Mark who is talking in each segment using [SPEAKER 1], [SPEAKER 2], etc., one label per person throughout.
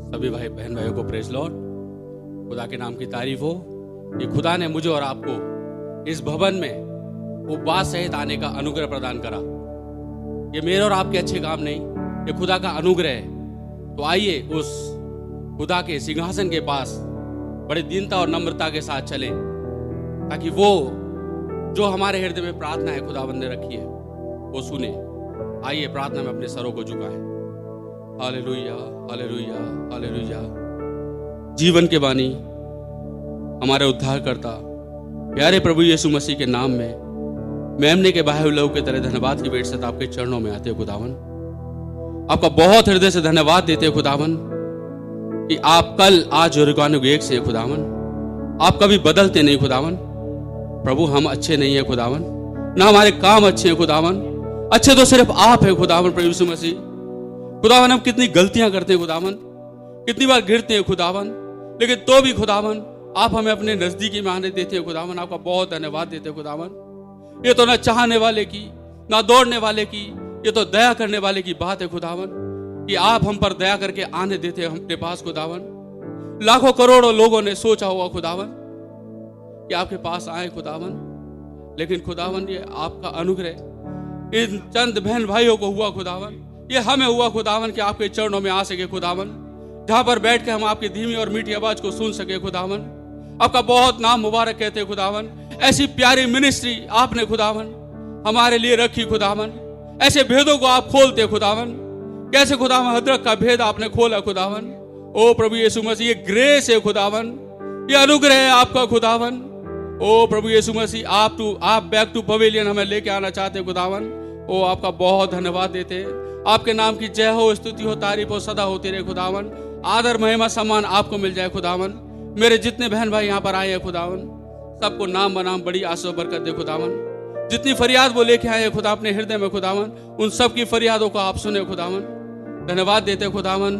[SPEAKER 1] सभी भाई बहन भाइयों को प्रेज लॉर्ड। खुदा के नाम की तारीफ हो कि खुदा ने मुझे और आपको इस भवन में उपवास सहित आने का अनुग्रह प्रदान करा। ये मेरे और आपके अच्छे काम नहीं, ये खुदा का अनुग्रह है। तो आइए उस खुदा के सिंहासन के पास बड़ी दीनता और नम्रता के साथ चलें, ताकि वो जो हमारे हृदय में प्रार्थना है खुदावंद ने रखी है वो सुने। आइए प्रार्थना में अपने सरों को झुकाएं। Hallelujah, hallelujah, hallelujah. जीवन के बानी हमारे उद्धारकर्ता प्यारे प्रभु यीशु मसीह के नाम में मेमने के बाहे लहू के तरह धन्यवाद की भेंट से आपके चरणों में आते हो खुदावन। आपका बहुत हृदय से धन्यवाद देते हो खुदावन कि आप कल आज और एक से खुदावन, आप कभी बदलते नहीं खुदावन। प्रभु हम अच्छे नहीं है खुदावन, ना हमारे काम अच्छे हैं खुदावन, अच्छे तो सिर्फ आप है खुदावन। प्रभु यीशु मसीह खुदावन, हम कितनी गलतियां करते हैं खुदावन, कितनी बार गिरते हैं खुदावन, लेकिन तो भी खुदावन आप हमें अपने नजदीकी में आने देते हैं खुदावन। आपका बहुत धन्यवाद देते हैं खुदावन। ये तो ना चाहने वाले की, ना दौड़ने वाले की, ये तो दया करने वाले की बात है खुदावन कि आप हम पर दया करके आने देते हैं अपने पास खुदावन। लाखों करोड़ों लोगों ने सोचा हुआ खुदावन कि आपके पास आए खुदावन, लेकिन खुदावन ये आपका अनुग्रह इन चंद बहन भाइयों को हुआ खुदावन, ये हमें हुआ खुदावन कि आपके चरणों में आ सके खुदावन, जहां पर बैठ के हम आपकी धीमी और मीठी आवाज को सुन सके खुदावन। आपका बहुत नाम मुबारक कहते हैं खुदावन। ऐसी प्यारी मिनिस्ट्री आपने खुदावन हमारे लिए रखी खुदावन। ऐसे भेदों को आप खोलते खुदावन, कैसे खुदावन हदरत का भेद आपने खोला खुदावन। ओ प्रभु यीशु मसीह, ये ग्रेस है खुदावन, ये अनुग्रह है आपका खुदावन। ओ प्रभु यीशु मसीह, आप बैक टू पवेलियन हमें लेके आना चाहते खुदावन। ओ आपका बहुत धन्यवाद देते हैं। आपके नाम की जय हो, स्तुति हो, तारीफ हो, सदा होती रहे खुदावन। आदर महिमा सम्मान आपको मिल जाए खुदावन। मेरे जितने बहन भाई यहाँ पर आए हैं खुदावन, सबको नाम बनाम बड़ी आशीष बरकत दे खुदावन। जितनी फरियाद वो लेके आए हैं खुदा अपने हृदय में खुदावन, उन सब की फरियादों को आप सुने खुदावन। धन्यवाद देते खुदावन।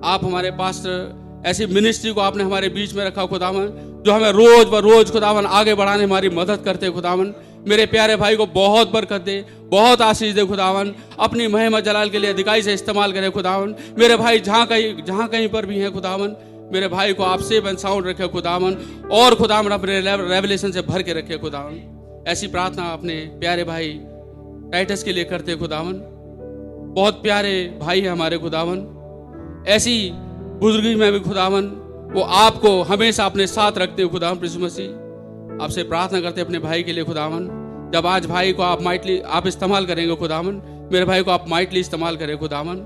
[SPEAKER 1] आप हमारे पास्टर ऐसी मिनिस्ट्री को आपने हमारे बीच में रखा खुदावन, जो हमें रोज ब रोज खुदावन आगे बढ़ाने हमारी मदद करते खुदावन। मेरे प्यारे भाई को बहुत बरकत दे, बहुत आशीष दे खुदावन। अपनी महिमा जलाल के लिए अधिकाई से इस्तेमाल करे खुदावन। मेरे भाई जहाँ कहीं पर भी हैं खुदावन, मेरे भाई को आप सेफ एंड साउंड रखे खुदावन, और खुदावन अपने रेवलेशन से भर के रखे खुदावन। ऐसी प्रार्थना अपने प्यारे भाई टाइटस के लिए करते खुदावन। बहुत प्यारे भाई है हमारे खुदावन। ऐसी बुजुर्गी में भी खुदावन वो आपको हमेशा अपने साथ रखते हो खुदावन। प्रभु मसीह आपसे प्रार्थना करते अपने भाई के लिए खुदावन। जब आज भाई को आप माइटली आप इस्तेमाल करेंगे खुदावन, मेरे भाई को आप माइटली इस्तेमाल करें खुदावन।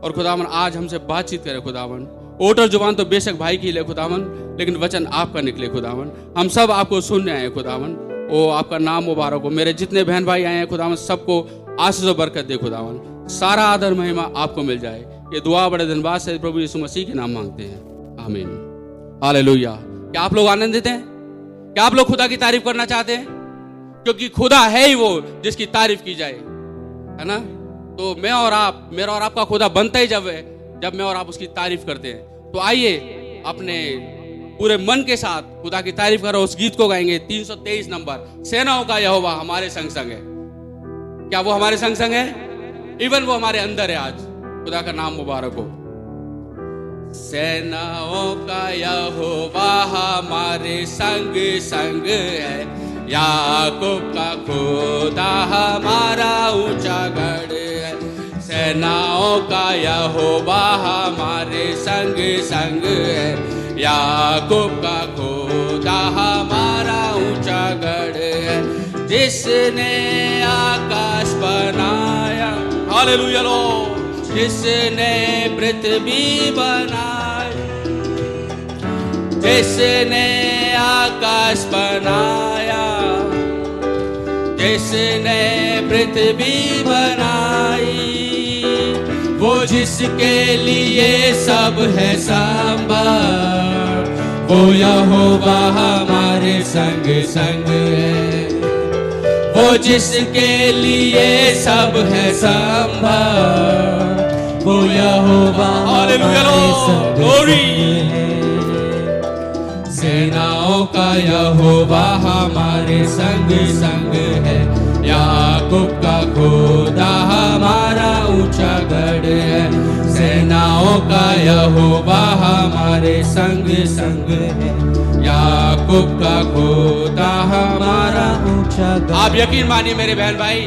[SPEAKER 1] और खुदावन आज हमसे बातचीत करें खुदावन। ओटर जुबान तो बेशक भाई की ले खुदावन, लेकिन वचन आपका निकले खुदावन। हम सब आपको सुनने आए खुदावन। ओ आपका नाम मुबारक हो। मेरे जितने बहन भाई आए हैं खुदावन, सबको आशीष और बरकत दे खुदावन। सारा आदर महिमा आपको मिल जाए। ये दुआ बड़े धन्यवाद से प्रभु यीशु मसीह के नाम मांगते हैं, आमीन। हालेलुया। क्या आप लोग आनंदित हैं? क्या आप लोग खुदा की तारीफ करना चाहते हैं? क्योंकि खुदा है ही वो जिसकी तारीफ की जाए, है ना। तो मेरा और आपका खुदा बनता ही जब मैं और आप उसकी तारीफ करते हैं। तो आइए अपने पूरे मन के साथ खुदा की तारीफ करो। उस गीत को गाएंगे 323 नंबर, सेनाओं का यहोवा हमारे संग संग है। क्या वो हमारे संग संग है? इवन वो हमारे अंदर है। आज खुदा का नाम मुबारक हो। सेनाओं का यहोवा हमारे संग संग है, याकूब का खुदा हमारा ऊंचा गढ़ है। सेनाओं का यहोवा हमारे संग संग है, याकूब का खुदा हमारा ऊंचा गढ़ है। जिसने आकाश बनाया, हालेलुया लो, जिसने पृथ्वी बनाई, जिसने आकाश बनाया, जिसने पृथ्वी बनाई, वो जिसके लिए सब है संभव, वो यहोवा हमारे संग संग है। वो जिसके लिए सब है संभव, वो यहोवा हमारे संग है। सेनाओं का यहोवा हमारे संग संग है, याकूब का खुदा हमारा ऊंचा गढ़ है। सेनाओं का यहोवा हमारे संग संग है, याकूब का खुदा हमारा ऊंचा। आप यकीन मानिए मेरे बहन भाई,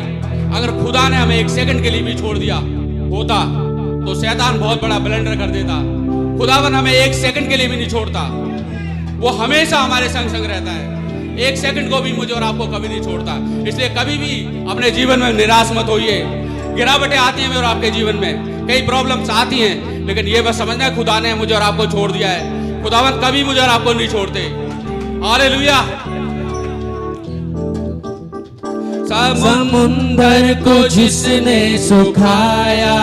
[SPEAKER 1] अगर खुदा ने हमें एक सेकंड के लिए भी छोड़ दिया होता तो शैतान बहुत बड़ा ब्लंडर कर देता। खुदावन हमें एक सेकंड के लिए भी नहीं छोड़ता, वो हमेशा हमारे संग संग रहता है, एक सेकंड को भी मुझे और आपको कभी नहीं छोड़ता। इसलिए कभी भी अपने जीवन में निराश मत होइए। गिरावटें आती हैं मेरे और आपके जीवन में, कई प्रॉब्लम्स आती हैं, लेकिन ये बस समझना है खुदा ने मुझे और आपको छोड़ दिया है। खुदावन कभी मुझे और आपको नहीं छोड़ते। हालेलुया।
[SPEAKER 2] समुंदर को जिसने सुखाया,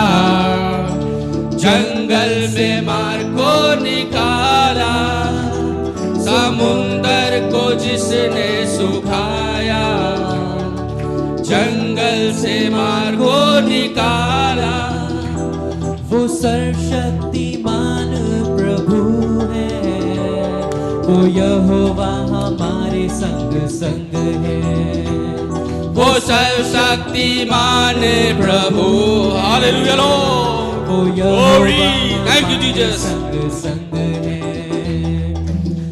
[SPEAKER 2] जंगल से मार को निकाला। समुंदर को जिसने सुखाया, जंगल से मार को निकाला। वो सर्वशक्तिमान प्रभु है, वो यहोवा हमारे संग संग है।
[SPEAKER 1] वो सर्वशक्तिमान प्रभु, हालेलुया लॉर्ड,
[SPEAKER 2] वो यहोवा
[SPEAKER 1] थैंक यू जीसस,
[SPEAKER 2] संग संग है।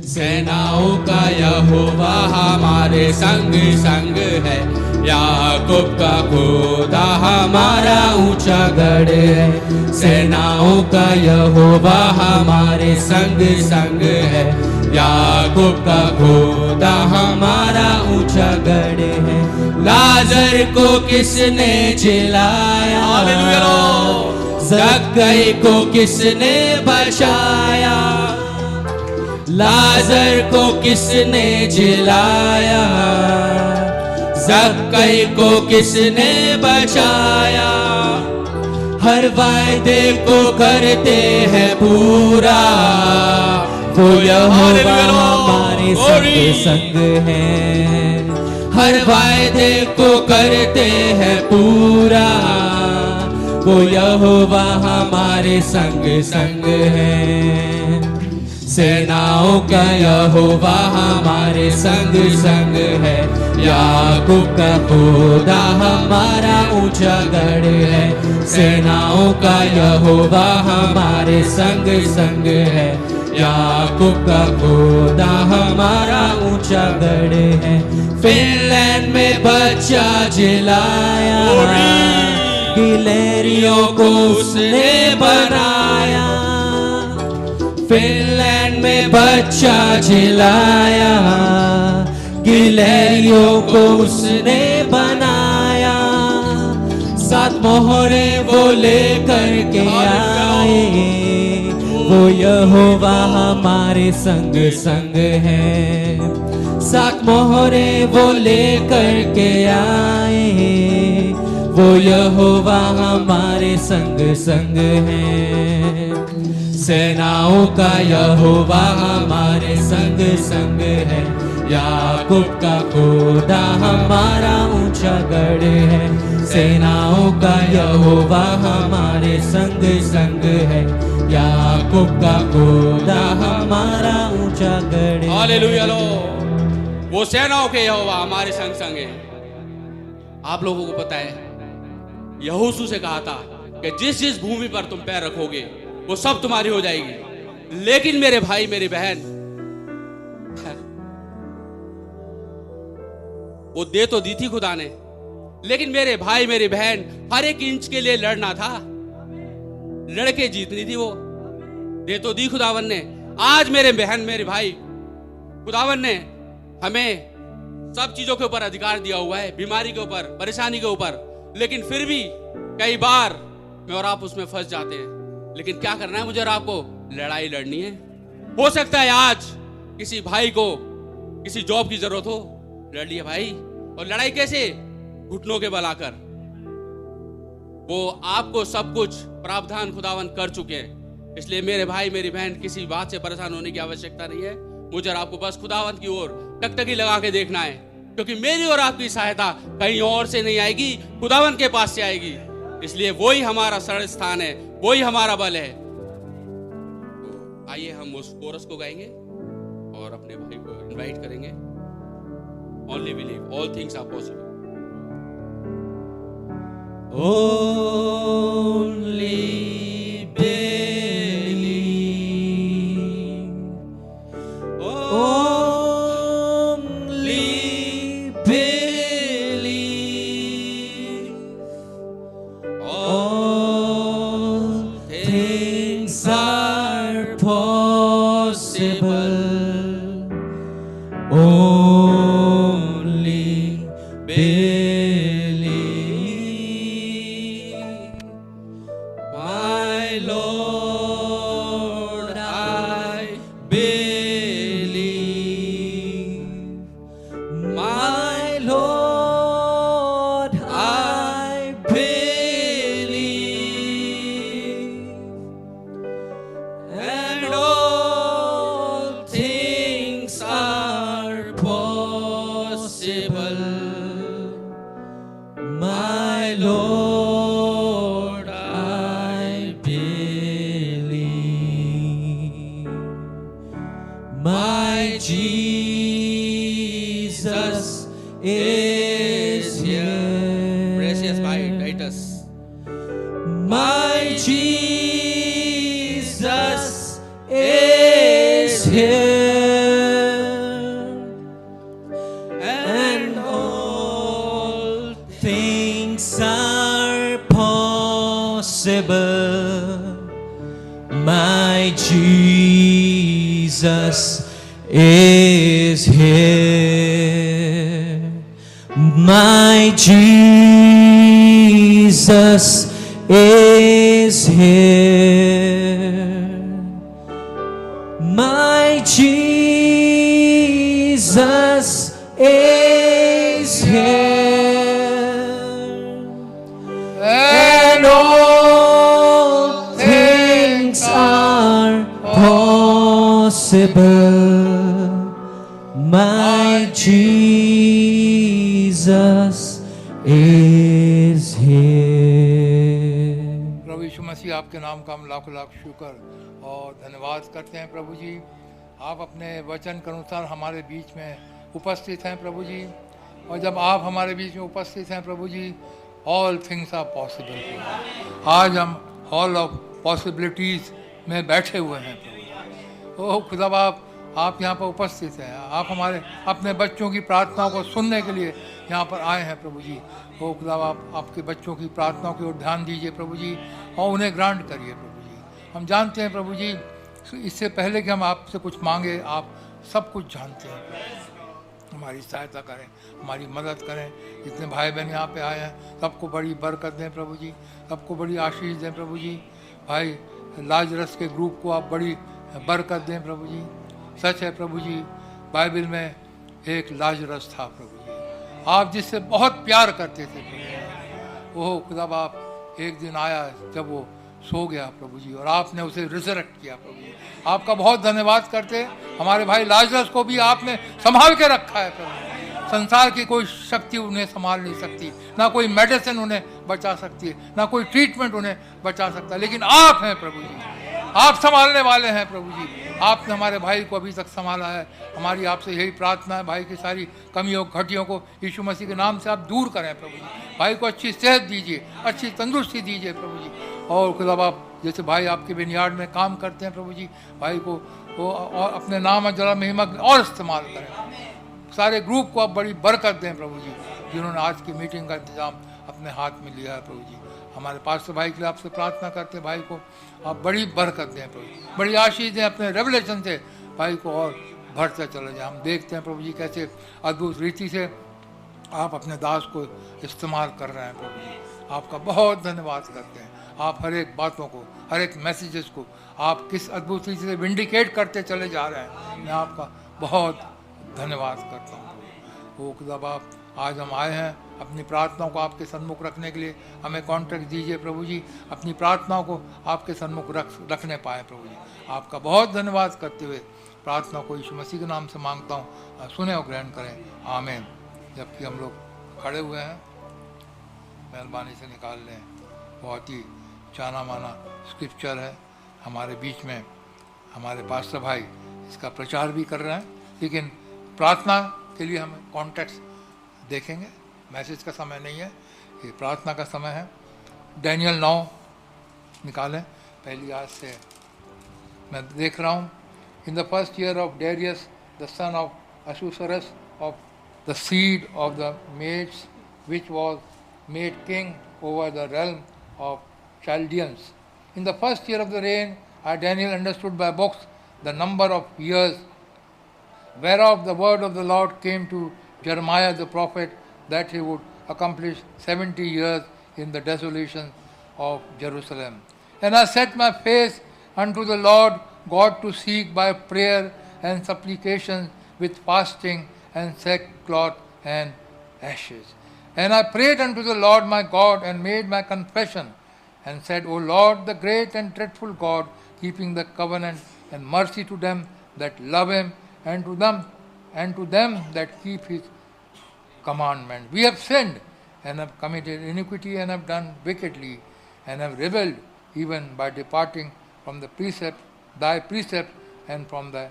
[SPEAKER 1] सेनाओं का यहोवा हमारे संग संग है, याकूब का खुदा हमारा ऊंचा गढ़ है। सेनाओं का यहोवा हमारे संग संग है, याकूब का खुदा हमारा ऊंचा गढ़ है। लाजर को किसने जिलाया, ज़क्कई को किसने बचाया। लाजर को किसने जिलाया, ज़क्कई को किसने बचाया। हर वायदे को करते हैं पूरा, वो यहोवा हमारे संग संग है। हर वायदे को करते हैं पूरा, वो यहोवा हमारे संग संग है। सेनाओं का यहोवा हमारे संग संग है, याकूब का खुदा हमारा ऊंचा गढ़ है। सेनाओं का यहोवा हमारे संग संग है, याकूब का खुदा हमारा ऊंचा गढ़ है। फिनलैंड में बच्चा जिलाया, गिलहरियों को उसने बनाया। फिनलैंड में बच्चा जिलाया, गिलहरियों को उसने बनाया। 7 मोहरे वो लेकर के आए, वो यहोवा हमारे संग संग है। 7 मोहरे वो लेकर के आए, वो यहोवा हमारे संग संग है। सेनाओं का यहोवा हमारे संग संग है, याकूब का खुदा हमारा ऊंचा गढ़ है। सेनाओं का यहोवा हमारे संग संग है, याकूब का खुदा हमारा ऊंचा गढ़ है। Hallelujah Lord. वो सेनाओं के यहोवा हमारे संग संग है। आप लोगों को पता है यहोशू से कहा था कि जिस जिस भूमि पर तुम पैर रखोगे वो सब तुम्हारी हो जाएगी। लेकिन मेरे भाई मेरी बहन, वो दे तो दी थी खुदा ने, लेकिन मेरे भाई मेरी बहन हर एक इंच के लिए लड़ना था, लड़के जीतनी थी। वो दे तो दी खुदावन ने। आज मेरे बहन मेरे भाई, खुदावन ने हमें सब चीजों के ऊपर अधिकार दिया हुआ है, बीमारी के ऊपर, परेशानी के ऊपर, लेकिन फिर भी कई बार मैं और आप उसमें फंस जाते हैं। लेकिन क्या करना है मुझे और आपको? लड़ाई लड़नी है। हो सकता है आज किसी भाई को किसी जॉब की जरूरत हो, लड़ लिए भाई। और लड़ाई कैसे? घुटनों के बल आकर। वो आपको सब कुछ प्रावधान खुदावन कर चुके हैं। इसलिए मेरे भाई मेरी बहन, किसी बात से परेशान होने की आवश्यकता नहीं है। मुझे और आपको बस खुदावन की ओर टकटकी लगा के देखना है, क्योंकि मेरी और आपकी सहायता कहीं और से नहीं आएगी, खुदावन के पास से आएगी। इसलिए वही हमारा शरण स्थान है, वही हमारा बल है। तो आइए हम उस कोरस को गाएंगे और अपने भाई को इनवाइट करेंगे। Only believe, all things are possible.
[SPEAKER 2] Only believe. Only believe, my Lord, I believe, my Lord, I believe, and all things are possible. My Lord, I believe. My Jesus is here.
[SPEAKER 1] Precious Titus.
[SPEAKER 2] My Jesus is here, and all things are possible. My Jesus is here. My Jesus is here. My Jesus is here, and all things are possible. My Jesus is here.
[SPEAKER 3] प्रभु यीशु मसीह, आपके नाम का हम लाखों लाख शुक्र और धन्यवाद करते हैं प्रभु जी। आप अपने वचन के अनुसार हमारे बीच में उपस्थित हैं प्रभु जी, और जब आप हमारे बीच में उपस्थित हैं प्रभु जी, ऑल थिंग्स आर पॉसिबल। आज हम हॉल ऑफ पॉसिबिलिटीज़ में बैठे हुए हैं प्रभु। ओह खुदा बाप, आप यहाँ पर उपस्थित हैं। आप हमारे अपने बच्चों की प्रार्थनाओं को सुनने के लिए यहाँ पर आए हैं प्रभु जी। ओ खुदा बाप, आपके बच्चों की प्रार्थनाओं की ओर ध्यान दीजिए प्रभु जी, और उन्हें ग्रांट करिए प्रभु जी। हम जानते हैं प्रभु जी, इससे पहले कि हम आपसे कुछ मांगे, आप सब कुछ जानते हैं प्रभु। हमारी सहायता करें, हमारी मदद करें। जितने भाई बहन यहाँ पे आए हैं, सबको बड़ी बरकत दें प्रभु जी, सबको बड़ी आशीष दें प्रभु जी। भाई लाजरस के ग्रुप को आप बड़ी बरकत दें प्रभु जी। सच है प्रभु जी, बाइबल में एक लाजरस था प्रभु जी, आप जिससे बहुत प्यार करते थे प्रभु जी। ओह खुदा बाप, एक दिन आया जब वो सो गया प्रभु जी, और आपने उसे रिजरेक्ट किया प्रभु जी। आपका बहुत धन्यवाद करते हैं। हमारे भाई लाजरस को भी आपने संभाल के रखा है प्रभु। संसार की कोई शक्ति उन्हें संभाल नहीं सकती, ना कोई मेडिसिन उन्हें बचा सकती है, ना कोई ट्रीटमेंट उन्हें बचा सकता है, लेकिन आप हैं प्रभु जी। आप संभालने वाले हैं प्रभु जी। आपने हमारे भाई को अभी तक संभाला है। हमारी आपसे यही प्रार्थना है, भाई की सारी कमियों घटियों को यीशु मसीह के नाम से आप दूर करें प्रभु जी। भाई को अच्छी सेहत दीजिए, अच्छी तंदुरुस्ती दीजिए प्रभु जी। और खुदा बाप, जैसे भाई आपके विनयार्ड में काम करते हैं प्रभु जी, भाई को वो और अपने नाम जरा महिमा और इस्तेमाल करें। सारे ग्रुप को आप बड़ी बरकत दें प्रभु जी, जिन्होंने आज की मीटिंग का इंतजाम अपने हाथ में लिया है प्रभु जी। हमारे पास भाई के लिए आपसे प्रार्थना करते हैं, भाई को आप बड़ी बरकत दें प्रभु, बड़ी आशीष दें। अपने रेवलेशन से भाई को और बढ़ते चले जाए। हम देखते हैं प्रभु जी कैसे अद्भुत रीति से आप अपने दास को इस्तेमाल कर रहे हैं प्रभु जी। आपका बहुत धन्यवाद करते हैं। आप हर एक बातों को, हर एक मैसेजेस को आप किस अद्भुत रीति से विंडिकेट करते चले जा रहे हैं। मैं आपका बहुत धन्यवाद करता हूँ। वो खुदा बाप, आज हम आए हैं अपनी प्रार्थनाओं को आपके सन्मुख रखने के लिए। हमें कॉन्ट्रैक्ट दीजिए प्रभु जी, अपनी प्रार्थनाओं को आपके सन्मुख रखने पाए प्रभु जी। आपका बहुत धन्यवाद करते हुए प्रार्थना को यीशु मसीह के नाम से मांगता हूँ, सुने और ग्रहण करें, आमीन। जबकि हम लोग खड़े हुए हैं, मेहरबानी से निकाल लें। बहुत ही जाना माना स्क्रिप्चर है। हमारे बीच में हमारे पास्टर भाई इसका प्रचार भी कर रहे हैं, लेकिन प्रार्थना के लिए हम कॉन्टेक्स्ट देखेंगे। मैसेज का समय नहीं है, ये प्रार्थना का समय है। डैनियल 9 निकालें पहली आयत से। मैं देख रहा हूँ, in the first year of Darius the son of Ahasuerus of the seed of the Medes which was made king over the realm of Chaldeans. In the first year of the reign, I Daniel understood by books the number of years whereof the word of the Lord came to Jeremiah the prophet, that he would accomplish 70 years in the desolation of Jerusalem. And I set my face unto the Lord God to seek by prayer and supplication with fasting and sackcloth and ashes. And I prayed unto the Lord my God and made my confession and said, O Lord, the great and dreadful God, keeping the covenant and mercy to them that love him and to them that keep his commandment. We have sinned and have committed iniquity and have done wickedly and have rebelled even by departing from the precept, thy precept and from the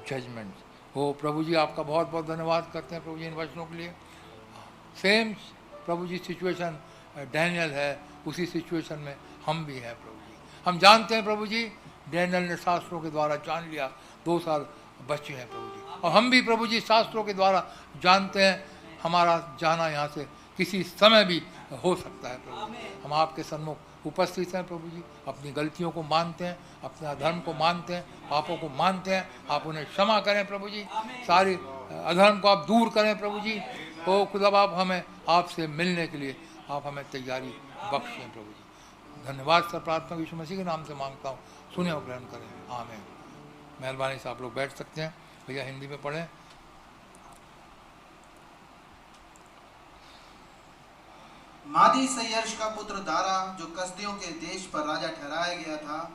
[SPEAKER 3] judgments. ओ प्रभु जी आपका बहुत बहुत धन्यवाद करते हैं प्रभु जी इन वचनों के लिए. सेम प्रभु जी सिचुएशन डैनियल है, उसी सिचुएशन में हम भी हैं प्रभु जी. हम जानते हैं प्रभु जी डैनियल ने शास्त्रों के द्वारा जान लिया 2 साल बचे हैं प्रभु जी, और हम भी प्रभु जी शास्त्रों के द्वारा जानते हैं हमारा जाना यहाँ से किसी समय भी हो सकता है प्रभु जी. हम आपके सन्मुख उपस्थित हैं प्रभु जी, अपनी गलतियों को मानते हैं, अपने अधर्म को मानते हैं, पापों को मानते हैं. आप उन्हें क्षमा करें प्रभु जी, सारी अधर्म को आप दूर करें प्रभु जी. ओ खुदा आप हमें आपसे मिलने के लिए आप हमें तैयारी बख्शें प्रभु जी. धन्यवाद सर, प्रार्थना यीशु मसीह के नाम से मांगता हूँ, सुने और ग्रहण करें. आमीन. मेहरबानी से आप लोग बैठ सकते हैं. भैया हिंदी में पढ़ें.
[SPEAKER 4] मादी सयर्श का पुत्र दारा, जो कसदियों के देश पर राजा ठहराया गया था,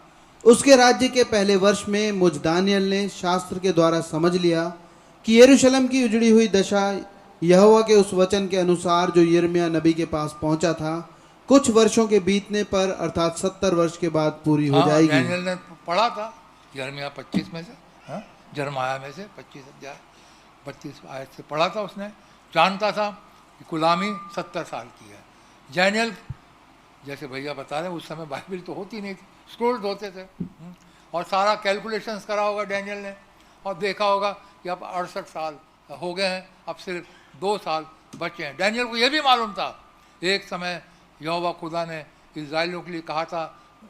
[SPEAKER 5] उसके राज्य के पहले वर्ष में मुझ दानियल ने शास्त्र के द्वारा समझ लिया कि यरूशलेम की उजड़ी हुई दशा यहोवा के उस वचन के अनुसार जो यिर्मयाह नबी के पास पहुंचा था, कुछ वर्षों के बीतने पर अर्थात 70 वर्ष के बाद पूरी हो जाएगी.
[SPEAKER 3] दानियल ने पढ़ा था यिर्मयाह 25 में से, जरमाया में से 25 अध्याय 32 आयत से पढ़ा था. उसने जानता था कि गुलामी 70 साल की है. डैनियल जैसे भैया बता रहे हैं उस समय बाइबल तो होती नहीं थी, स्क्रोल्स होते थे, और सारा कैलकुलेशंस करा होगा डैनियल ने और देखा होगा कि अब 68 साल हो गए हैं, अब सिर्फ 2 साल बचे हैं. डैनियल को यह भी मालूम था एक समय यहोवा खुदा ने इस्राएलियों के लिए कहा था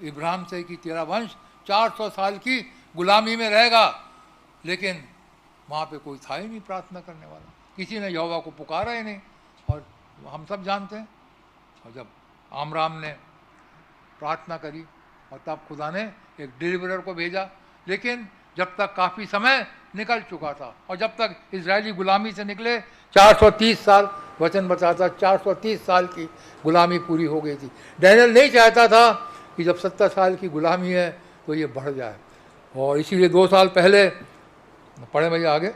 [SPEAKER 3] इब्राहिम से कि तेरा वंश 400 साल की गुलामी में रहेगा, लेकिन वहाँ पे कोई था ही नहीं प्रार्थना करने वाला, किसी ने यहोवा को पुकारा ही नहीं. और हम सब जानते हैं, और जब आमराम ने प्रार्थना करी और तब खुदा ने एक डिलीवरर को भेजा, लेकिन जब तक काफ़ी समय निकल चुका था, और जब तक इजरायली गुलामी से निकले 430 साल वचन बताता 430 साल की गुलामी पूरी हो गई थी. डैनियल नहीं चाहता था कि जब 70 साल की गुलामी है तो ये बढ़ जाए, और इसीलिए 2 साल पहले पढ़े भैया आगे.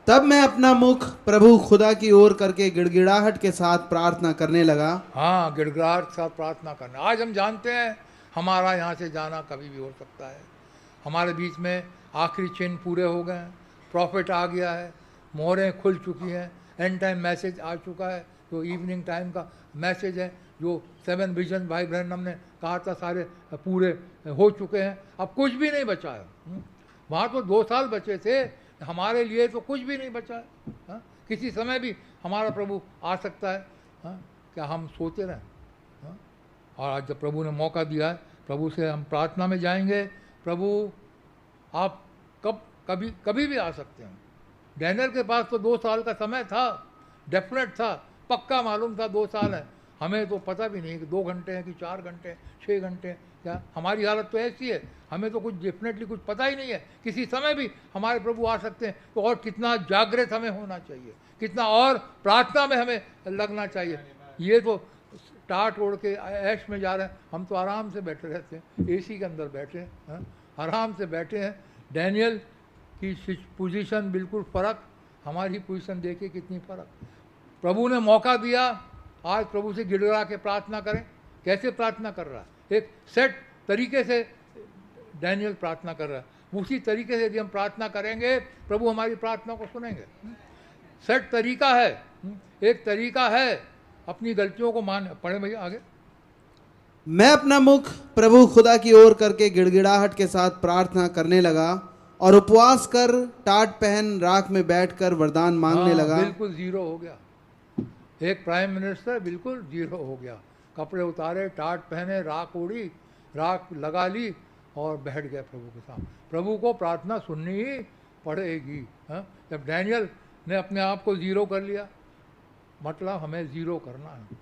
[SPEAKER 5] तब मैं अपना मुख प्रभु खुदा की ओर करके गिड़गिड़ाहट के साथ प्रार्थना करने लगा.
[SPEAKER 3] हाँ, गिड़गिड़ाहट के साथ प्रार्थना करना. आज हम जानते हैं हमारा यहाँ से जाना कभी भी हो सकता है. हमारे बीच में आखिरी चिन्ह पूरे हो गए हैं, प्रॉफिट आ गया है, मोहरें खुल चुकी हैं, एंड टाइम मैसेज आ चुका है, जो इवनिंग टाइम का मैसेज है, जो 7 विजन भाई ब्रैनम ने कहा था सारे पूरे हो चुके हैं. अब कुछ भी नहीं बचा है. वहाँ तो 2 साल बचे थे, हमारे लिए तो कुछ भी नहीं बचा है. किसी समय भी हमारा प्रभु आ सकता है. क्या हम सोते रहें? और आज जब प्रभु ने मौका दिया है, प्रभु से हम प्रार्थना में जाएंगे. प्रभु आप कभी भी आ सकते हैं. डैनियल के पास तो 2 साल का समय था, डेफिनेट था, पक्का मालूम था 2 साल है. हमें तो पता भी नहीं कि 2 घंटे हैं कि 4 घंटे 6 घंटे. क्या हमारी हालत तो ऐसी है, हमें तो कुछ डेफिनेटली कुछ पता ही नहीं है. किसी समय भी हमारे प्रभु आ सकते हैं. तो और कितना जागृत हमें होना चाहिए, कितना और प्रार्थना में हमें लगना चाहिए. ये तो टाट ओढ़ के ऐश में जा रहे हैं, हम तो आराम से बैठे रहते हैं, एसी के अंदर बैठे हैं, आराम से बैठे हैं. डैनियल की पोजीशन बिल्कुल फ़र्क, हमारी पोजीशन देखिए कितनी फ़र्क. प्रभु ने मौका दिया, आज प्रभु से गिड़गिड़ा के प्रार्थना करें. कैसे प्रार्थना कर रहा है? एक सेट तरीके से डैनियल प्रार्थना कर रहा है. उसी तरीके से यदि हम प्रार्थना करेंगे प्रभु हमारी प्रार्थना को सुनेंगे. सेट तरीका है, एक तरीका है अपनी गलतियों को मान. पढ़े भैया आगे.
[SPEAKER 5] मैं अपना मुख प्रभु खुदा की ओर करके गिड़गिड़ाहट के साथ प्रार्थना करने लगा और उपवास कर टाट पहन राख में बैठकर वरदान मांगने लगा.
[SPEAKER 3] बिल्कुल जीरो हो गया. एक प्राइम मिनिस्टर बिल्कुल जीरो हो गया. कपड़े उतारे, टाट पहने, राख ओढ़ी, राख लगा ली और बैठ गए प्रभु के सामने। प्रभु को प्रार्थना सुननी ही पड़ेगी। हाँ, जब डैनियल ने अपने आप को ज़ीरो कर लिया, मतलब हमें ज़ीरो करना है।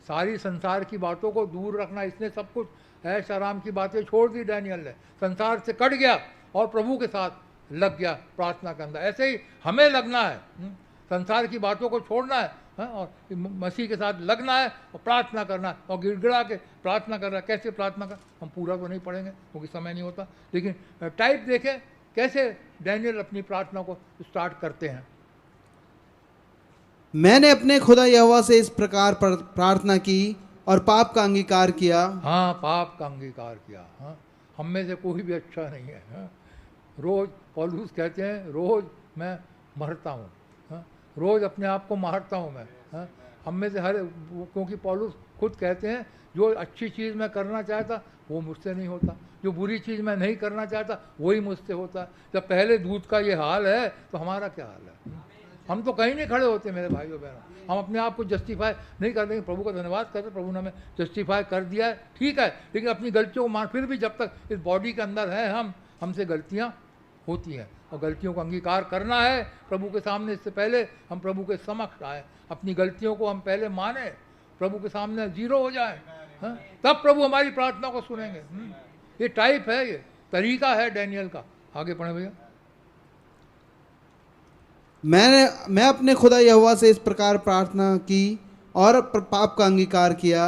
[SPEAKER 3] सारी संसार की बातों को दूर रखना, इसने सब कुछ ऐश आराम की बातें छोड़ दी। डैनियल ने संसार से कट गया और प्रभु के साथ लग गया प्रार्थना के अंदर। ऐसे ही हमें लगना है, संसार की बातों को छोड़ना है, हाँ, और मसीह के साथ लगना है और प्रार्थना करना है और गिड़गिड़ा के प्रार्थना करना है। कैसे प्रार्थना कर, हम पूरा तो नहीं पढ़ेंगे क्योंकि समय नहीं होता, लेकिन टाइप देखें कैसे डैनियल अपनी प्रार्थना को स्टार्ट करते हैं।
[SPEAKER 5] मैंने अपने खुदा यहोवा से इस प्रकार प्रार्थना की और पाप का अंगीकार किया।
[SPEAKER 3] हाँ, पाप का अंगीकार किया। हाँ, हम में से कोई भी अच्छा नहीं है। हाँ, रोज़ पौलुस कहते हैं रोज़ मैं मरता हूँ। हाँ, रोज़ अपने आप को मारता हूँ मैं। हाँ, हम में से हर, क्योंकि पौलुस खुद कहते हैं जो अच्छी चीज़ मैं करना चाहता वो मुझसे नहीं होता, जो बुरी चीज़ मैं नहीं करना चाहता वही मुझसे होता है। जब पहले दूत का ये हाल है तो हमारा क्या हाल है? हम तो कहीं नहीं खड़े होते मेरे भाइयों बहनों। हम अपने आप को जस्टिफाई नहीं कर देंगे। प्रभु का धन्यवाद करते, प्रभु ने हमें जस्टिफाई कर दिया है, ठीक है, लेकिन अपनी गलतियों को मान, फिर भी जब तक इस बॉडी के अंदर है हमसे गलतियाँ होती हैं और गलतियों का अंगीकार करना है प्रभु के सामने। इससे पहले हम प्रभु के समक्ष आए, अपनी गलतियों को हम पहले माने, प्रभु के सामने ज़ीरो हो जाए, हाँ, तब प्रभु हमारी प्रार्थना को सुनेंगे। ये टाइप है, ये तरीका है डैनियल का। आगे पढ़े भैया।
[SPEAKER 5] मैं अपने खुदा यहोवा से इस प्रकार प्रार्थना की और पाप का अंगीकार किया।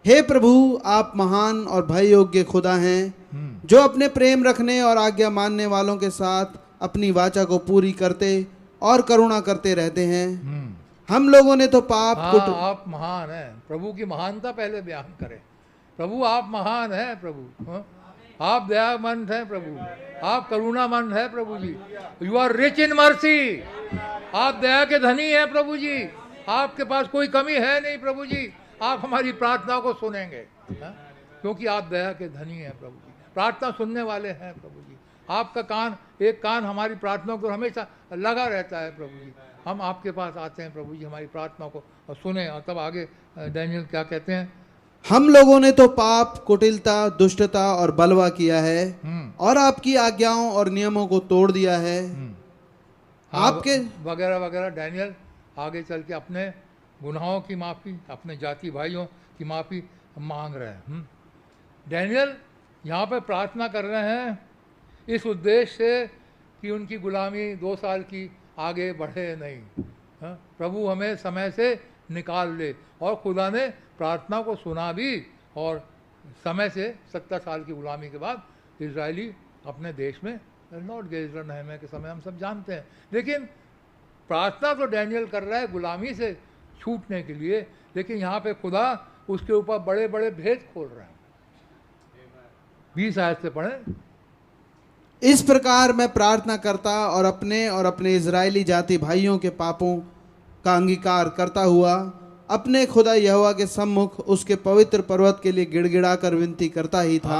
[SPEAKER 5] हे प्रभु, आप महान और भय योग्य खुदा हैं, जो अपने प्रेम रखने और आज्ञा मानने वालों के साथ अपनी वाचा को पूरी करते और करुणा करते रहते हैं। हम लोगों ने तो पाप
[SPEAKER 3] आप महान हैं। प्रभु की महानता पहले बयान करें। प्रभु आप महान हैं प्रभु। हाँ? आप दयामंद हैं प्रभु, आप करुणामंद हैं प्रभु जी। You are rich in mercy. आप दया के धनी हैं प्रभु जी, आपके पास कोई कमी है नहीं प्रभु जी। आप हमारी प्रार्थना को सुनेंगे, हाँ? क्योंकि आप दया के धनी हैं प्रभु जी, प्रार्थना सुनने वाले हैं प्रभु जी। आपका कान, एक कान हमारी प्रार्थना को हमेशा लगा रहता है प्रभु जी। हम आपके पास आते हैं प्रभु जी हमारी प्रार्थना को और सुने। और तब आगे डैनियल क्या कहते हैं?
[SPEAKER 5] हम लोगों ने तो पाप, कुटिलता, दुष्टता और बलवा किया है और आपकी आज्ञाओं और नियमों को तोड़ दिया है। आपके
[SPEAKER 3] वगैरह वगैरह। डैनियल आगे चल के अपने गुनाहों की माफ़ी, अपने जाति भाइयों की माफ़ी मांग रहे हैं। डैनियल यहाँ पर प्रार्थना कर रहे हैं इस उद्देश्य से कि उनकी गुलामी 2 साल की आगे बढ़े नहीं। हाँ? प्रभु हमें समय से निकाल ले। और खुदा ने प्रार्थना को सुना भी और समय से 70 साल की गुलामी के बाद इजरायली अपने देश में लौट गए। इजरा नहम्याह के समय हम सब जानते हैं। लेकिन प्रार्थना तो डैनियल कर रहा है गुलामी से छूटने के लिए, लेकिन यहाँ पे खुदा उसके ऊपर बड़े बड़े भेद खोल रहे हैं। 20 आयत से पढ़ें।
[SPEAKER 5] इस प्रकार मैं प्रार्थना करता और अपने इजरायली जाति भाइयों के पापों का अंगीकार करता हुआ अपने खुदा यहोवा के सम्मुख उसके पवित्र पर्वत के लिए गिड़गिड़ा कर विनती करता ही था।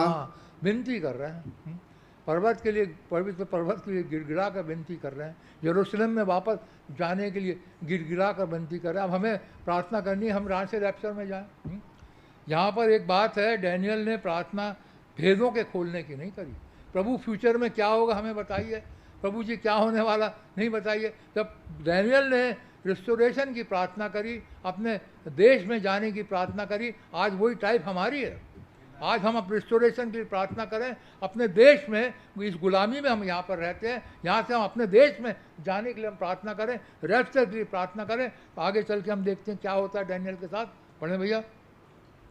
[SPEAKER 3] विनती कर रहे हैं पर्वत के लिए, पवित्र पर्वत के लिए गिड़गिड़ा कर विनती कर रहे हैं। यरूशलेम में वापस जाने के लिए गिड़गिड़ा कर विनती कर रहे हैं। अब हमें प्रार्थना करनी है हम रात से रैप्चर में जाएं। यहाँ पर एक बात है, डैनियल ने प्रार्थना भेदों के खोलने की नहीं करी। प्रभु फ्यूचर में क्या होगा हमें बताइए, प्रभु जी क्या होने वाला नहीं बताइए। जब डैनियल ने रिस्टोरेशन की प्रार्थना करी, अपने देश में जाने की प्रार्थना करी, आज वही टाइप हमारी है। आज हम अब रिस्टोरेशन की प्रार्थना करें अपने देश में। इस गुलामी में हम यहाँ पर रहते हैं, यहाँ से हम अपने देश में जाने के लिए हम प्रार्थना करें, रैप्चर के लिए प्रार्थना करें। तो आगे चल के हम देखते हैं क्या होता है डैनियल के साथ। पढ़े भैया।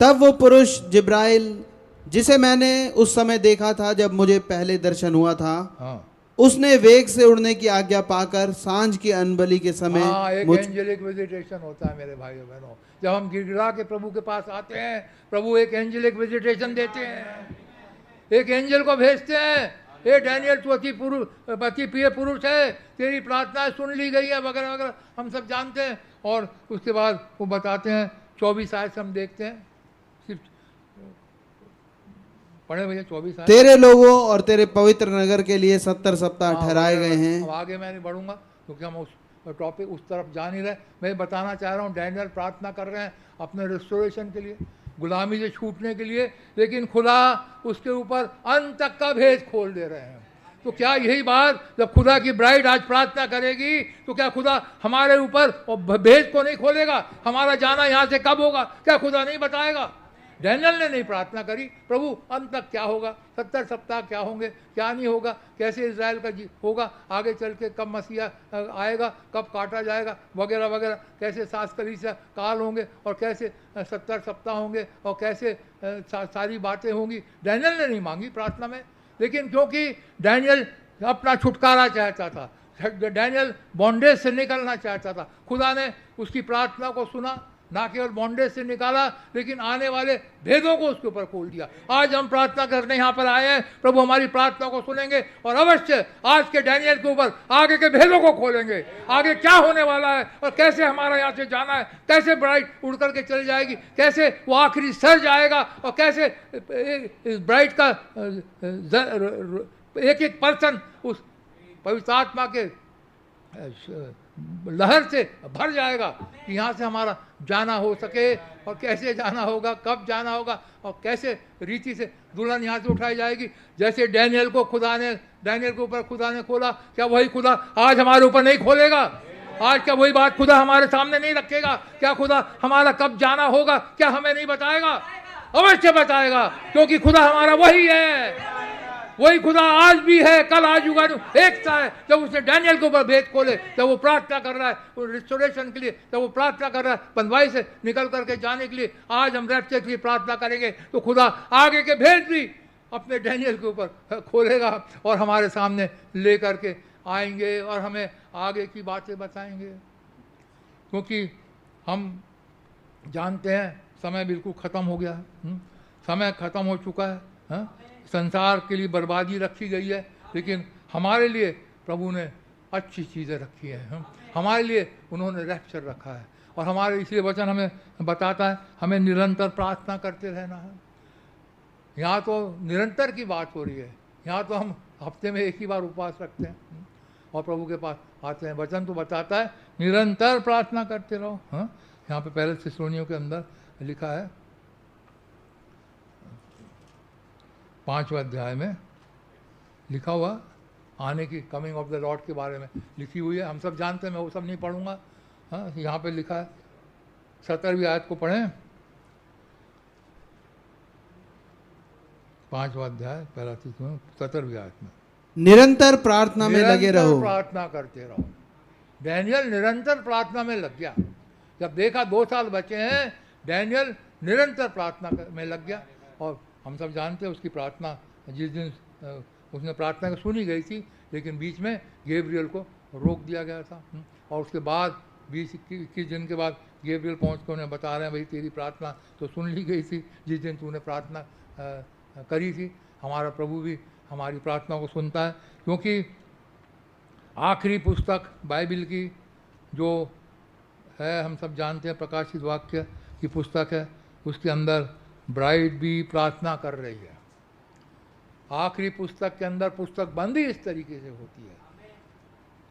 [SPEAKER 5] तब वो पुरुष जिब्राइल, जिसे मैंने उस समय देखा था जब मुझे पहले दर्शन हुआ था,
[SPEAKER 3] हाँ,
[SPEAKER 5] उसने वेग से उड़ने की आज्ञा पाकर सांझ की अनबलि के समय
[SPEAKER 3] एक एंजेलिक विजिटेशन होता है मेरे भाइयों बहनों। जब हम गिड़गिड़ा के प्रभु के पास आते हैं, प्रभु एक एंजेलिक विजिटेशन देते हैं, एक एंजल को भेजते हैं। हे डैनियल, तू अति प्रिय पुरुष है, तेरी प्रार्थना सुन ली गई है, वगैरह वगैरह हम सब जानते हैं। और उसके बाद वो बताते हैं 24 आयत से हम देखते हैं। सिर्फ पढ़े भैया 24 आयत।
[SPEAKER 5] तेरे लोगों और तेरे पवित्र नगर के लिए 70 सप्ताह ठहराए गए हैं।
[SPEAKER 3] अब आगे मैं नहीं बढ़ूंगा क्योंकि हम उस टॉपिक उस तरफ जा नहीं रहे। मैं बताना चाह रहा हूँ डैनियल प्रार्थना कर रहे हैं अपने रिस्टोरेशन के लिए। गुलामी से छूटने के लिए, लेकिन खुदा उसके ऊपर अंत तक का भेद खोल दे रहे हैं। तो क्या यही बात जब खुदा की ब्राइड आज प्रार्थना करेगी तो क्या खुदा हमारे ऊपर भेद को नहीं खोलेगा? हमारा जाना यहाँ से कब होगा क्या खुदा नहीं बताएगा? डैनियल ने नहीं प्रार्थना करी, प्रभु अंत तक क्या होगा, 70 सप्ताह क्या होंगे, क्या नहीं होगा, कैसे इजराइल का होगा, आगे चल के कब मसीहा आएगा, कब काटा जाएगा, वगैरह वगैरह, कैसे 7 कलीसिया काल होंगे और कैसे 70 सप्ताह होंगे और कैसे सारी बातें होंगी। डैनियल ने नहीं मांगी प्रार्थना में, लेकिन क्योंकि डैनियल अपना छुटकारा चाहता था, डैनियल बॉन्डेज से निकलना चाहता था, खुदा ने उसकी प्रार्थना को सुना, ना केवल बॉन्डेज से निकाला लेकिन आने वाले भेदों को उसके ऊपर खोल दिया। आज हम प्रार्थना करने यहाँ पर आए हैं, प्रभु हमारी प्रार्थना को सुनेंगे और अवश्य आज के डैनियल के ऊपर आगे के भेदों को खोलेंगे, आगे क्या होने वाला है और कैसे हमारा यहाँ से जाना है, कैसे ब्राइड उड़ करके चली जाएगी, कैसे वो आखिरी सर जाएगा और कैसे इस ब्राइड का एक एक पर्सन उस पवित्र आत्मा के लहर से भर जाएगा कि यहाँ से हमारा जाना हो सके, और कैसे जाना होगा, कब जाना होगा और कैसे रीति से दुल्हन यहाँ से उठाई जाएगी। जैसे डैनियल के ऊपर खुदा ने खोला, क्या वही खुदा आज हमारे ऊपर नहीं खोलेगा? आज क्या वही बात खुदा हमारे सामने नहीं रखेगा? क्या खुदा हमारा कब जाना होगा क्या हमें नहीं बताएगा? अवश्य बताएगा, क्योंकि खुदा हमारा वही है, वही खुदा आज भी है, कल आज युगानु एक सा है। जब उसने डैनियल के ऊपर भेद खोले, जब वो प्रार्थना कर रहा है रिस्टोरेशन के लिए, जब वो प्रार्थना कर रहा है बंधुआई से निकल करके जाने के लिए, आज हम रैप्चर के लिए प्रार्थना करेंगे तो खुदा आगे के भेद भी अपने डैनियल के ऊपर खोलेगा और हमारे सामने ले करके आएंगे और हमें आगे की बातें बताएंगे। क्योंकि हम जानते हैं समय बिल्कुल ख़त्म हो गया है, समय ख़त्म हो चुका है, संसार के लिए बर्बादी रखी गई है, लेकिन हमारे लिए प्रभु ने अच्छी चीज़ें रखी हैं, हमारे लिए उन्होंने रैप्चर रखा है। और हमारे इसलिए वचन हमें बताता है हमें निरंतर प्रार्थना करते रहना है। यहाँ तो निरंतर की बात हो रही है, यहाँ तो हम हफ्ते में एक ही बार उपवास रखते हैं और प्रभु के पास आते हैं। वचन तो बताता है निरंतर प्रार्थना करते रहो। हाँ, यहाँ पे पहले थिस्सलुनीयों के अंदर लिखा है 5वें अध्याय में लिखा हुआ आने की कमिंग ऑफ द लॉर्ड के बारे में लिखी हुई है, हम सब जानते हैं, मैं वो सब नहीं पढ़ूंगा। हाँ, यहाँ पे लिखा है 17वीं आयत को पढ़ें, 5वां अध्याय पहला 17वीं आयत में,
[SPEAKER 5] निरंतर प्रार्थना में लगे रहो,
[SPEAKER 3] प्रार्थना करते रहो। डैनियल निरंतर प्रार्थना में लग गया। जब देखा 2 साल बचे हैं, डैनियल निरंतर प्रार्थना में लग गया। और हम सब जानते हैं उसकी प्रार्थना जिस दिन उसने प्रार्थना सुनी गई थी, लेकिन बीच में गैब्रियल को रोक दिया गया था। और उसके बाद 20-21 दिन के बाद गैब्रियल पहुंच कर उन्हें बता रहे हैं भाई तेरी प्रार्थना तो सुन ली गई थी जिस दिन तूने प्रार्थना करी थी। हमारा प्रभु भी हमारी प्रार्थना को सुनता है, क्योंकि आखिरी पुस्तक बाइबिल की जो है हम सब जानते हैं प्रकाशित वाक्य की पुस्तक है, उसके अंदर ब्राइड भी प्रार्थना कर रही है। आखिरी पुस्तक के अंदर पुस्तक बंद ही इस तरीके से होती है।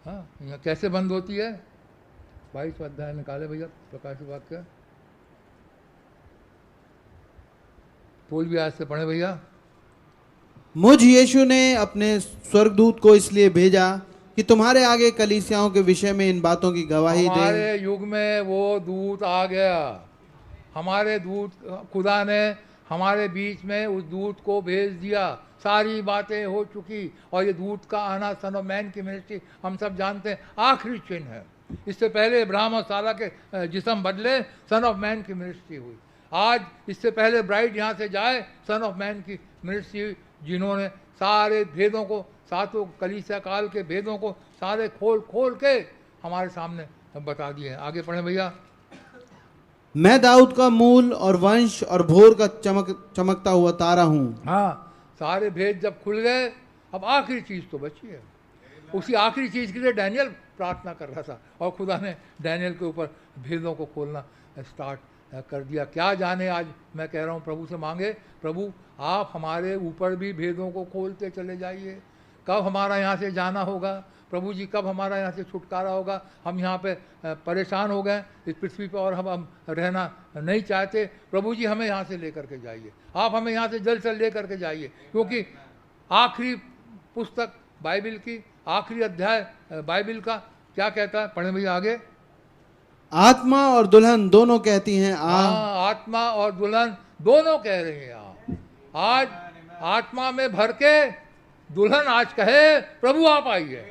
[SPEAKER 3] हाँ, यहाँ कैसे बंद होती है? 22वां अध्याय निकाले भैया प्रकाशित वाक्य, 16वीं आयत से पढ़े भैया।
[SPEAKER 5] मुझ यीशु ने अपने स्वर्गदूत को इसलिए भेजा कि तुम्हारे आगे कलीसियाओं के विषय में इन बातों की गवाही दे।
[SPEAKER 3] हमारे युग में वो दूत आ गया, हमारे दूत, खुदा ने हमारे बीच में उस दूत को भेज दिया। सारी बातें हो चुकी और ये दूत का आना, सन ऑफ मैन की मिनिस्ट्री हम सब जानते हैं आखिरी चिन्ह है। इससे पहले इब्राहिम और सारा के जिस्म बदले, सन ऑफ मैन की मिनिस्ट्री हुई। आज इससे पहले ब्राइड यहाँ से जाए, सन ऑफ मैन की मिनिस्ट्री हुई, जिन्होंने सारे भेदों को, 7 कलीसिया काल के भेदों को सारे खोल के हमारे सामने बता दिए हैं। आगे पढ़ें भैया।
[SPEAKER 5] मैं दाऊद का मूल और वंश और भोर का चमकता हुआ तारा हूँ।
[SPEAKER 3] हाँ, सारे भेद जब खुल गए, अब आखिरी चीज़ तो बची है। उसी आखिरी चीज़ के लिए डैनियल प्रार्थना कर रहा था और खुदा ने डैनियल के ऊपर भेदों को खोलना स्टार्ट कर दिया। क्या जाने, आज मैं कह रहा हूँ प्रभु से मांगे, प्रभु आप हमारे ऊपर भी भेदों को खोलते चले जाइए। कब हमारा यहाँ से जाना होगा प्रभु जी, कब हमारा यहाँ से छुटकारा होगा। हम यहाँ पे परेशान हो गए इस पृथ्वी पर और हम रहना नहीं चाहते। प्रभु जी हमें यहाँ से लेकर के जाइए, आप हमें यहाँ से जल्द से लेकर के जाइए, क्योंकि आखिरी पुस्तक बाइबिल की आखिरी अध्याय बाइबिल का क्या कहता है, पढ़े भैया आगे।
[SPEAKER 5] आत्मा और दुल्हन दोनों कहती हैं आ।
[SPEAKER 3] हाँ, आत्मा और दुल्हन दोनों कह रहे हैं आज आत्मा में भर के दुल्हन आज कहे प्रभु आप आइए,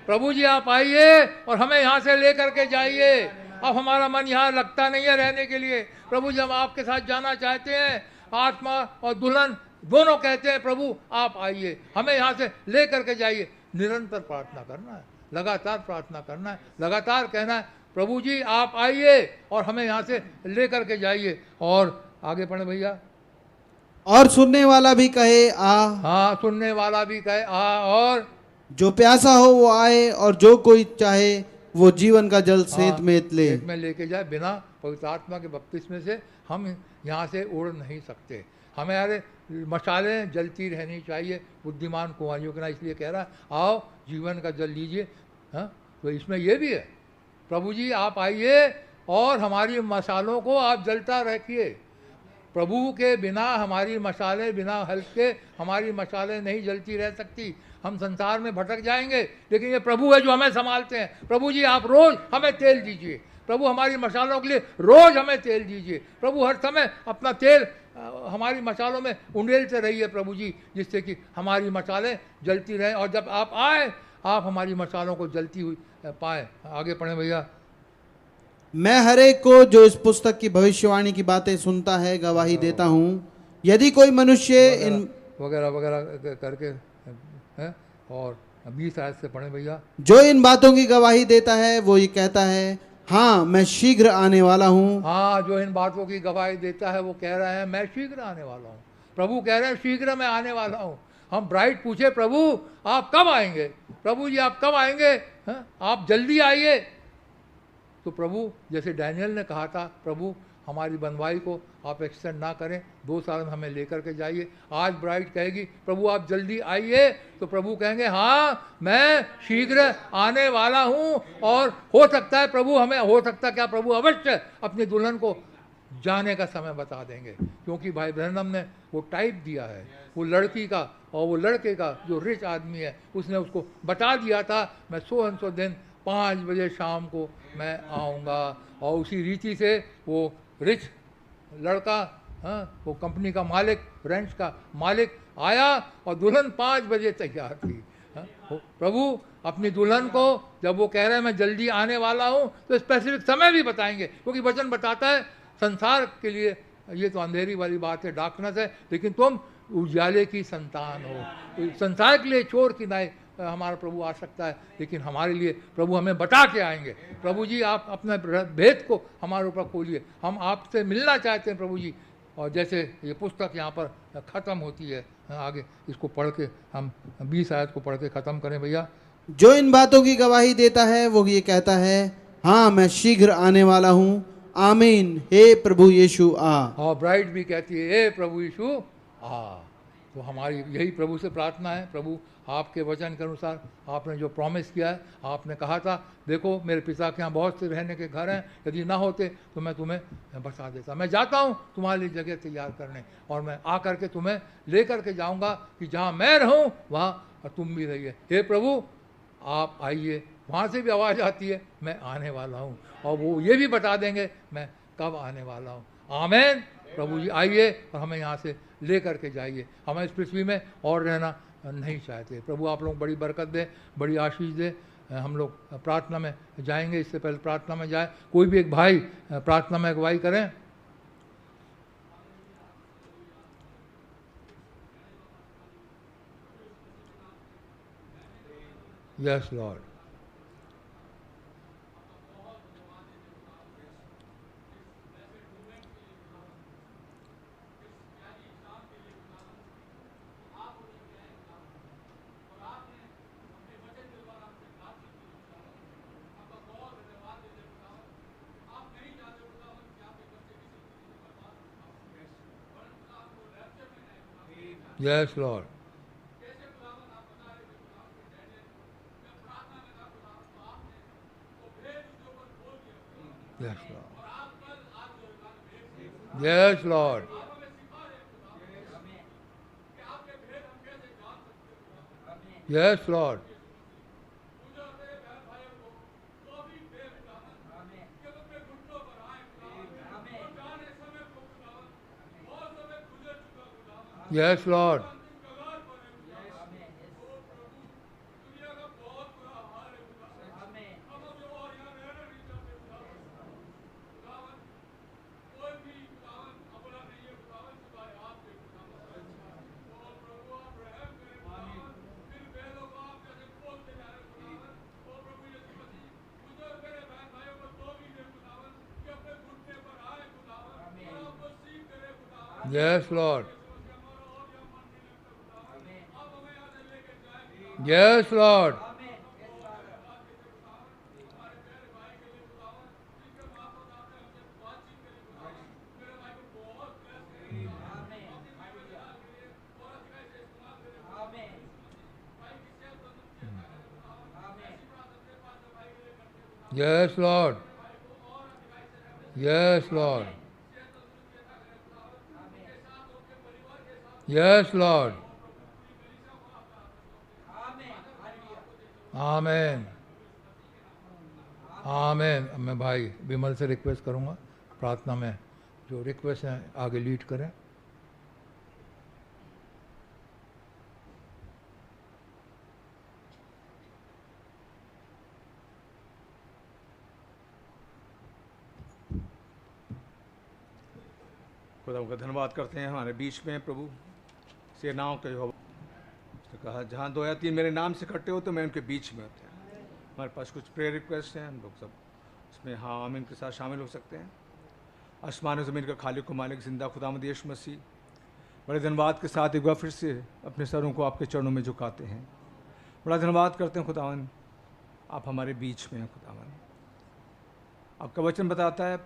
[SPEAKER 3] प्रभु जी आप आइए और हमें यहाँ से लेकर के जाइए। अब हमारा मन यहाँ लगता नहीं है रहने के लिए, प्रभु जी हम आपके साथ जाना चाहते हैं। आत्मा और दुल्हन दोनों कहते हैं प्रभु आप आइए, हमें यहाँ से लेकर के जाइए। निरंतर प्रार्थना करना है, लगातार प्रार्थना करना है, लगातार कहना है प्रभु जी आप आइए और हमें यहाँ से लेकर के जाइए। और आगे पढ़े भैया।
[SPEAKER 5] और सुनने वाला भी कहे आ।
[SPEAKER 3] हाँ, सुनने वाला भी कहे आ, और
[SPEAKER 5] जो प्यासा हो वो आए, और जो कोई चाहे वो जीवन का जल सेत में
[SPEAKER 3] लेके जाए। बिना पवित्र आत्मा के बपतिस्मे से हम यहाँ से उड़ नहीं सकते। हमें यार मशालें जलती रहनी चाहिए बुद्धिमान कुंवारियों के ना, इसलिए कह रहा है आओ जीवन का जल लीजिए। हाँ, तो इसमें ये भी है प्रभु जी आप आइए और हमारी मशालों को आप जलता रखिए। प्रभु के बिना हमारी मशालें, बिना हल्क के हमारी मशालें नहीं जलती रह सकती। हम संसार में भटक जाएंगे, लेकिन ये प्रभु है जो हमें संभालते हैं। प्रभु जी आप रोज हमें तेल दीजिए, प्रभु हमारी मशालों के लिए रोज हमें तेल दीजिए। प्रभु हर समय अपना तेल हमारी मशालों में उंडेलते रहिए प्रभु जी, जिससे कि हमारी मशालें जलती रहें। और जब आप आए आप हमारी मशालों को जलती हुई पाए। आगे पढ़े भैया।
[SPEAKER 5] मैं हरेक को जो इस पुस्तक की भविष्यवाणी की बातें सुनता है गवाही देता हूँ। यदि कोई मनुष्य इन
[SPEAKER 3] वगैरह वगैरह करके है। और 20 आयत से पढ़े भैया।
[SPEAKER 5] जो इन बातों की गवाही देता है वो ये कहता है हाँ मैं शीघ्र आने वाला हूँ।
[SPEAKER 3] हाँ, जो इन बातों की गवाही देता है वो कह रहा है मैं शीघ्र आने वाला हूँ। प्रभु कह रहे हैं शीघ्र मैं आने वाला हूँ। हम ब्राइड पूछे प्रभु आप कब आएंगे, प्रभु जी आप कब आएंगे, हाँ आप जल्दी आइए। तो प्रभु जैसे डैनियल ने कहा था प्रभु हमारी बनवाई को आप एक्सटेंड ना करें, 2 साल में हमें लेकर के जाइए। आज ब्राइड कहेगी प्रभु आप जल्दी आइए, तो प्रभु कहेंगे हाँ मैं शीघ्र आने वाला हूँ। और हो सकता है प्रभु हमें, हो सकता क्या प्रभु अवश्य अपनी दुल्हन को जाने का समय बता देंगे, क्योंकि भाई ब्रैनम ने वो टाइप दिया है, वो लड़की का और वो लड़के का जो रिच आदमी है उसने उसको बता दिया था मैं 100 दिन 5 बजे शाम को मैं आऊँगा। और उसी रीति से वो रिच लड़का, हाँ वो कंपनी का मालिक, रेंच का मालिक आया और दुल्हन 5 बजे तैयार थी। हाँ, प्रभु अपनी दुल्हन को जब वो कह रहे हैं मैं जल्दी आने वाला हूँ तो स्पेसिफिक समय भी बताएंगे, क्योंकि वचन बताता है संसार के लिए ये तो अंधेरी वाली बात है, डार्कनेस है, लेकिन तुम उजाले की संतान हो। तो संसार के लिए चोर की नाई हमारा प्रभु आ सकता है, लेकिन हमारे लिए प्रभु हमें बता के आएंगे। प्रभु जी आप अपने भेद को हमारे ऊपर खोलिए, हम आपसे मिलना चाहते हैं प्रभु जी। और जैसे ये पुस्तक यहाँ पर ख़त्म होती है, आगे इसको पढ़ के हम 20 आयत को पढ़ के ख़त्म करें भैया।
[SPEAKER 5] जो इन बातों की गवाही देता है वो ये कहता है हाँ मैं शीघ्र आने वाला हूँ, आमीन हे प्रभु यीशु आ।
[SPEAKER 3] और ब्राइड भी कहती है हे प्रभु यीशु आ। तो हमारी यही प्रभु से प्रार्थना है, प्रभु आपके वचन के अनुसार आपने जो प्रॉमिस किया है, आपने कहा था देखो मेरे पिता के यहाँ बहुत से रहने के घर हैं, यदि ना होते तो मैं तुम्हें बता देता। मैं जाता हूँ तुम्हारे लिए जगह तैयार करने, और मैं आकर के तुम्हें लेकर के जाऊँगा कि जहाँ मैं रहूँ वहाँ तुम भी रहिए। हे प्रभु आप आइए। वहाँ से भी आवाज़ आती है मैं आने वाला हूँ, और वो ये भी बता देंगे मैं कब आने वाला हूँ। आमीन। प्रभु जी आइए और हमें यहाँ से ले करके जाइए। हम इस पृथ्वी में और रहना नहीं चाहते। प्रभु आप लोग बड़ी बरकत दे, बड़ी आशीष दे। हम लोग प्रार्थना में जाएंगे। इससे पहले प्रार्थना में जाए कोई भी एक भाई प्रार्थना में अगुवाई करें। Yes Lord. Yes, Lord. Yes, Lord. Yes, Lord. Yes, Lord. Yes, Lord. Yes, Lord. Yes, Lord. Yes, Lord. Yes, Lord. Yes, Lord. आमेन आमेन। अब मैं भाई विमल से रिक्वेस्ट करूंगा प्रार्थना में जो रिक्वेस्ट है आगे लीड करें।
[SPEAKER 6] खुदा का धन्यवाद करते हैं हमारे बीच में प्रभु सेनाओं के यहोवा उसने कहा जहाँ 2 या 3 मेरे नाम से इकट्ठे हो तो मैं उनके बीच में होते हैं। हमारे पास कुछ प्रेयर रिक्वेस्ट हैं, हम लोग सब उसमें हाँ आमीन के साथ शामिल हो सकते हैं। आसमान और ज़मीन का खालिक को मालिक जिंदा खुदावंद यीशु मसीह, बड़े धन्यवाद के साथ एक बार फिर से अपने सरों को आपके चरणों में झुकाते हैं। बड़ा धन्यवाद करते हैं खुदावंद, आप हमारे बीच में हैं खुदावंद। आपका वचन बताता है,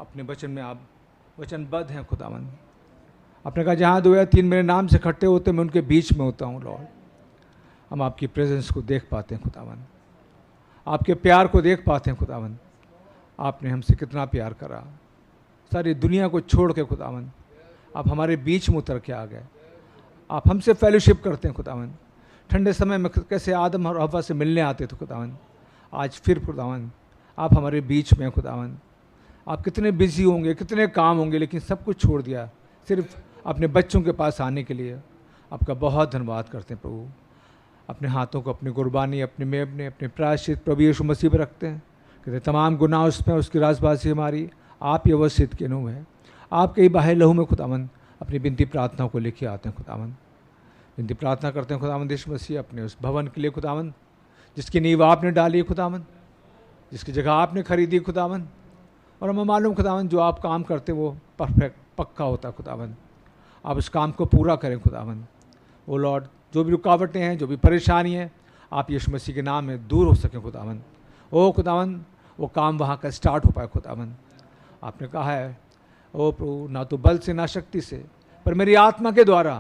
[SPEAKER 6] अपने वचन में आप वचनबद्ध हैं खुदावंद। आपने कहा जहाँ 2 या 3 मेरे नाम से इकट्ठे होते मैं उनके बीच में होता हूँ लॉर्ड। हम आपकी प्रेजेंस को देख पाते हैं खुदावंद, आपके प्यार को देख पाते हैं खुदावंद। आपने हमसे कितना प्यार करा, सारी दुनिया को छोड़ के खुदावंद आप हमारे बीच में उतर के आ गए। आप हमसे फेलोशिप करते हैं खुदावंद। ठंडे समय में कैसे आदम और हव्वा से मिलने आते थे खुदावंद, आज फिर खुदावंद आप हमारे बीच में खुदावंद। आप कितने बिजी होंगे, कितने काम होंगे, लेकिन सब कुछ छोड़ दिया सिर्फ अपने बच्चों के पास आने के लिए। आपका बहुत धन्यवाद करते हैं प्रभु। अपने हाथों को अपनी कुर्बानी अपने मेमने अपने प्रायश्चित प्रभु यीशु मसीह पर रखते हैं। कहते तमाम गुनाह उसमें, उसकी राजबासी हमारी आप ही अवस्थित के नु है। आपके ही बाहे लहू में खुदावंद अपनी विनती प्रार्थनाओं को लेके आते हैं खुदावंद। विनती प्रार्थना करते हैं खुदावंद यीशु मसीह अपने उस भवन के लिए खुदावंद, जिसकी नींव आपने डाली है खुदावंद, जिसकी जगह आपने खरीदी खुदावंद। और हमें मालूम खुदावंद जो आप काम करते वो परफेक्ट पक्का होता खुदावंद। आप उस काम को पूरा करें खुदावंद। ओ लॉर्ड, जो भी रुकावटें हैं, जो भी परेशानी है, आप यीशु मसीह के नाम में दूर हो सकें खुदावंद। ओ खुदावंद वो काम वहाँ का स्टार्ट हो पाए खुदावंद। आपने कहा है ओ प्रभु, ना तो बल से ना शक्ति से पर मेरी आत्मा के द्वारा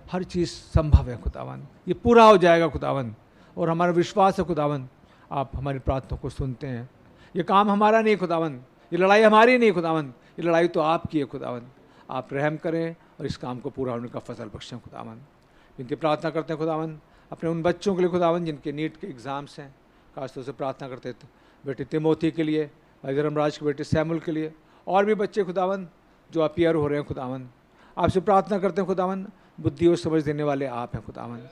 [SPEAKER 6] हर चीज़ संभव है खुदावंद। ये पूरा हो जाएगा खुदावंद। और हमारा विश्वास है खुदावंद आप हमारी प्रार्थना को सुनते हैं। ये काम हमारा नहीं खुदावंद, ये लड़ाई हमारी नहीं खुदावंद, ये लड़ाई तो आपकी है खुदावंद। आप रहम करें और इस काम को पूरा होने का फसल बख्शें खुदावंद। इनकी प्रार्थना करते हैं खुदावंद अपने उन बच्चों के लिए खुदावंद जिनके नीट के एग्ज़ाम्स हैं। खासतौर से प्रार्थना करते थे बेटे तिमोथी के लिए, भाई धर्मराज के बेटे सैमुअल के लिए, और भी बच्चे खुदावंद जो अपीयर हो रहे हैं खुदावंद। आपसे प्रार्थना करते हैं खुदावंद, बुद्धि और समझ देने वाले आप हैं खुदावंद।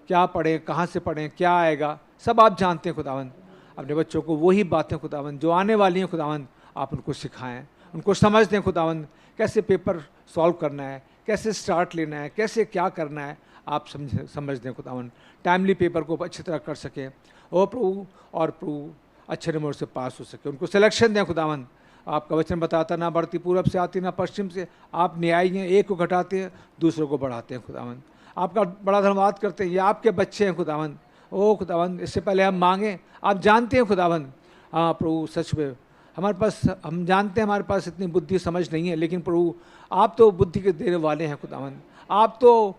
[SPEAKER 6] क्या पढ़ें, कहाँ से पढ़ें, क्या आएगा, सब आप जानते हैं खुदावंद। अपने बच्चों को वही बातें खुदावंद जो आने वाली हैं खुदावंद आप उनको सिखाएं, उनको समझ दें खुदावंद। कैसे पेपर सॉल्व करना है, कैसे स्टार्ट लेना है, कैसे क्या करना है, आप समझ दें खुदावंद। टाइमली पेपर को अच्छी तरह कर सकें ओ प्रभु, और प्रभु अच्छे नंबर से पास हो सके। उनको सिलेक्शन दें खुदावंद। आपका वचन बताता ना बढ़ती पूरब से आती ना पश्चिम से, आप न्यायी हैं, एक को घटाते हैं दूसरों को बढ़ाते हैं खुदावंद। आपका बड़ा धन्यवाद करते हैं, ये आपके बच्चे हैं खुदावंद। ओ खुदावंद, इससे पहले हम मांगें, आप जानते हैं खुदावंद। हाँ प्रभु, सच में हमारे पास, हम जानते हैं हमारे पास इतनी बुद्धि समझ नहीं है, लेकिन प्रभु आप तो बुद्धि के देने वाले हैं खुदावंद। आप तो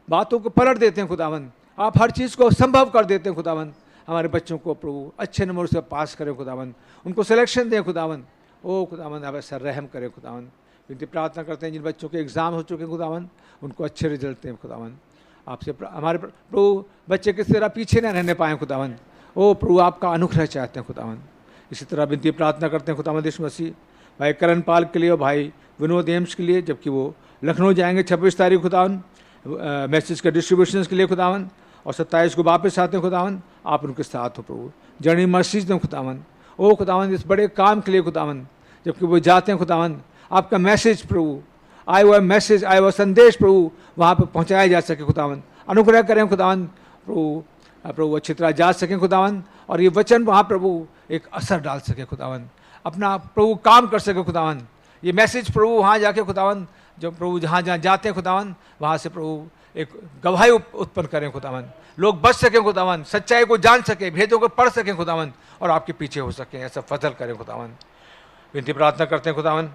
[SPEAKER 6] बातों को पलट देते हैं खुदावंद। आप हर चीज़ को संभव कर देते हैं खुदावंद। हमारे बच्चों को प्रभु अच्छे नंबर से पास करें खुदावन, उनको सिलेक्शन दें खुदावन। ओ खुदावन आप ऐसा रहम करें खुदावन। विनती प्रार्थना करते हैं जिन बच्चों के एग्ज़ाम हो चुके हैं खुदावन, उनको अच्छे रिजल्ट दें खुदावन। आपसे हमारे प्रभु बच्चे किस तरह पीछे न रहने पाएँ खुदावन। ओ प्रभु आपका अनुग्रह चाहते हैं खुदावन। इसी तरह विनती प्रार्थना करते हैं खुदावन यीशु मसीह भाई करण पाल के लिए और भाई विनोद एम्स के लिए, जबकि वो लखनऊ जाएंगे 26 तारीख खुदावन मैसेज के डिस्ट्रीब्यूशन के लिए खुदावन, और 27 को वापस आते हैं खुदावन। आप उनके साथ हो प्रभु, जर्नी मर्सीज दें खुदावन। ओ खुदावन इस बड़े काम के लिए खुदावन, जबकि वो जाते हैं खुदावन, आपका मैसेज प्रभु आया हुआ मैसेज, आया हुआ संदेश प्रभु वहाँ पर पहुँचाया जा सके खुदावन। अनुग्रह करें खुदावन प्रभु अच्छी तरह जा सकें खुदावन, और ये वचन वहाँ प्रभु एक असर डाल सके खुदावन, अपना प्रभु काम कर सके खुदावन। ये मैसेज प्रभु वहाँ जाके खुदावन, जब प्रभु जहाँ जहाँ जाते हैं खुदावन, वहाँ से प्रभु एक गवाही उत्पन्न करें खुदावन, लोग बच सकें खुदावन, सच्चाई को जान सकें, भेदों को पढ़ सकें खुदावन, और आपके पीछे हो सकें, ऐसा फजल करें खुदावन। विनती प्रार्थना करते हैं खुदावन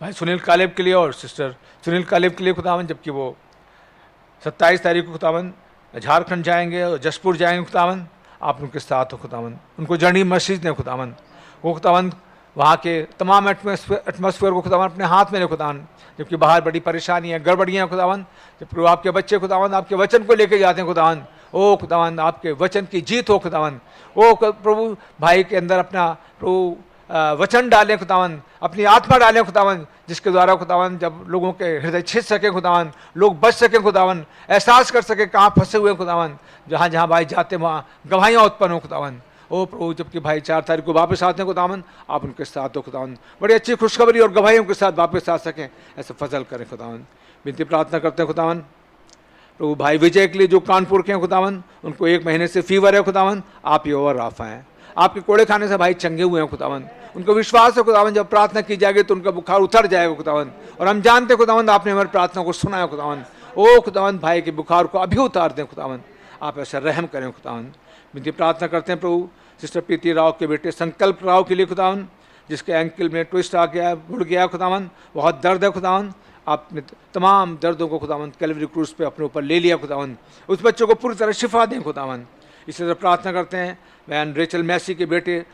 [SPEAKER 6] भाई सुनील कालेब के लिए और सिस्टर सुनील कालेब के लिए खुदावन, जबकि वो 27 तारीख को खुदावन झारखंड जाएंगे और जसपुर जाएंगे खुदावन। आप उनके साथ हो खुदावन, उनको जर्नी मस्जिद ने खुदावन, वो खुदावन वहाँ के तमाम एटमॉस्फेयर को खुदावन अपने हाथ में ले खुदावन, जबकि बाहर बड़ी परेशानी है, गड़बड़ियाँ खुदावन, जब प्रभु आपके बच्चे खुदावन आपके वचन को लेके जाते हैं खुदावन। ओ खुदावन आपके वचन की जीत हो खुदावन। ओ प्रभु भाई के अंदर अपना प्रभु वचन डालें खुदावन, अपनी आत्मा डालें खुदावन, जिसके द्वारा खुदावन जब लोगों के हृदय छिद सकें खुदावन, लोग बच सकें खुदावन, एहसास कर सकें कहाँ फंसे हुए खुदावन, जहाँ जहाँ भाई जाते वहाँ गवाहियाँ उत्पन्न हो खुदावन। ओ प्रभु जबकि भाई 4 तारीख को वापस आते हैं खुदावन, आप उनके साथ हो खुदावन, बड़ी अच्छी खुशखबरी और गवाहियों के साथ वापस आ सकें, ऐसा फजल करें खुदावन। विनती प्रार्थना करते हैं खुदावन प्रभु भाई विजय के लिए जो कानपुर के हैं खुदावन, उनको 1 महीने से फीवर है खुदावन, आप ही और राफा हैं, आपके कोड़े खाने से भाई चंगे हुए हैं खुदावन, उनको विश्वास है खुदावन जब प्रार्थना की जाएगी तो उनका बुखार उतर जाएगा खुदावन, और हम जानते हैं खुदावन आपने हमारी प्रार्थना को सुना है खुदावन। ओ खुदावन भाई के बुखार को अभी उतार दें खुदावन, आप ऐसा रहम करें खुदावन। विनती प्रार्थना करते हैं प्रभु सिस्टर प्रीति राव के बेटे संकल्प राव के लिए खुदावन, जिसके एंकल में ट्विस्ट आ गया, मुड़ गया खुदावन, बहुत दर्द है खुदावन, आपने तमाम दर्दों को खुदावन कैलवरी क्रूस पे अपने ऊपर ले लिया खुदावन, उस बच्चों को पूरी तरह शिफा दें खुदावन। इसी तरह प्रार्थना करते हैं बहन रेचल मैसी के बेटे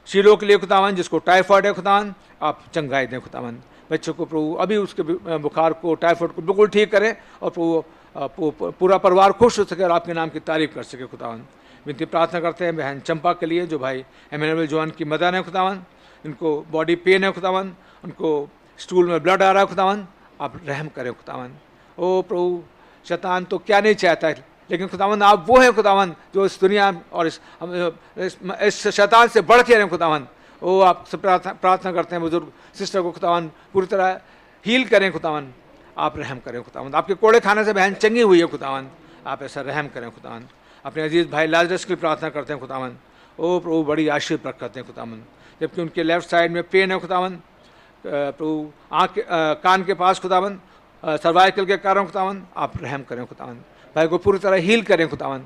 [SPEAKER 6] शीलो के लिए खुदावन, जिसको टाइफाइड है खुदावन, आप चंगाई दें खुदावन, बच्चों को प्रभु अभी उसके बुखार को टाइफाइड को बिल्कुल ठीक करें, और प्रभु पूरा परिवार खुश हो सके और आपके नाम की तारीफ कर सके खुदावन। विनती प्रार्थना करते हैं बहन चंपा के लिए जो भाई एमेनुअल जॉन की मदर है खुदावन, इनको बॉडी पेन है खुदावन, उनको स्टूल में ब्लड आ रहा है खुदावन, आप रहम करें खुदावन। ओ प्रभु शैतान तो क्या नहीं चाहता है, लेकिन खुदावन आप वो हैं खुदावन जो इस दुनिया और इस शैतान से बढ़ के रहें खुदावन। ओ आपसे प्रार्थना करते हैं बुजुर्ग सिस्टर को खुदावन पूरी तरह हील करें खुदावन, आप रहम करें खुदावन, आपके कोड़े खाने से बहन चंगी हुई है खुदावन, आप ऐसा रहम करें खुदावन। अपने अजीज़ भाई लाजरस की प्रार्थना करते हैं खुदावन, ओ प्रभु बड़ी आशीर्वाद करते हैं खुदावन, जबकि उनके लेफ्ट साइड में पेन है खुदावन, प्रभु आँख कान के पास खुदावन सर्वाइकल के कारण खुदावन, आप रहम करें खुदावन, भाई को पूरी तरह हील करें खुदावन।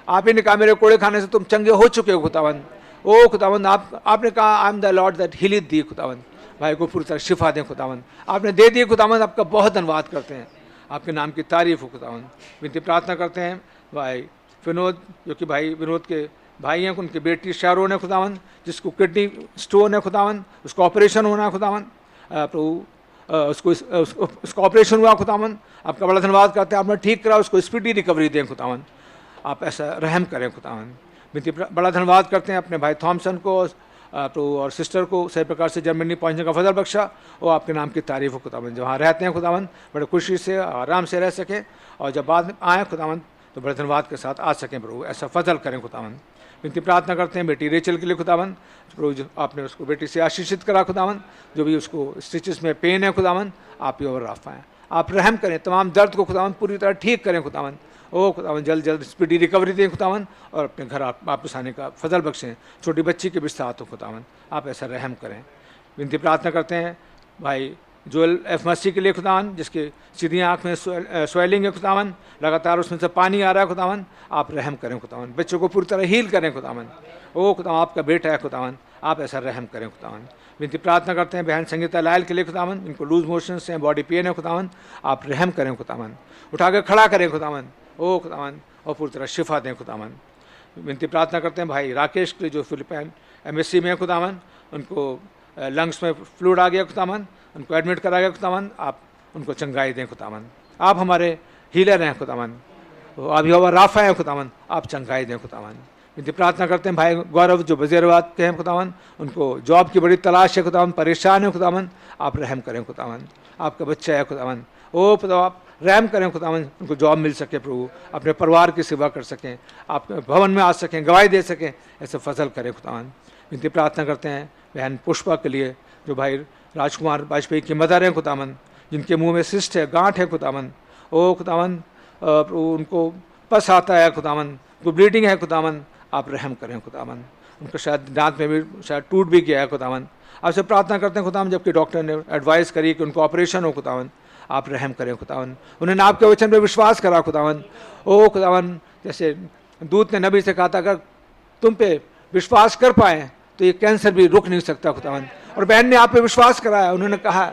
[SPEAKER 6] आप ही ने कहा मेरे कोड़े खाने से तुम चंगे हो चुके हो खुदावन। ओ खुदावन आपने कहा I am the Lord that healeth the खुदावन, भाई को पूरी तरह शिफा दें खुदावन, आपने दे दिए खुदावन, आपका बहुत धन्यवाद करते हैं, आपके नाम की तारीफ हो खुदावन। विनती प्रार्थना करते हैं भाई विनोद जो कि भाई विनोद के भाई हैं, उनकी बेटी शारोन है खुदावन, जिसको किडनी स्टोन है खुदावन, उसका ऑपरेशन होना है खुदावन, प्रभु उसका ऑपरेशन हुआ खुदावन, आपका बड़ा धन्यवाद करते हैं, आपने ठीक करा, उसको स्पीडी रिकवरी दें खुदावन, आप ऐसा रहम करें खुदावन। विनती बड़ा धन्यवाद करते हैं अपने भाई थॉमसन को प्रभु और सिस्टर को सही प्रकार से जर्मनी पहुंचने का फजल बख्शा, वो आपके नाम की तारीफ हो खुदावन, जहाँ रहते हैं खुदावन बड़े खुशी से आराम से रह सकें, और जब बाद में आएँ खुदावन तो बड़े धन्यवाद के साथ आ सकें प्रभु, ऐसा फजल करें खुदावन। विनती प्रार्थना करते हैं बेटी रेचल के लिए खुदावन, प्रभु जो आपने उसको बेटी से आशीषित करा खुदावन, जो भी उसको स्टिचेस में पेन है खुदावन, आप ही और राफा हैं, आप रहम करें, तमाम दर्द को खुदावन पूरी तरह ठीक करें खुदावन। ओ खुदावन जल्द जल्द स्पीडी रिकवरी दें खुदावन, और अपने घर वापस आने का फजल बख्शें, छोटी बच्ची के भी साथ हो खुदावन, आप ऐसा रहम करें। विनती प्रार्थना करते हैं भाई जोएल एफ मसी के लिए खुदावन, जिसके सीधी आँख में स्वेलिंग है खुदावन, लगातार उसमें से पानी आ रहा है खुदावन, आप रहम करें खुदावन, बच्चों को पूरी तरह हील करें खुदावन। ओ खुदावन आपका बेटा है खुदावन, आप ऐसा रहम करें खुदावन। विनती प्रार्थना करते हैं बहन संगीता लाल के लिए खुदावन, इनको लूज मोशंस हैं, बॉडी पेन है खुदावन, आप रहम करें खुदावन, उठा कर खड़ा करें खुदावन, ओ खुदावन, और पूरी तरह शिफा दें खुदावन। विनती प्रार्थना करते हैं भाई राकेश के लिए जो फिलिपाइन MSc में है खुदावन, उनको लंग्स में फ्लूड आ गया खुदावन, उनको एडमिट करा गया खुदावन, आप उनको चंगाई दें खुदावन। आप हमारे हीलर हैं खुदावन, अभी हवा राफा है खुदावन, आप चंगाई दें खुदावन। विनती प्रार्थना करते हैं भाई गौरव जो वजीराबाद के हैं खुदावन, उनको जॉब की बड़ी तलाश है खुदावन, परेशान है खुदावन, आप रहम करें खुदावन। आपका बच्चा है खुदावन, ओ खुदा आप रहम करें खुदावन, उनको जॉब मिल सके प्रभु, अपने परिवार की सेवा कर सकें, आप भवन में आ सकें, गवाही दे सकें, ऐसे फजल करें खुदावन। विनती प्रार्थना करते हैं बहन पुष्पा के लिए जो भाई राजकुमार वाजपेयी की मदर हैं खुदावन, जिनके मुंह में सिस्ट है, गांठ है खुदावन, ओ खुदावन उनको पस आता है खुदावन, उनको ब्लीडिंग है खुदावन, आप रहम करें खुदावन। उनको शायद दांत में भी शायद टूट भी गया है खुदावन। आपसे प्रार्थना करते हैं खुदावन, जबकि डॉक्टर ने एडवाइस करी कि उनको ऑपरेशन हो खुदावन, आप रहम करें खुदावन। उन्होंने आपके वचन पर विश्वास करा खुदावन, ओ खुदावन जैसे दूत ने नबी से कहा था अगर तुम पे विश्वास कर पाए तो ये कैंसर भी रुक नहीं सकता खुदावन। और बहन ने आप पे विश्वास कराया, उन्होंने कहा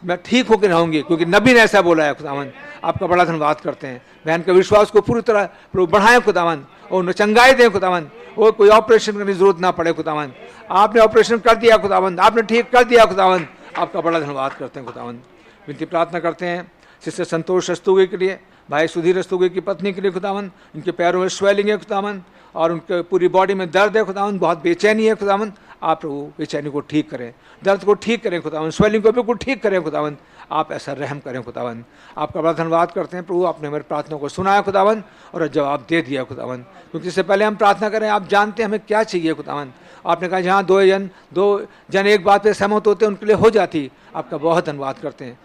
[SPEAKER 6] मैं ठीक होकर रहूंगी क्योंकि नबी ने ऐसा बोला है खुदावन। आपका बड़ा धन्यवाद करते हैं, बहन के विश्वास को पूरी तरह बढ़ाएं खुदावन, और उन्हें चंगाई दें खुदावन, और कोई ऑपरेशन करने की जरूरत ना पड़े खुदावन। आपने ऑपरेशन कर दिया खुदावन, आपने ठीक कर दिया खुदावन, आपका बड़ा धन्यवाद करते हैं खुदावन। विनती प्रार्थना करते हैं सिस्टर संतोष रस्तोगी के लिए, भाई सुधीर रस्तोगी की पत्नी के लिए खुदावन, इनके पैरों में स्वेलिंग है खुदावन, और उनके पूरी बॉडी में दर्द है खुदावन, बहुत बेचैनी है खुदावन, आप प्रभु बेचैनी को ठीक करें, दर्द को ठीक करें खुदावन, स्वेलिंग को बिल्कुल ठीक करें खुदावन, आप ऐसा रहम करें खुदावन। आपका बड़ा धन्यवाद करते हैं प्रभु, आपने हमारी प्रार्थना को सुना है खुदावन और जवाब दे दिया खुदावन, क्योंकि इससे पहले हम प्रार्थना करें आप जानते हैं हमें क्या चाहिए खुदावन। आपने कहा जहाँ दो जन एक बात पे सहमत होते हैं उनके लिए हो जाती। आपका बहुत धन्यवाद करते हैं,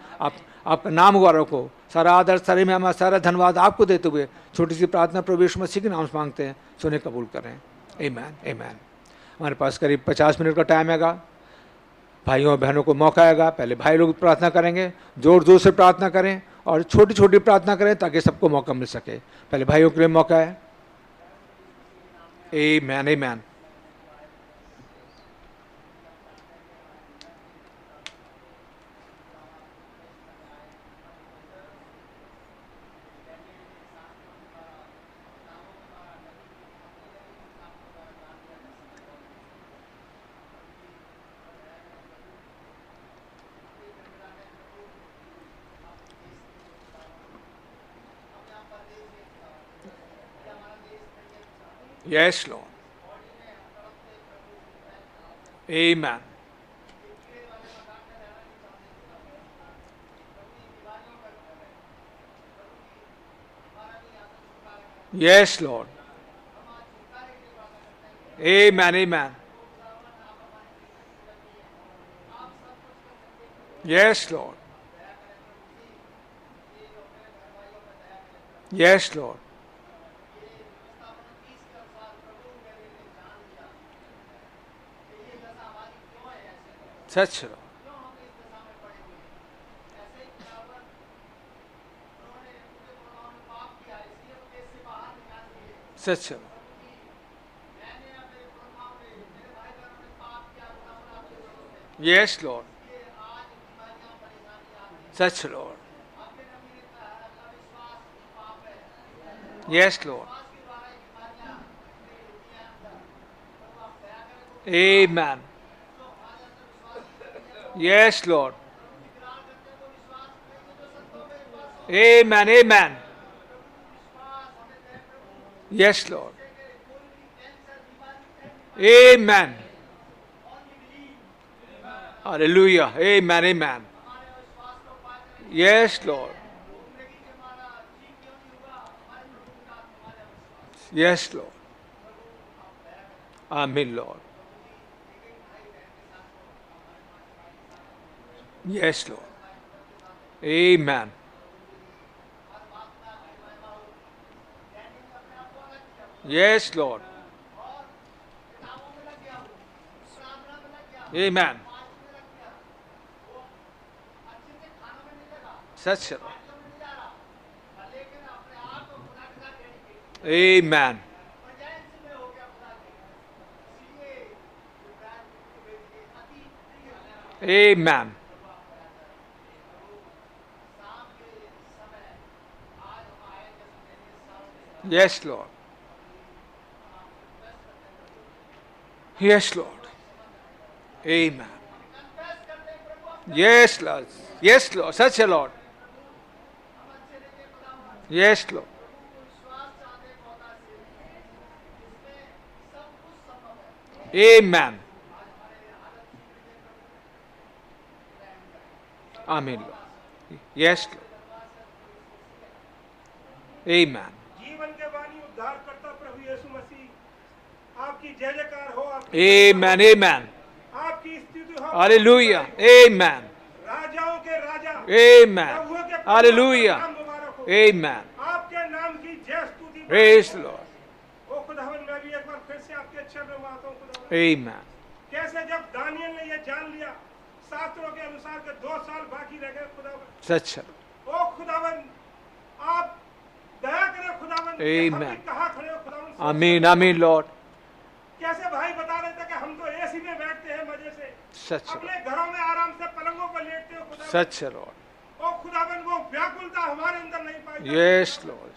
[SPEAKER 6] आपका नाम गौरव को सारा आदर सारे में हमारा सारा धन्यवाद आपको देते हुए छोटी सी प्रार्थना प्रभु यीशु मसीह के नाम से मांगते हैं, सुने कबूल करें। आमीन आमीन। हमारे पास करीब 50 मिनट का टाइम आएगा, भाइयों और बहनों को मौका आएगा। पहले भाई लोग प्रार्थना करेंगे, जोर जोर से प्रार्थना करें और छोटी छोटी प्रार्थना करें ताकि सबको मौका मिल सके। पहले भाइयों के लिए मौका है। आमीन आमीन। Yes, Lord. Amen. Yes, Lord. Amen, amen. Yes, Lord. Yes, Lord. सच रहो, सच रहो, यस लॉर्ड, सच लॉर्ड, यस लॉर्ड, आमीन, yes Lord, amen, amen, yes Lord, amen, hallelujah, amen, amen, yes Lord, yes Lord, amen Lord, yes Lord, amen, yes Lord, amen, सच है, amen, amen, yes Lord, Yes, Lord. Amen. Yes, Lord. Yes, Lord. Such a Lord. Yes, Lord. Amen. Amen, Lord. Yes, Lord. Amen.
[SPEAKER 7] जीवन के वाणी उद्धार करता प्रभु यीशु मसीह आपकी जय जयकार हो।
[SPEAKER 6] Amen. Amen.
[SPEAKER 7] आपकी स्तुति हो।
[SPEAKER 6] Hallelujah. Amen.
[SPEAKER 7] राजाओं के राजा
[SPEAKER 6] Amen.
[SPEAKER 7] प्रभुओं के प्रभु,
[SPEAKER 6] Hallelujah.
[SPEAKER 7] नाम मुबारक हो।
[SPEAKER 6] Amen.
[SPEAKER 7] आपके नाम की जय स्तुति।
[SPEAKER 6] Praise the Lord.
[SPEAKER 7] ओ खुदावन मैं भी एक बार फिर से आपके चरणों में आता हूं खुदावन।
[SPEAKER 6] Amen.
[SPEAKER 7] कैसे जब दानियल ने ये जान लिया शास्त्रों के अनुसार के 2 साल बाकी रह गए खुदावन।
[SPEAKER 6] Such a Lord.
[SPEAKER 7] ओ खुदावन आप दया करें खुदावन।
[SPEAKER 6] Amen.
[SPEAKER 7] हम भी कहाँ खड़े हो खुदावन।
[SPEAKER 6] Amen. Amen, Lord.
[SPEAKER 7] कैसे भाई बता रहे थे कि हम तो एसी में बैठते हैं मजे से,
[SPEAKER 6] Such a
[SPEAKER 7] अपने
[SPEAKER 6] Lord.
[SPEAKER 7] घरों में आराम से पलंगों पर लेटते हो खुदावन।
[SPEAKER 6] Such a Lord.
[SPEAKER 7] ओ खुदावन वो व्याकुलता हमारे अंदर नहीं पाई जाती।
[SPEAKER 6] Yes, Lord.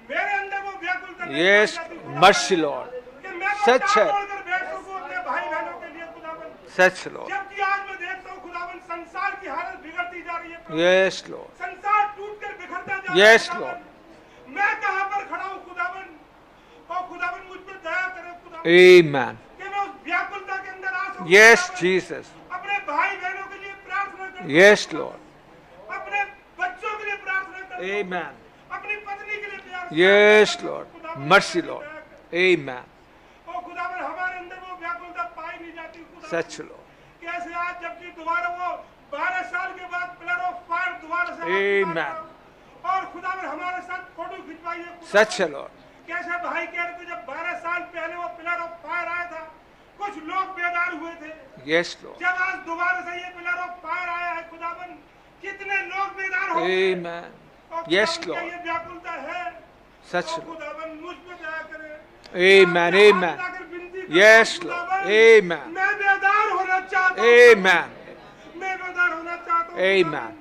[SPEAKER 7] मेरे अंदर वो व्याकुलता नहीं
[SPEAKER 6] Yes,
[SPEAKER 7] पाई जाती खुदावन।
[SPEAKER 6] mercy, Lord.
[SPEAKER 7] कि मैं तो
[SPEAKER 6] सच है।
[SPEAKER 7] टांग ओढ़कर बैठ सकूं अपने भाई बहनों के लिए खुदावन।
[SPEAKER 6] Such a Lord.
[SPEAKER 7] जबकि आज मैं देखता हूँ खुदावन संसार की हालत बिगड़ती जा रही है प्रभु।
[SPEAKER 6] Yes, Lord.
[SPEAKER 7] संसार टूटकर बिखरता जा रहा है
[SPEAKER 6] Yes,
[SPEAKER 7] खुदावन।
[SPEAKER 6] Lord.
[SPEAKER 7] मैं कहाँ पर खड़ा हूँ खुदावन। ओ खुदावन मुझ पर दया करे खुदावन
[SPEAKER 6] Amen.
[SPEAKER 7] कि मैं उस व्याकुलता के अंदर आ सकूं
[SPEAKER 6] Yes,
[SPEAKER 7] खुदावन।
[SPEAKER 6] Jesus.
[SPEAKER 7] अपने भाई बहनों के लिए प्रार्थना करता हूं।
[SPEAKER 6] Yes, Lord.
[SPEAKER 7] अपने बच्चों के लिए प्रार्थना करता हूं।
[SPEAKER 6] Amen.
[SPEAKER 7] अपनी पत्नी के लिए प्रार्थना
[SPEAKER 6] Yes,
[SPEAKER 7] करता हूं।
[SPEAKER 6] Lord.
[SPEAKER 7] खुदावन,
[SPEAKER 6] Mercy,
[SPEAKER 7] मेरी
[SPEAKER 6] Lord.
[SPEAKER 7] दया कर।
[SPEAKER 6] Amen.
[SPEAKER 7] ओ खुदावन हमारे अंदर वो व्याकुलता पाई नहीं जाती खुदावन।
[SPEAKER 6] Such a Lord.
[SPEAKER 7] कैसे आज जबकि दोबारा वो 12 साल के बाद पिलर ऑफ फायर दोबारा से
[SPEAKER 6] Amen.
[SPEAKER 7] आपके पास और खुदावन हमारे साथ फोटो खिंचवाइए खुदावन।
[SPEAKER 6] Such a Lord.
[SPEAKER 7] कैसे भाई कह रहे थे जब 12 साल पहले वो पिलर ऑफ फायर आया था कुछ लोग बेदार हुए थे।
[SPEAKER 6] Yes, Lord.
[SPEAKER 7] जब आज दोबारा से ये पिलर ऑफ फायर आया है खुदावन कितने लोग बेदार हो गए।
[SPEAKER 6] Amen.
[SPEAKER 7] और
[SPEAKER 6] Yes,
[SPEAKER 7] खुदावन, क्या
[SPEAKER 6] Lord.
[SPEAKER 7] ये व्याकुलता है।
[SPEAKER 6] Such
[SPEAKER 7] और
[SPEAKER 6] a Lord.
[SPEAKER 7] खुदावन मुझ पे दया करे।
[SPEAKER 6] Amen.
[SPEAKER 7] मैं
[SPEAKER 6] Amen.
[SPEAKER 7] हाथ उठाकर विनती करता हूं,
[SPEAKER 6] Yes, Lord.
[SPEAKER 7] खुदावन,
[SPEAKER 6] Amen.
[SPEAKER 7] मैं बेदार होना चाहता हूं।
[SPEAKER 6] Amen.
[SPEAKER 7] मैं बेदार होना चाहता हूं।
[SPEAKER 6] Amen.
[SPEAKER 7] खुदावन।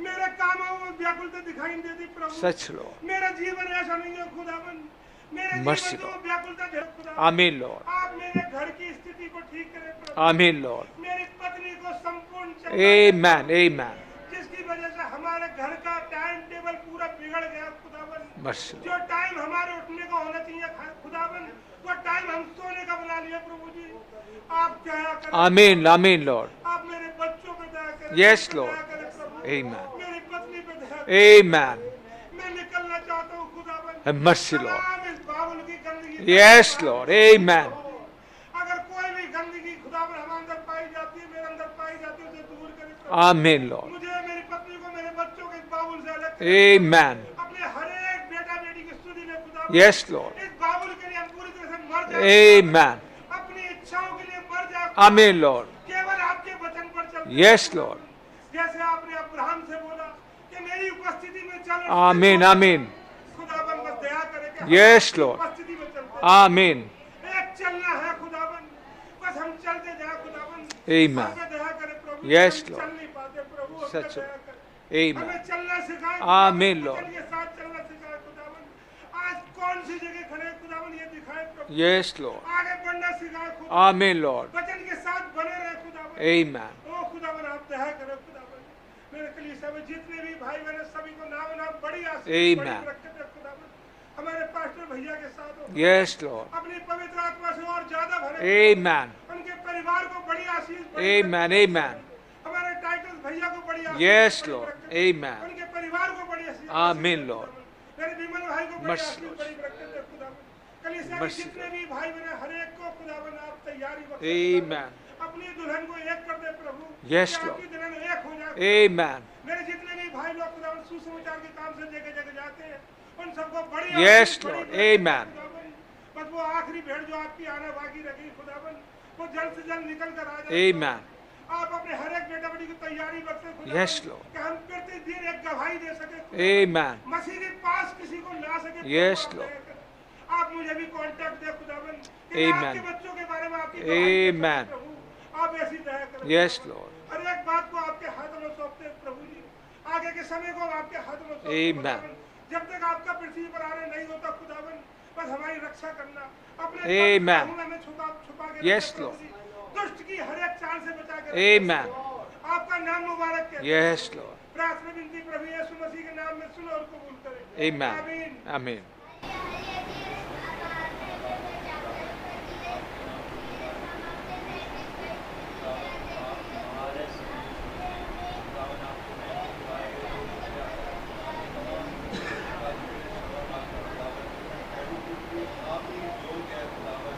[SPEAKER 7] मेरे कामों में व्याकुलता दिखाई नहीं देती प्रभु।
[SPEAKER 6] Such a Lord.
[SPEAKER 7] मेरा जीवन ऐसा नहीं है खुदावन। मेरे
[SPEAKER 6] Mercy,
[SPEAKER 7] जीवन में
[SPEAKER 6] Lord.
[SPEAKER 7] व्याकुलता है खुदावन।
[SPEAKER 6] Amen, Lord.
[SPEAKER 7] आप मेरे घर की स्थिति को ठीक करें प्रभु।
[SPEAKER 6] Amen, Lord.
[SPEAKER 7] मेरी पत्नी को संपूर्ण चंगा
[SPEAKER 6] Amen.
[SPEAKER 7] करें।
[SPEAKER 6] Amen.
[SPEAKER 7] जिसकी वजह से हमारे घर का टाइम टेबल पूरा बिगड़ गया खुदावन।
[SPEAKER 6] Mercy,
[SPEAKER 7] जो टाइम हमारे उठने का होना चाहिए खुदावन वो टाइम हम सोने का बना लिया प्रभु जी। आप दया करें।
[SPEAKER 6] Amen. Amen, Lord.
[SPEAKER 7] आप मेरे बच्चों पे दया करें।
[SPEAKER 6] Yes,
[SPEAKER 7] मेरे पे
[SPEAKER 6] Lord.
[SPEAKER 7] दया करें प्रभु।
[SPEAKER 6] Amen.
[SPEAKER 7] मेरी पत्नी पे दया करें।
[SPEAKER 6] Amen.
[SPEAKER 7] मैं निकलना चाहता हूँ खुदावन।
[SPEAKER 6] Have mercy, Lord.
[SPEAKER 7] तमाम इस बाबुल की गंदगी
[SPEAKER 6] Yes, Lord. Amen.
[SPEAKER 7] अगर कोई भी गंदगी खुदावन हमारे अंदर पाई जाती है मेरे अंदर पाई जाती है उसे दूर करें प्रभु।
[SPEAKER 6] Amen, Lord.
[SPEAKER 7] मुझे मेरी पत्नी को मेरे बच्चों के इस बाबुल से अलग करें।
[SPEAKER 6] Amen.
[SPEAKER 7] अपने हर एक बेटा बेटी की स्तुति में खुदावन।
[SPEAKER 6] Yes, Lord.
[SPEAKER 7] इस बाबुल के लिए हम पूरी तरह से मर जाए।
[SPEAKER 6] Amen.
[SPEAKER 7] अपनी इच्छाओं के लिए मर जाए।
[SPEAKER 6] Amen, Lord.
[SPEAKER 7] केवल आपके वचन पर चल।
[SPEAKER 6] Yes, Lord.
[SPEAKER 7] जैसे आपने अब्राहम से बोला कि मेरी उपस्थिति में चल।
[SPEAKER 6] Amen. Amen.
[SPEAKER 7] खुदावन बस दया करे कि हम
[SPEAKER 6] Yes,
[SPEAKER 7] आपकी
[SPEAKER 6] Lord.
[SPEAKER 7] उपस्थिति में चलते।
[SPEAKER 6] Amen.
[SPEAKER 7] एक चलना है खुदावन बस हम चलते जाए खुदावन।
[SPEAKER 6] Amen.
[SPEAKER 7] हम पे दया करे प्रभु।
[SPEAKER 6] Yes,
[SPEAKER 7] हम
[SPEAKER 6] Lord.
[SPEAKER 7] चल नहीं पाते प्रभु हम पे
[SPEAKER 6] Such a-
[SPEAKER 7] दया करे।
[SPEAKER 6] Amen.
[SPEAKER 7] हमें चलना सिखाए।
[SPEAKER 6] Amen, Lord.
[SPEAKER 7] वचन के साथ चलना सिखाए खुदावन। आज कौन सी जगह खड़े हैं खुदावन ये दिखाए प्रभु।
[SPEAKER 6] Yes, Lord.
[SPEAKER 7] आगे बढ़ना सिखाए खुदावन।
[SPEAKER 6] Amen, Lord.
[SPEAKER 7] वचन के साथ बने रहे खुदावन।
[SPEAKER 6] Amen.
[SPEAKER 7] ओ खुदावन आप दया करो खुदावन। मेरे कलीसिया में जितने भी भाई बहन सभी को नाम नाम बड़ी आशीष
[SPEAKER 6] Amen.
[SPEAKER 7] बड़ी बरकत दे खुदावन। हमारे पास्टर भैया के साथ हो।
[SPEAKER 6] Yes, Lord.
[SPEAKER 7] अपनी पवित्र आत्मा से और ज्यादा भरे।
[SPEAKER 6] Amen.
[SPEAKER 7] उनके परिवार को बड़ी आशीष बड़ी
[SPEAKER 6] Amen.
[SPEAKER 7] बरकत।
[SPEAKER 6] Amen.
[SPEAKER 7] हमारे टाइटल भैया को बड़ी आशीष
[SPEAKER 6] Yes,
[SPEAKER 7] बड़ी
[SPEAKER 6] Lord.
[SPEAKER 7] बरकत।
[SPEAKER 6] Amen.
[SPEAKER 7] उनके परिवार को बड़ी आशीष
[SPEAKER 6] Amen, Lord.
[SPEAKER 7] मेरे विमल भाई को बड़ी
[SPEAKER 6] Mercy,
[SPEAKER 7] आशीष
[SPEAKER 6] Lord.
[SPEAKER 7] बड़ी बरकत दे खुदावन। कलीसिया में
[SPEAKER 6] Mercy,
[SPEAKER 7] जितने भी भाई बहन हर एक को खुदावन आप तैयारी बख्शो।
[SPEAKER 6] Amen.
[SPEAKER 7] अपनी दुल्हन को एक कर दे प्रभु।
[SPEAKER 6] Yes,
[SPEAKER 7] कि
[SPEAKER 6] Lord.
[SPEAKER 7] आपकी दुल्हन एक हो जाए।
[SPEAKER 6] Amen.
[SPEAKER 7] मेरे जितने भी भाई लोग खुदावन सुसमाचार के काम से जगह जगह जाते हैं उन सबको बड़ी
[SPEAKER 6] Yes,
[SPEAKER 7] आशीष, बड़ी
[SPEAKER 6] Lord.
[SPEAKER 7] बरकत दे
[SPEAKER 6] Amen.
[SPEAKER 7] खुदावन। बस वो आखिरी भेड़ जो आपकी आने बाकी रही खुदावन वो जल्द से जल्द निकल कर आ जाए।
[SPEAKER 6] Amen.
[SPEAKER 7] आप अपने हर एक बेटा बेटी की तैयारी बख्शे खुदावन।
[SPEAKER 6] Yes, Lord.
[SPEAKER 7] कि हम प्रतिदिन एक गवाही दे सके खुदावन।
[SPEAKER 6] Amen.
[SPEAKER 7] मसीह के पास किसी को ला सके
[SPEAKER 6] Yes,
[SPEAKER 7] प्रभु, आप
[SPEAKER 6] Lord.
[SPEAKER 7] दया करें। आप मुझे भी कांटेक्ट दे खुदावन कि मैं
[SPEAKER 6] Amen.
[SPEAKER 7] आपके बच्चों के बारे में आपकी गवाही दे सकूं,
[SPEAKER 6] Amen.
[SPEAKER 7] प्रभु आप ऐसी दया करें।
[SPEAKER 6] Yes, Lord.
[SPEAKER 7] हर एक बात को आपके हाथों में सौंपते हैं प्रभु जी। आगे के समय को आपके हाथों में सौंपते हैं
[SPEAKER 6] Amen.
[SPEAKER 7] खुदावन। जब तक आपका पृथ्वी पर आने नहीं होता खुदावन बस हमारी रक्षा करना, अपने
[SPEAKER 6] Amen.
[SPEAKER 7] पवित्र हमें छुपा छुपा के
[SPEAKER 6] Yes,
[SPEAKER 7] रखना,
[SPEAKER 6] Lord.
[SPEAKER 7] प्रभु जी। दुष्ट की हर एक चाल से बचा के रखना।
[SPEAKER 6] Amen.
[SPEAKER 7] आपका नाम मुबारक कहते हैं।
[SPEAKER 6] Yes, Lord.
[SPEAKER 7] प्रार्थना विनती प्रभु यीशु मसीह के नाम में सुनो और कबूल करें।
[SPEAKER 6] Amen.
[SPEAKER 7] आमीन।
[SPEAKER 6] Amen.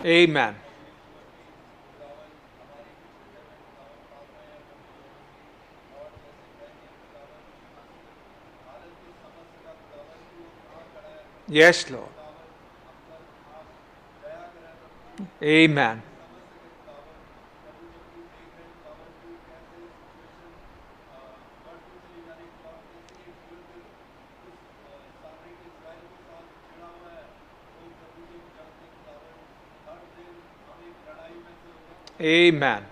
[SPEAKER 6] Amen. Yes, Lord. Amen. Amen.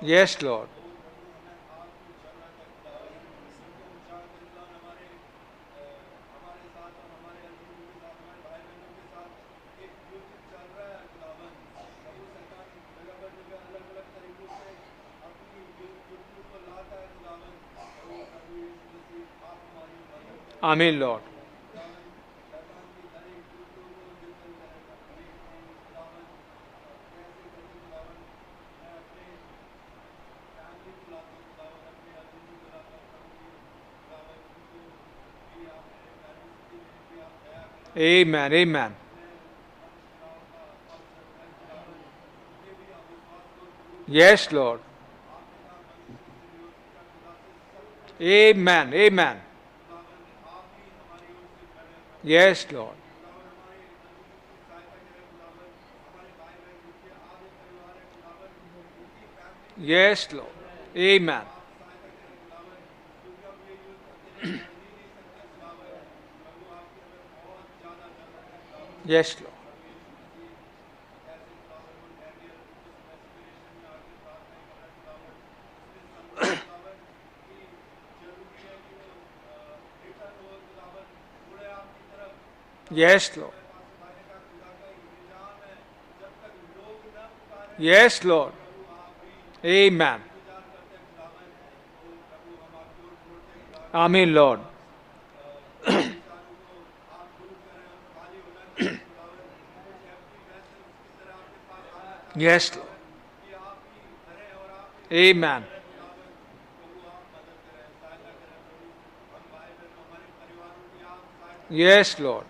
[SPEAKER 6] Yes, Lord. Amen, Lord. Amen. Amen. Yes, Lord. Amen. Amen. Yes, Lord. Yes, Lord. Amen. Yes, Lord. Yes, Lord. Yes, Lord. Amen. Amen, Lord. Yes, Lord. Amen. Yes, Lord.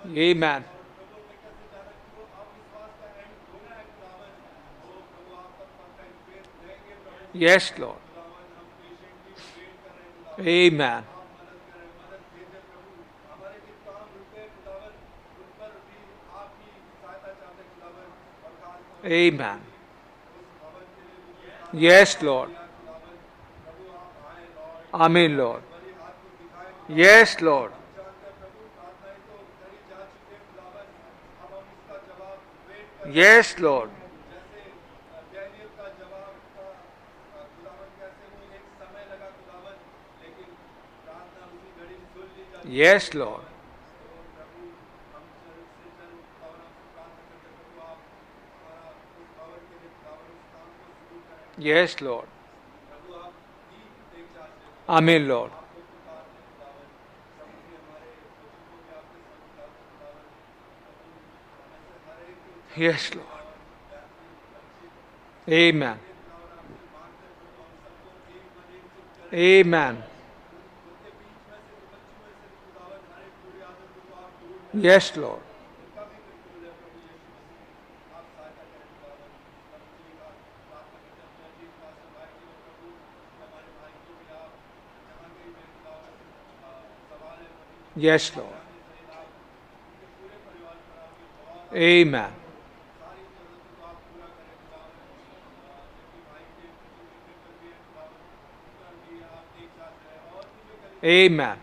[SPEAKER 6] Amen. Yes, Lord. Amen. Amen. Yes, Lord. Amen, Lord. Yes, Lord. Yes, Lord. Yes, Lord. Yes, Lord. Amen, Lord. Yes, Lord. Amen. Amen. Yes, Lord. Yes, Lord. Amen. Amen.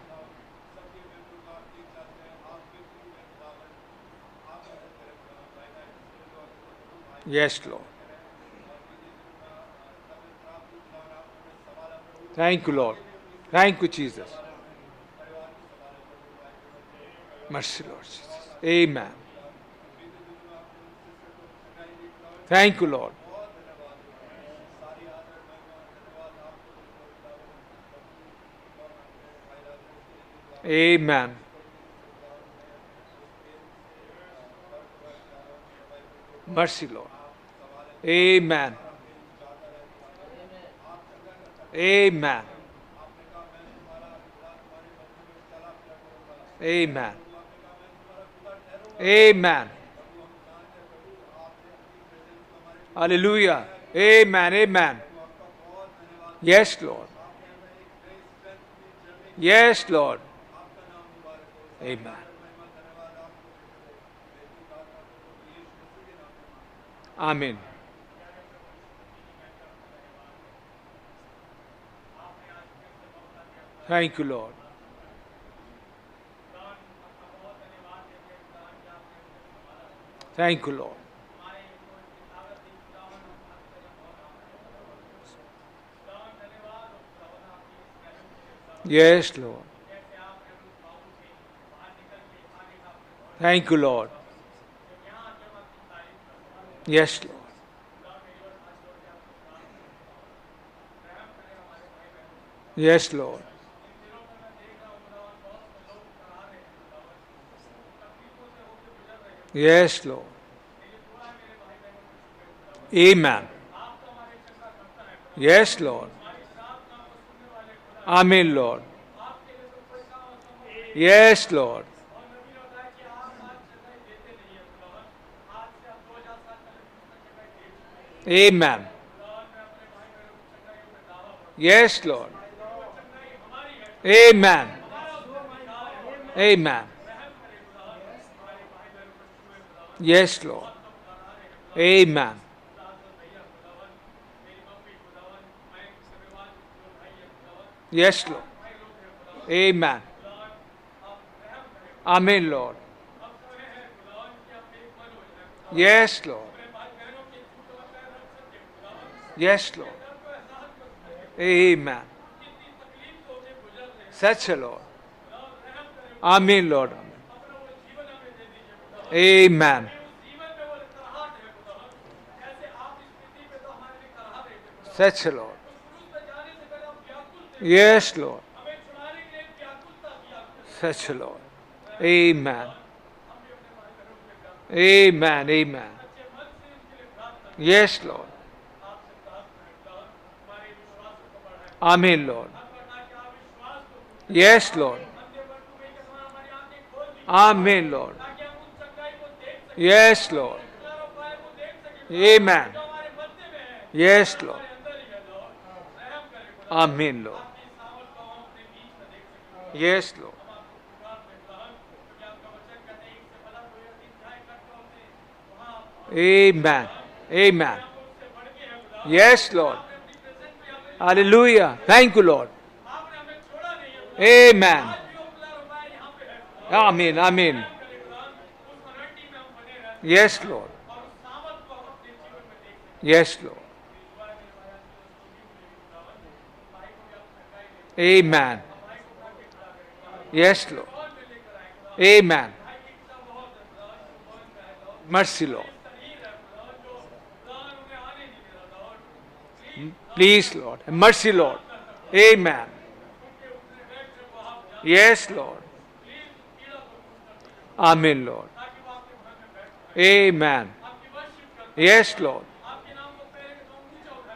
[SPEAKER 6] Yes, Lord. Thank you, Lord. Thank you, Jesus. Mercy, Lord Jesus. Amen. Thank you, Lord. Amen. Mercy, Lord. Amen. Amen. Amen. Amen. Hallelujah. Amen. Amen. Yes, Lord. Yes, Lord. Amen. Amen. Thank you, Lord. Thank you, Lord. Yes, Lord. Thank you, Lord. Yes, Lord. Yes, Lord. Yes, Lord. Amen. Yes, Lord. Amen, Lord. Yes, Lord. Amen. Yes, Lord. Amen. Amen. Yes, Lord. Amen. Yes, Lord. Amen. Amen, Lord. Yes, Lord. Yes, Lord. Amen. Such a Lord. Amen, Lord. Amen. Such a Lord. Yes, Lord. Such a Lord. Amen. Amen. Amen. Yes, Lord. Amen, Lord. Yes, Lord. Amen, Lord. Yes, Lord. Amen. Yes, Lord. Amen, Lord. Yes, Lord. Amen. Amen. Yes, Lord. Hallelujah. Thank you, Lord. Amen. Amen. Amen. Yes, Lord. Yes, Lord. Amen. Yes, Lord. Amen. Mercy, Lord. Please, Lord. Mercy, Lord. Amen. Yes, Lord. Amen, Lord. Amen. Yes, Lord.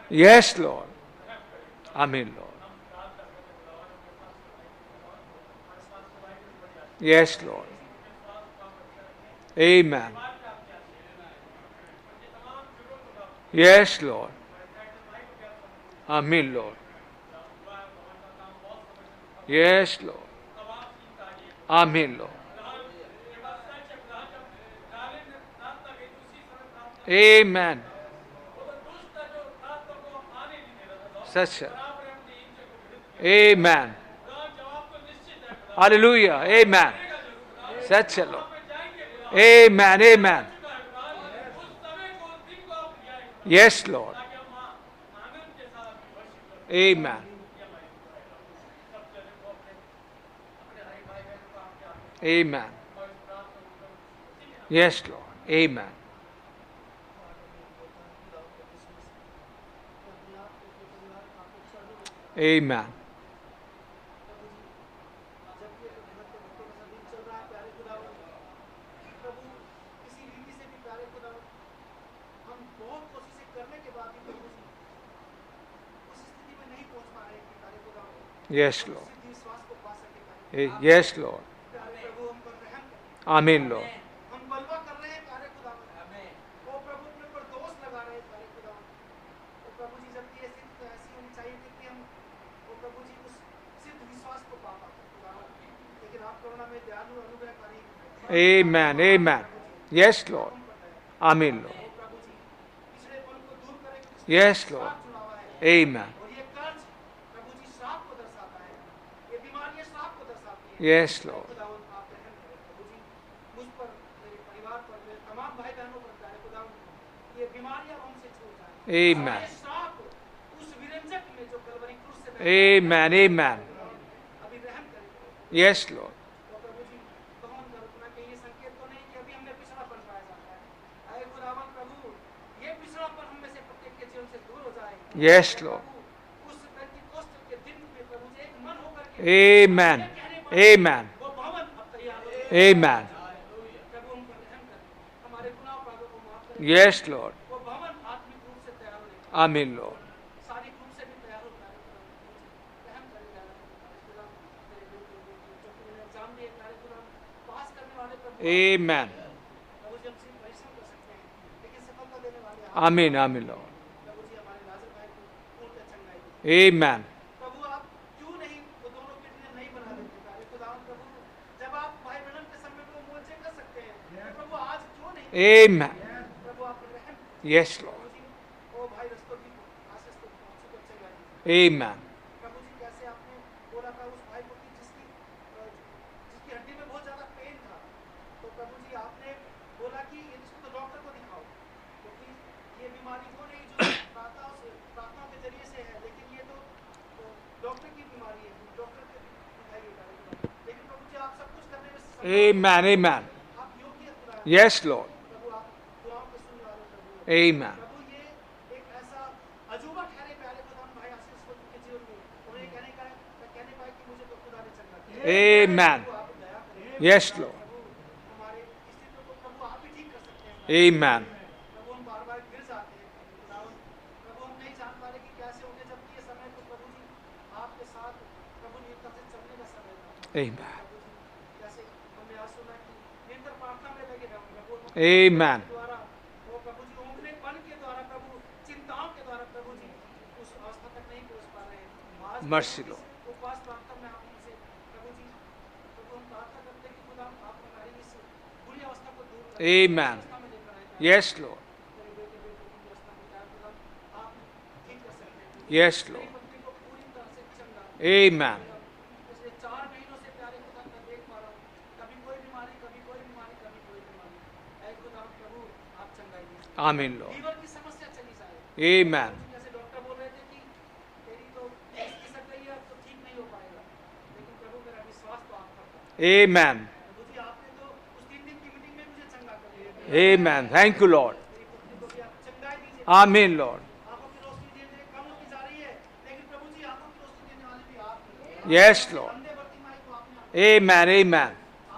[SPEAKER 6] Yes, Lord. Amen, Lord. Yes, Lord. Amen. Yes, Lord. Amen, Lord. Yes, Lord. Amen, Lord. Amen. Such a. Amen. Hallelujah. Amen. Such a Lord. Amen. Amen. Yes, Lord. Amen. Amen. Yes, Lord. Amen. Amen. Yes, Lord. Yes, Lord. Amen, Lord.
[SPEAKER 7] हम बलवा कर रहे हैं प्यारे खुदावन ओ प्रभु अपने पर दोष लगा रहे हैं प्यारे खुदावन ओ प्रभु जी जबकि ये स्थिति तो ऐसी होनी चाहिए थी कि हम ओ प्रभु जी उस सिद्ध विश्वास को पा पाते खुदावन लेकिन आप करुणा में दयालु अनुग्रहकारी
[SPEAKER 6] Amen. Amen. Yes, Lord. Amen, Lord.
[SPEAKER 7] ओ प्रभु जी पिछड़ेपन को दूर करें
[SPEAKER 6] Yes, Lord.
[SPEAKER 7] चुनावा है
[SPEAKER 6] Amen.
[SPEAKER 7] और ये कर्ज प्रभु जी श्राप को दर्शाता है ये बीमारियां श्राप को दर्शाती है
[SPEAKER 6] Yes, Lord.
[SPEAKER 7] खुदावन आप रहम करें प्रभु जी मुझ पर मेरे परिवार पर मेरे तमाम भाई बहनों पर प्यारे खुदावन ये बीमारियां हमसे छूट जाए
[SPEAKER 6] Amen.
[SPEAKER 7] ये श्राप उस विरंजक में जो कलवरी क्रूस से
[SPEAKER 6] Amen. Amen.
[SPEAKER 7] अभी रहम करें
[SPEAKER 6] Yes, Lord.
[SPEAKER 7] तो प्रभु जी कौन कल्पना के ये संकेत तो नहीं कि अभी हमें पिछड़ापन पाया जाता है अरे खुदावन प्रभु ये पिछड़ापन हम में से प्रत्येक के जीवन से दूर हो जाए
[SPEAKER 6] Yes, Lord.
[SPEAKER 7] उस पेंटिकोस्ट के दिन में प्रभु जी एक मन होकर के
[SPEAKER 6] Amen. Amen.
[SPEAKER 7] वो भवन अब तैयार हो
[SPEAKER 6] Amen.
[SPEAKER 7] प्रभु हम पर रहम करें हमारे गुनाह अपराधों को माफ करें
[SPEAKER 6] Yes, Lord.
[SPEAKER 7] वो भवन आत्मिक रूप से तैयार हो
[SPEAKER 6] Amen, Lord.
[SPEAKER 7] शारीरिक रूप से भी तैयार होता है रहम करें खुदा तेरे बेटे जो कि मैंने एग्जाम दिए प्यारे खुदा पास करने वाले प्रभु
[SPEAKER 6] Amen.
[SPEAKER 7] प्रभु जी हम सिर्फ परिश्रम कर सकते हैं लेकिन सफलता देने वाले आप
[SPEAKER 6] Amen. Amen, Lord.
[SPEAKER 7] प्रभु जी हमारे नाज़र भाई को पूर्ण चंगाई दे
[SPEAKER 6] Amen.
[SPEAKER 7] प्रभु आप क्यों नहीं वो दोनों किडनियां नहीं बना देते प्यारे खुदावन प्रभु जब आप भाई बहन के समय में वो मोर्चे कर सकते हैं तो प्रभु आज क्यों नहीं
[SPEAKER 6] Amen.
[SPEAKER 7] प्रभु आप रहम
[SPEAKER 6] Yes, Lord.
[SPEAKER 7] प्रभु जी ओ भाई रस्तों की आशीष को पहुंचो को चंगाई दे
[SPEAKER 6] Amen.
[SPEAKER 7] प्रभु जी कैसे आपने बोला था उस भाई को कि जिसकी हड्डी में बहुत ज्यादा पेन था तो प्रभु जी आपने बोला कि इसको तो डॉक्टर को दिखाओ क्योंकि ये बीमारी वो नहीं जो प्रार्थनाओं के जरिए से है लेकिन ये तो डॉक्टर की बीमारी है डॉक्टर के दिखाइए लेकिन प्रभु जी आप सब कुछ करने में समर्थ
[SPEAKER 6] Amen. Amen.
[SPEAKER 7] आप योग्य खुदा हैं।
[SPEAKER 6] Yes, Lord.
[SPEAKER 7] प्रभु आप दुआओं को सुनने वाले प्रभु हैं।
[SPEAKER 6] Amen.
[SPEAKER 7] प्रभु ये एक ऐसा अजूबा ठहरे प्यारे खुदा भाई आशीष को के जीवन में उन्हें कहने पाए कि मुझे तो खुदा ने चंगा किया
[SPEAKER 6] Amen.
[SPEAKER 7] प्रभु आप दया करें
[SPEAKER 6] Yes, Lord.
[SPEAKER 7] प्रभु हमारे स्थितियों को प्रभु आप ही ठीक कर सकते हैं
[SPEAKER 6] Amen.
[SPEAKER 7] प्रभु हम बार बार गिर जाते हैं खुदावन प्रभु हम नहीं जान पा रहे कि कैसे होंगे जबकि ये समय तो प्रभु जी आपके साथ प्रभु निरंतर से चलने का समय था
[SPEAKER 6] Amen.
[SPEAKER 7] प्रभु जी जैसे हमने आज सुना कि निरंतर प्रार्थना में लगे रहो प्रभु
[SPEAKER 6] Amen.
[SPEAKER 7] द्वारा वो प्रभु जी ऊँघनेपन के द्वारा प्रभु चिंताओं के द्वारा प्रभु जी उस अवस्था तक नहीं पहुंच पा रहे हैं आज
[SPEAKER 6] Mercy, Lord.
[SPEAKER 7] उपवास प्रार्थना में आप हमसे प्रभु जी प्रभु हम प्रार्थना करते हैं कि खुदा आप हमारी इस बुरी अवस्था को दूर करें
[SPEAKER 6] Amen.
[SPEAKER 7] अवस्था में लेकर आए
[SPEAKER 6] Yes, Lord.
[SPEAKER 7] मेरे बेटे बेटे की अवस्था में क्या खुदा आप ठीक कर सकते हैं
[SPEAKER 6] Yes,
[SPEAKER 7] मेरी
[SPEAKER 6] Lord.
[SPEAKER 7] पत्नी को पूरी तरह से चंगा
[SPEAKER 6] Amen.
[SPEAKER 7] पिछले 4 महीनों से प्यारे खुदा मैं देख पा रहा हूँ कभी कोई बीमारी कभी कोई बीमारी कभी कोई बीमारी ऐ खुदा प्रभु आप चंगाई दीजिए
[SPEAKER 6] Amen, Lord.
[SPEAKER 7] लीवर की समस्या चली जाए
[SPEAKER 6] Amen.
[SPEAKER 7] जैसे डॉक्टर बोल रहे थे कि तेरी तो इसकी गई है अब तो ठीक नहीं हो पाएगा लेकिन प्रभु मेरा विश्वास तो आप पर था
[SPEAKER 6] Amen.
[SPEAKER 7] प्रभु जी आपने तो उस 3 दिन की मीटिंग में मुझे चंगा कर दिया
[SPEAKER 6] Amen. Thank you, Lord.
[SPEAKER 7] मेरी पत्नी को भी आप चंगाई दीजिए
[SPEAKER 6] Amen, Lord.
[SPEAKER 7] आंखों की रोशनी धीरे धीरे कम होती जा रही है लेकिन प्रभु जी आंखों की रोशनी देने वाले भी आप ही हैं।
[SPEAKER 6] Yes, Lord.
[SPEAKER 7] अंधे बर्तिमाई को आपने
[SPEAKER 6] Amen. Amen.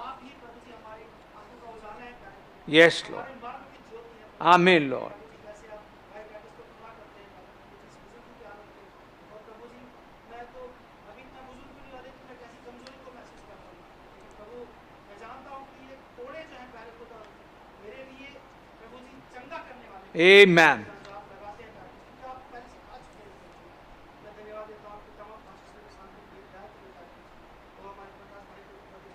[SPEAKER 7] आप ही प्रभु जी हमारे आंखों का उजाला है प्यारे खुदा।
[SPEAKER 6] Yes, Lord.
[SPEAKER 7] हमारे मार्ग की ज्योति है
[SPEAKER 6] Amen, Lord.
[SPEAKER 7] प्रभु जी कैसे आप भाई बैठे को क्षमा करते हैं प्रभु जी इस बुजुर्ग की हालत में और प्रभु जी मैं तो अभी इतना बुजुर्ग भी नहीं हुआ लेकिन मैं कैसी कमजोरी को महसूस करता हूँ लेकिन प्रभु मैं जानता हूँ कि ये कोड़े जो हैं प्यारे खुदा मेरे लिए प्रभु जी चंगा करने वाले हैं।
[SPEAKER 6] Amen.
[SPEAKER 7] आप लगाते हैं प्यारे खुदा, क्योंकि आप पहले से खा चुके हैं मैं धन्यवाद देता हूँ आपके तमाम आशीष में शांति के लिए दया के लिए तो हमारे प्रकाश भाई को प्रभु जी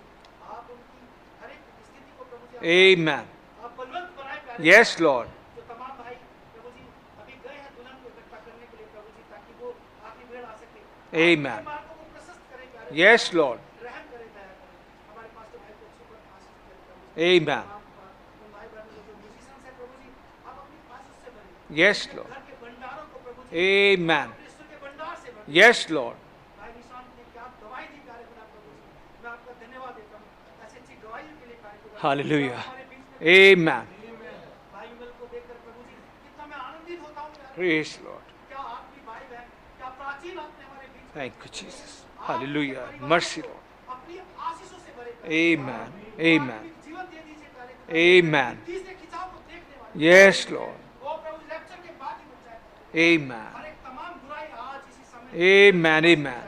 [SPEAKER 7] आप उनकी हर एक स्थिति को प्रभु जी
[SPEAKER 6] Amen.
[SPEAKER 7] आप बलवंत बनाए प्यारे
[SPEAKER 6] Yes, Lord.
[SPEAKER 7] जो तमाम भाई प्रभु जी अभी गए हैं दुल्हन को इकट्ठा करने के लिए प्रभु जी ताकि वो आखिरी भेड़ आ सके
[SPEAKER 6] Amen.
[SPEAKER 7] अपने मार्गों को प्रशस्त करें प्यारे
[SPEAKER 6] Yes, Lord.
[SPEAKER 7] रहम करें दया करें हमारे पास तो भाई को सुपर आशीष करें प्रभु जी
[SPEAKER 6] Amen.
[SPEAKER 7] आप उन भाई बहनों को जो म्यूजिशियंस हैं प्रभु जी आप अपनी आशीष से भरें
[SPEAKER 6] Yes, Lord.
[SPEAKER 7] घर के भंडारों को प्रभु जी
[SPEAKER 6] Amen.
[SPEAKER 7] परमेश्वर के भंडार से भर
[SPEAKER 6] Yes, Lord.
[SPEAKER 7] भाई निशान ने क्या गवाही दी प्यारे खुदा प्रभु जी, मैं आपका धन्यवाद देता हूँ ऐसी अच्छी गवाही के लिए प्यारे खुदा।
[SPEAKER 6] Hallelujah.
[SPEAKER 7] हमारे बीच में
[SPEAKER 6] Amen.
[SPEAKER 7] भाई विमल को देखकर प्रभु जी कितना मैं आनंदित होता हूँ प्यारे।
[SPEAKER 6] Praise Lord.
[SPEAKER 7] क्या आपकी भाई बहन, क्या प्राचीन आपने हमारे बीच में
[SPEAKER 6] Thank you, Jesus. Hallelujah. Mercy, Lord.
[SPEAKER 7] अपनी आशीषों से भरे
[SPEAKER 6] Amen. Amen.
[SPEAKER 7] जीवन दे दीजिए प्यारे खुदा।
[SPEAKER 6] Amen.
[SPEAKER 7] तीसरे खिंचाव को देखने वाले
[SPEAKER 6] Yes, Lord.
[SPEAKER 7] वो प्रभु लेक्चर के बाद ही बन जाए।
[SPEAKER 6] Amen.
[SPEAKER 7] हर एक तमाम बुराई आज इसी समय
[SPEAKER 6] Amen. Amen.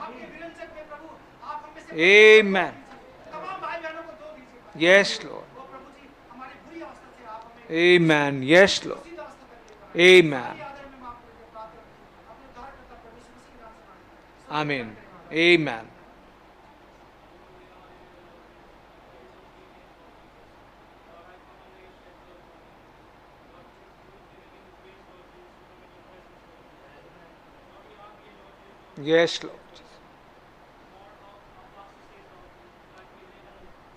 [SPEAKER 7] आपके विरंजक में प्रभु आप हमें से
[SPEAKER 6] Amen.
[SPEAKER 7] तमाम भाई बहनों को दो दीजिए।
[SPEAKER 6] Yes, Lord.
[SPEAKER 7] वो प्रभु जी हमारी बुरी अवस्था से आप हमें
[SPEAKER 6] Amen. Yes, Lord.
[SPEAKER 7] उसी अवस्था तक लेकर आए।
[SPEAKER 6] Amen.
[SPEAKER 7] इसी आदर में माफ करके प्रार्थना करते हैं। अपने उद्धारकर्ता प्रभु यीशु मसीह के नाम से मांगते हैं।
[SPEAKER 6] Amen. Amen. Yes, Lord.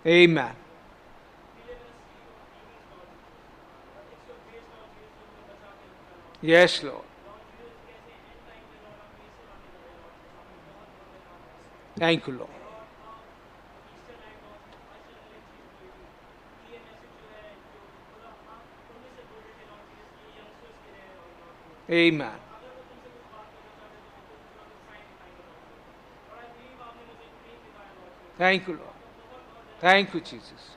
[SPEAKER 6] Amen. Yes, Lord. Thank you, Lord. Amen. Thank you, Lord. Thank you, Jesus.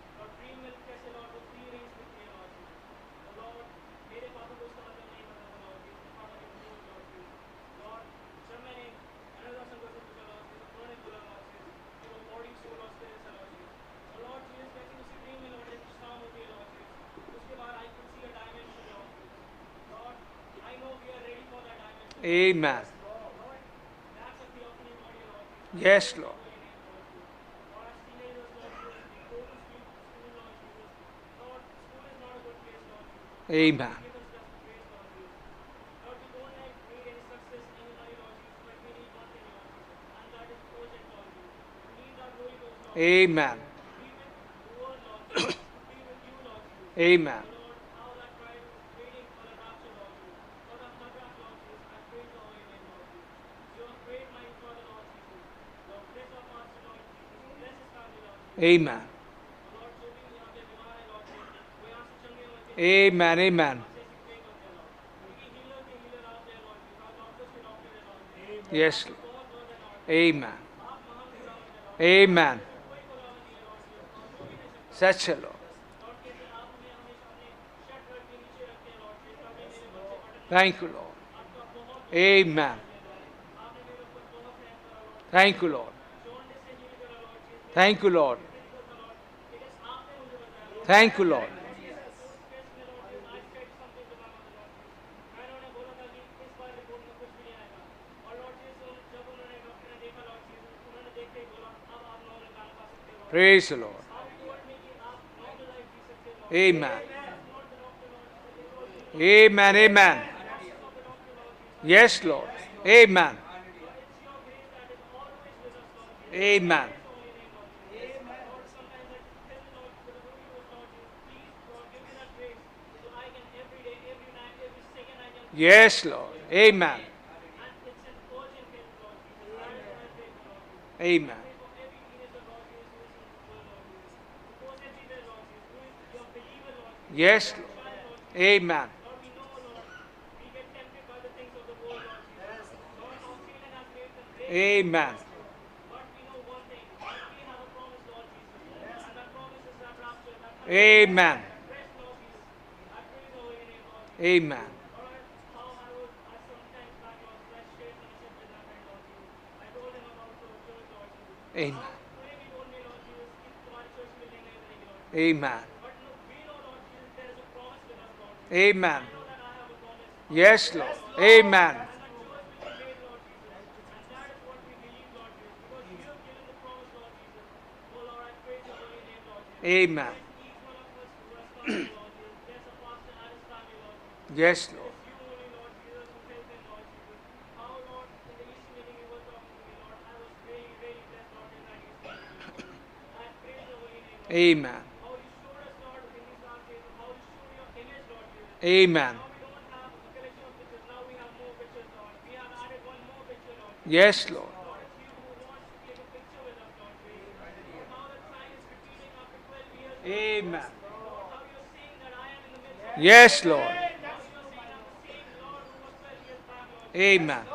[SPEAKER 6] Amen. Yes, Lord. Amen. Amen. Amen. Amen. Amen. Amen. Yes, Lord. Amen. Amen. Such a Lord. Thank you, Lord. Amen. Thank you, Lord. Thank you, Lord. Thank you, Lord. Praise the Lord. Amen. Amen. Amen. Yes, Lord. Amen. Amen. Yes, Lord. Amen. Amen. Yes, Lord. Amen. Amen. Amen. Amen. Amen. Amen. Amen. Yes, Lord. Amen. Amen. Yes, Lord. Amen. Amen. Yes, Lord. Amen. Yes, Lord. Amen.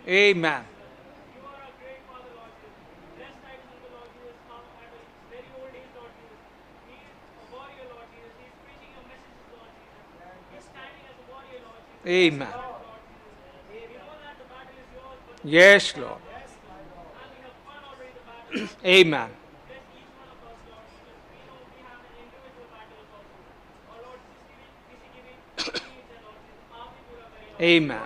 [SPEAKER 6] Amen. Amen. Yes, Lord. Amen. Amen.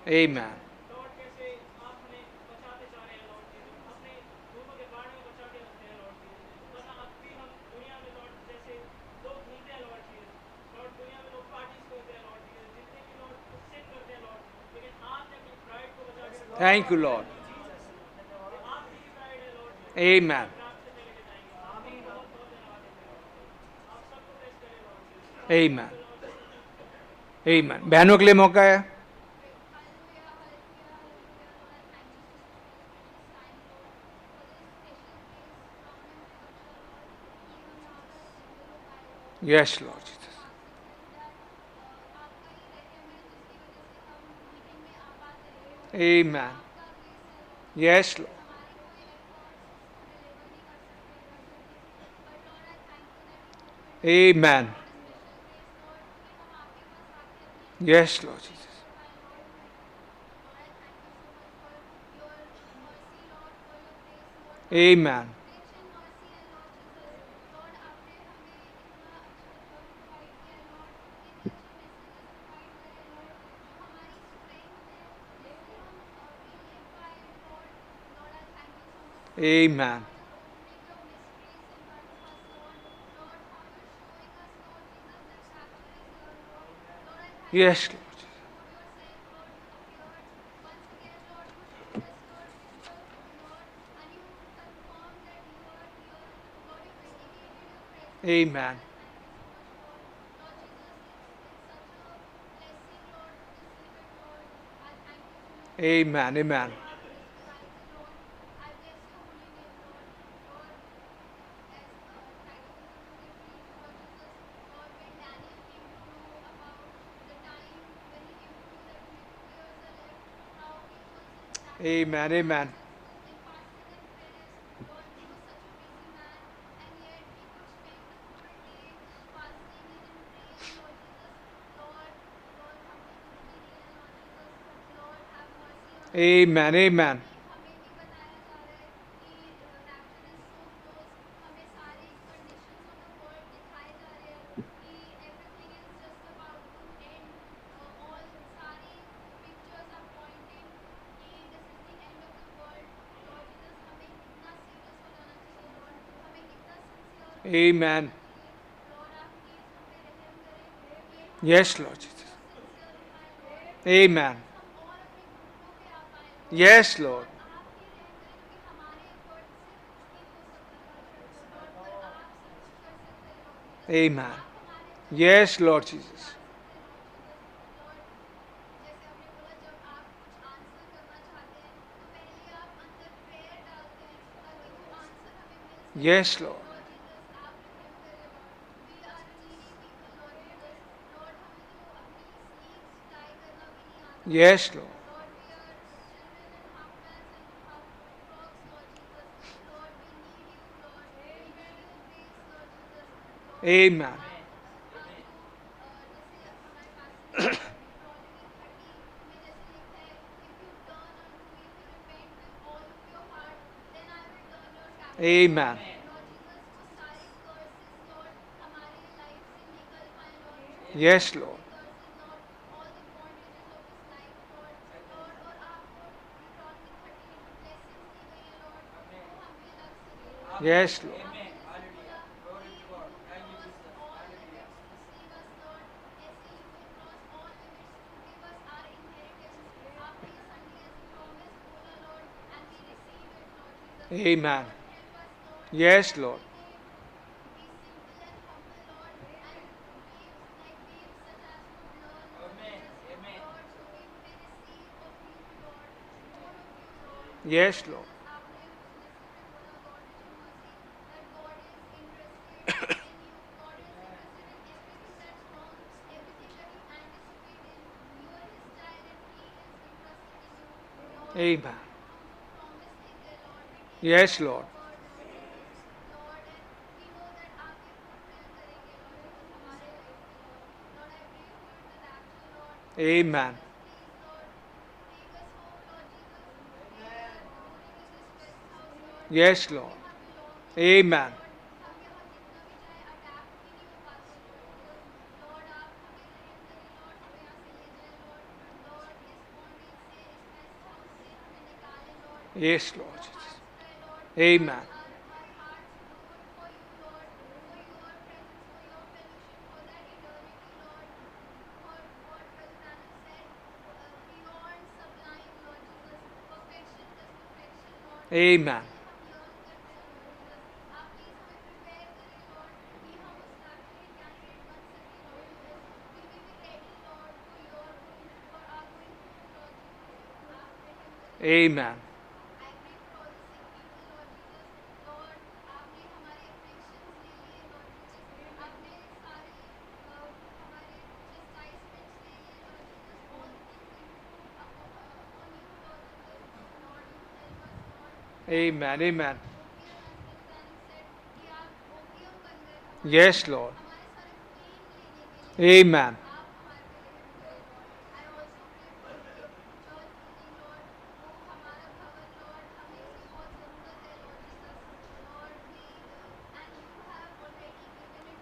[SPEAKER 6] Amen. Thank you, Lord. Amen. Amen. Amen. बहनों के लिए मौका है. Yes, Lord Jesus. Amen. Yes, Lord. Amen. Yes, Lord Jesus. Amen. Amen. Yes, Lord. Amen. Amen. Amen. Amen. Amen. Amen. Amen. Amen. Yes, Lord Jesus. Amen. Yes, Lord. Amen. Yes, Lord Jesus. Yes, Lord. Yes, Lord. Amen. Amen. Yes, Lord. Yes, Lord. Amen. Yes, Lord. Yes, Lord. Amen. Yes, Lord. Amen. Yes, Lord. Amen. Yes, Lord Jesus. Amen. Amen. Amen. Amen. Amen. Yes, Lord. Amen.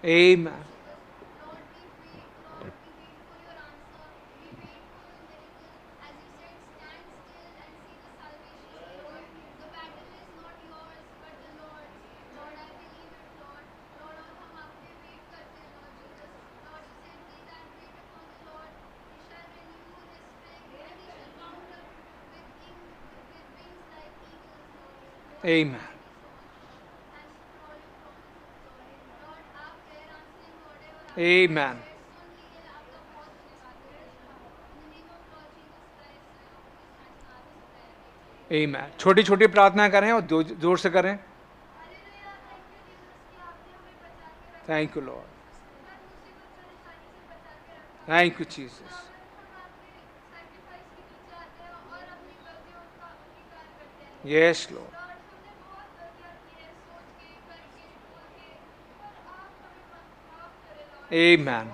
[SPEAKER 6] Amen. Amen. Amen. Amen. छोटी छोटी प्रार्थना करें और जोर से करें. Thank you, Lord. Thank you, Jesus. Yes, Lord. Amen.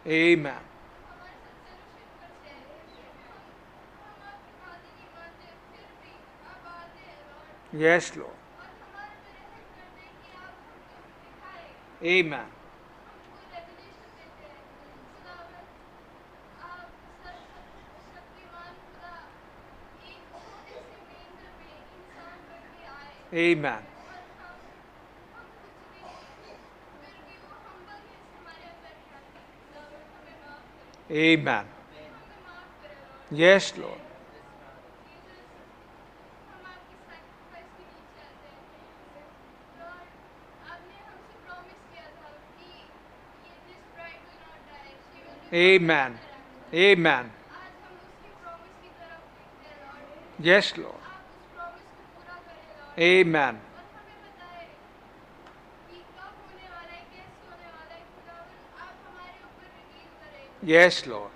[SPEAKER 6] Amen. Yes, Lord. Amen. Amen. Amen. Yes, Lord. Amen. Amen. Yes, Lord. Amen. Yes, Lord.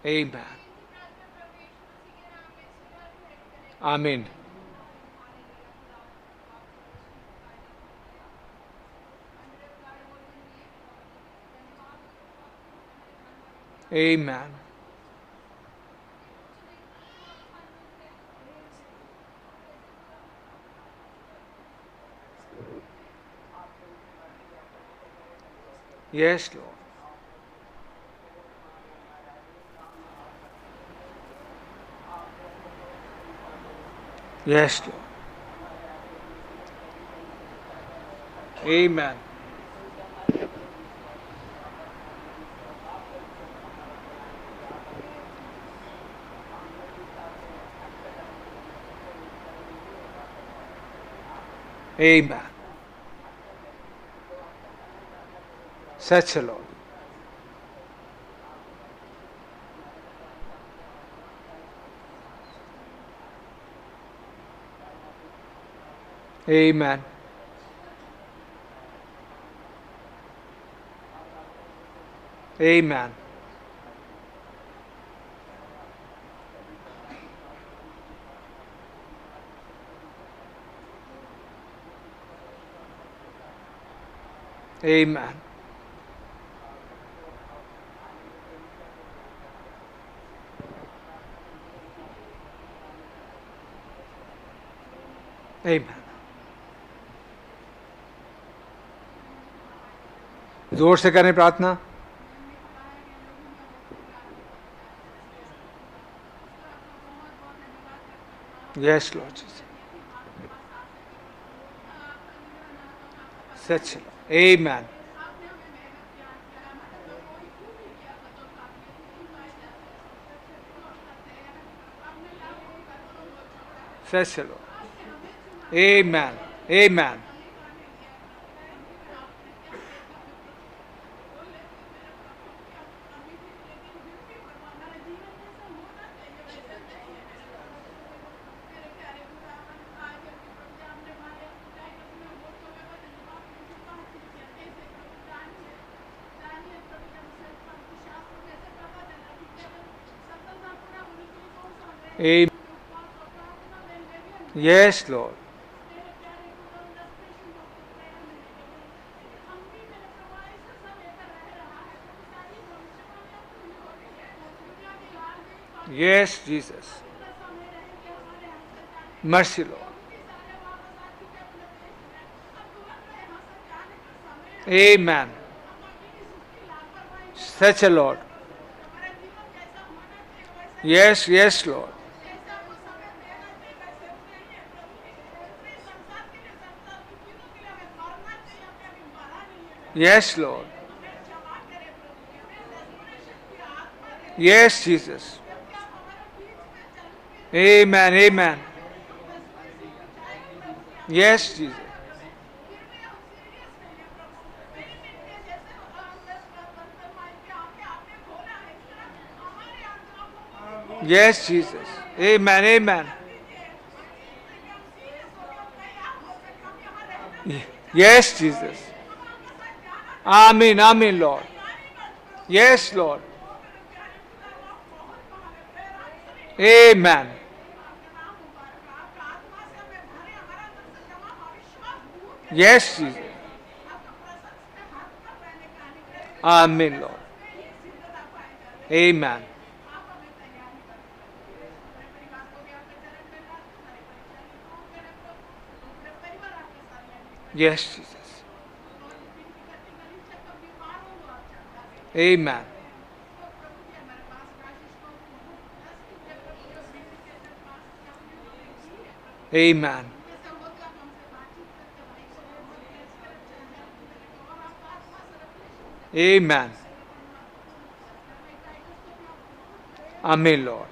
[SPEAKER 6] Amen. Amen. Amen. Yes, Lord. Yes, Lord. Amen. Amen. Such a Lord. Amen. Amen. Amen. Amen. जोर से करें प्रार्थना. Yes, Lord Jesus. Such a Lord. Amen. Such a Lord. Amen. Amen. Amen. Yes, Lord. Yes, Jesus. Mercy, Lord. Amen. Such a Lord. Yes, yes, Lord. Yes, Lord. Yes, Jesus. Amen, amen. Yes, Jesus. Yes, Jesus. Amen, amen. Yes, Jesus. Amen, amen, Lord. Yes, Lord. Amen. Yes, Jesus. Amen, Lord. Amen. Yes, Jesus. Amen. Amen. Amen. Amen, Lord.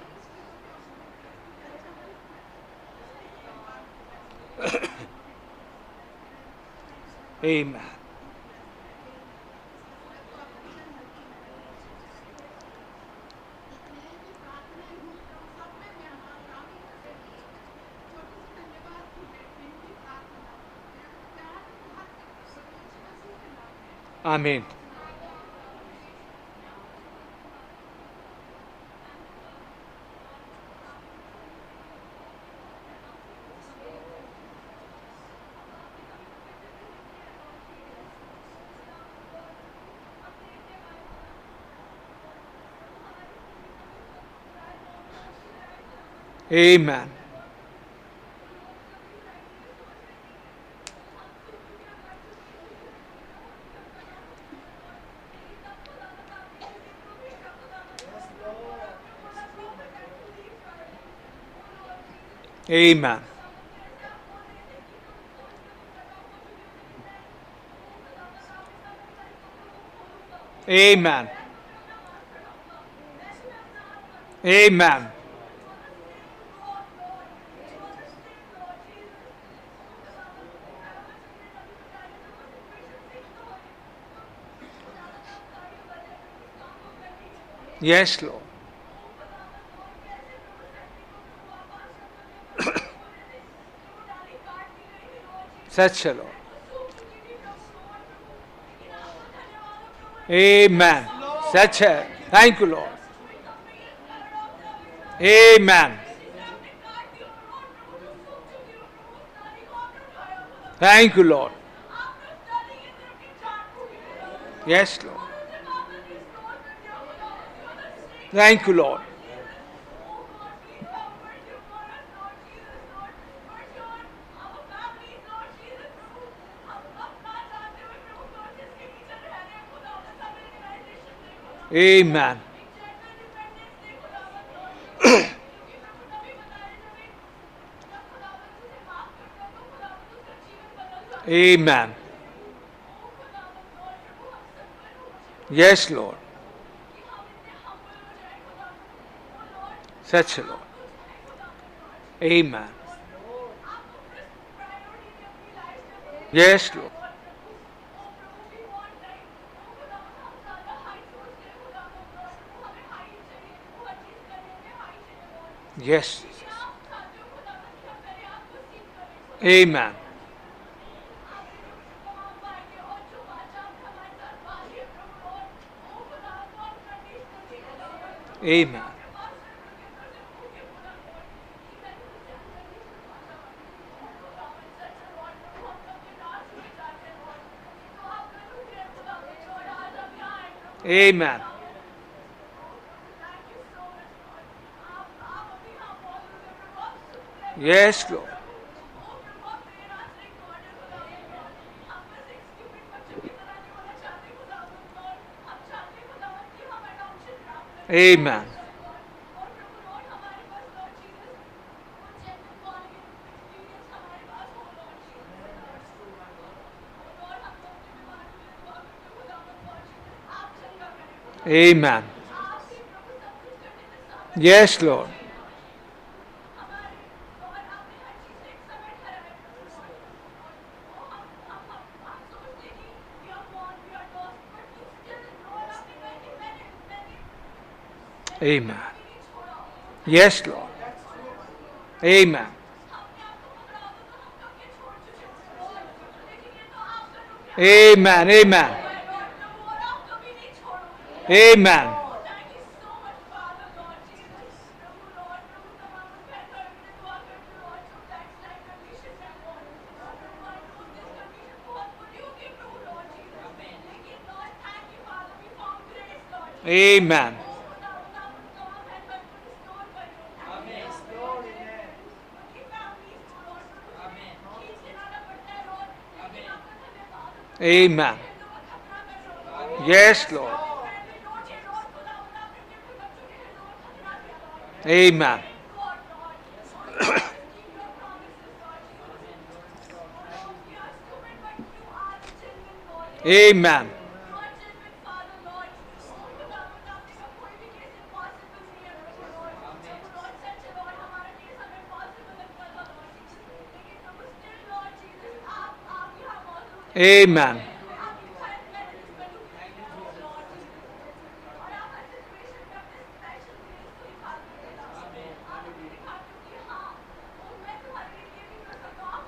[SPEAKER 6] Amen. Amen. Amen. Amen. Amen. Amen. Yes, Lord. Such a Lord. Amen. Such a. Thank you, Lord. Amen. Thank you, Lord. Yes, Lord. Thank you, Lord. Amen. Amen. Yes, Lord. Such a Lord. Amen. Yes, Lord. Yes. Amen. Amen. Amen. Yes, Lord. Amen. Amen. Yes, Lord. Amen. Yes, Lord. Amen. Amen. Amen. Amen. Amen. Amen. Yes, Lord. Amen. Amen. Amen.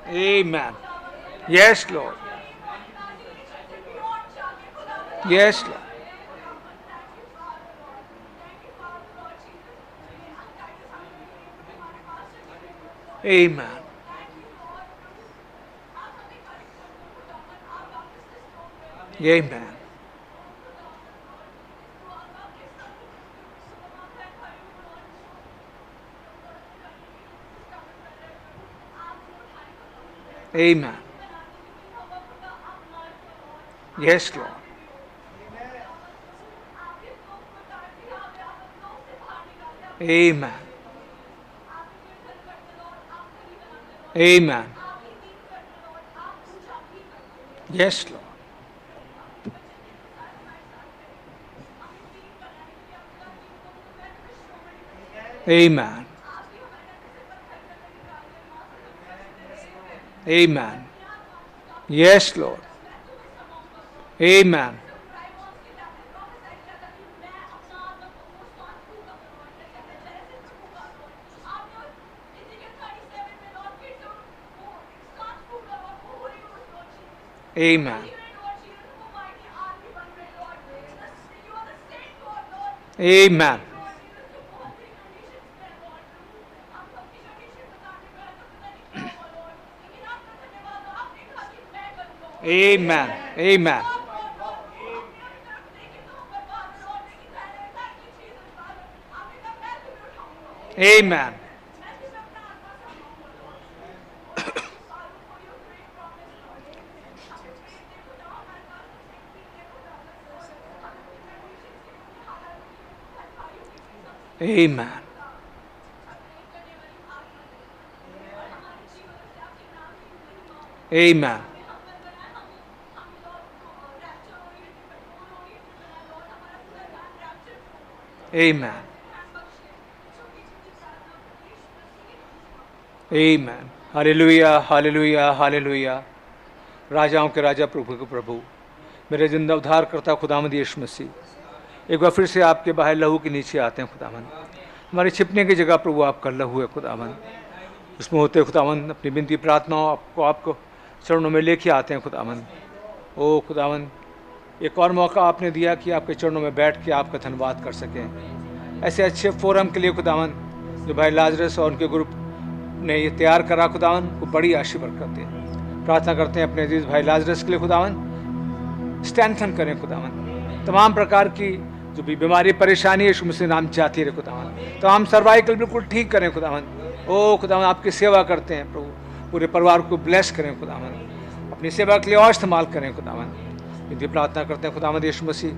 [SPEAKER 6] Amen. Yes, Lord. Yes, Lord. Amen. Amen. Amen. Yes, Lord. Amen. Amen. Yes, Lord. Amen. Amen. Yes, Lord. Amen. Amen. Amen. Amen. Amen. Amen. Amen. Amen. Amen. Amen. Hallelujah, hallelujah, hallelujah. राजाओं के राजा प्रभु के प्रभु मेरे जिंदा उद्धार करता खुदावंद यीशु मसीह, एक बार फिर से आपके बाहर लहू के नीचे आते हैं खुदावंद। हमारे छिपने की जगह प्रभु आपका लहू है खुदावंद, उसमें होते खुदावंद अपनी विनती प्रार्थनाओं आपको चरणों में लेके आते हैं खुदावंद। ओ खुदावंद, एक और मौका आपने दिया कि आपके चरणों में बैठ के आपका धन्यवाद कर सकें। ऐसे अच्छे फोरम के लिए खुदावंद जो भाई लाजरस और उनके ग्रुप ने ये तैयार करा खुदावंद, को बड़ी आशीष बरकत दें। प्रार्थना करते हैं अपने अजीज भाई लाजरस के लिए खुदावंद, स्ट्रेंथन करें खुदावंद। तमाम प्रकार की जो भी बीमारी परेशानी है यीशु मसीह नाम चाहती रहे खुदावंद। तमाम सर्वाइकल बिल्कुल ठीक करें खुदावंद। ओ खुदावंद, आपकी सेवा करते हैं प्रभु, पूरे परिवार को ब्लेस करें खुदावंद, अपनी सेवा के लिए और इस्तेमाल करें खुदावंद। यदि प्रार्थना करते हैं खुदावंद यीशु मसीह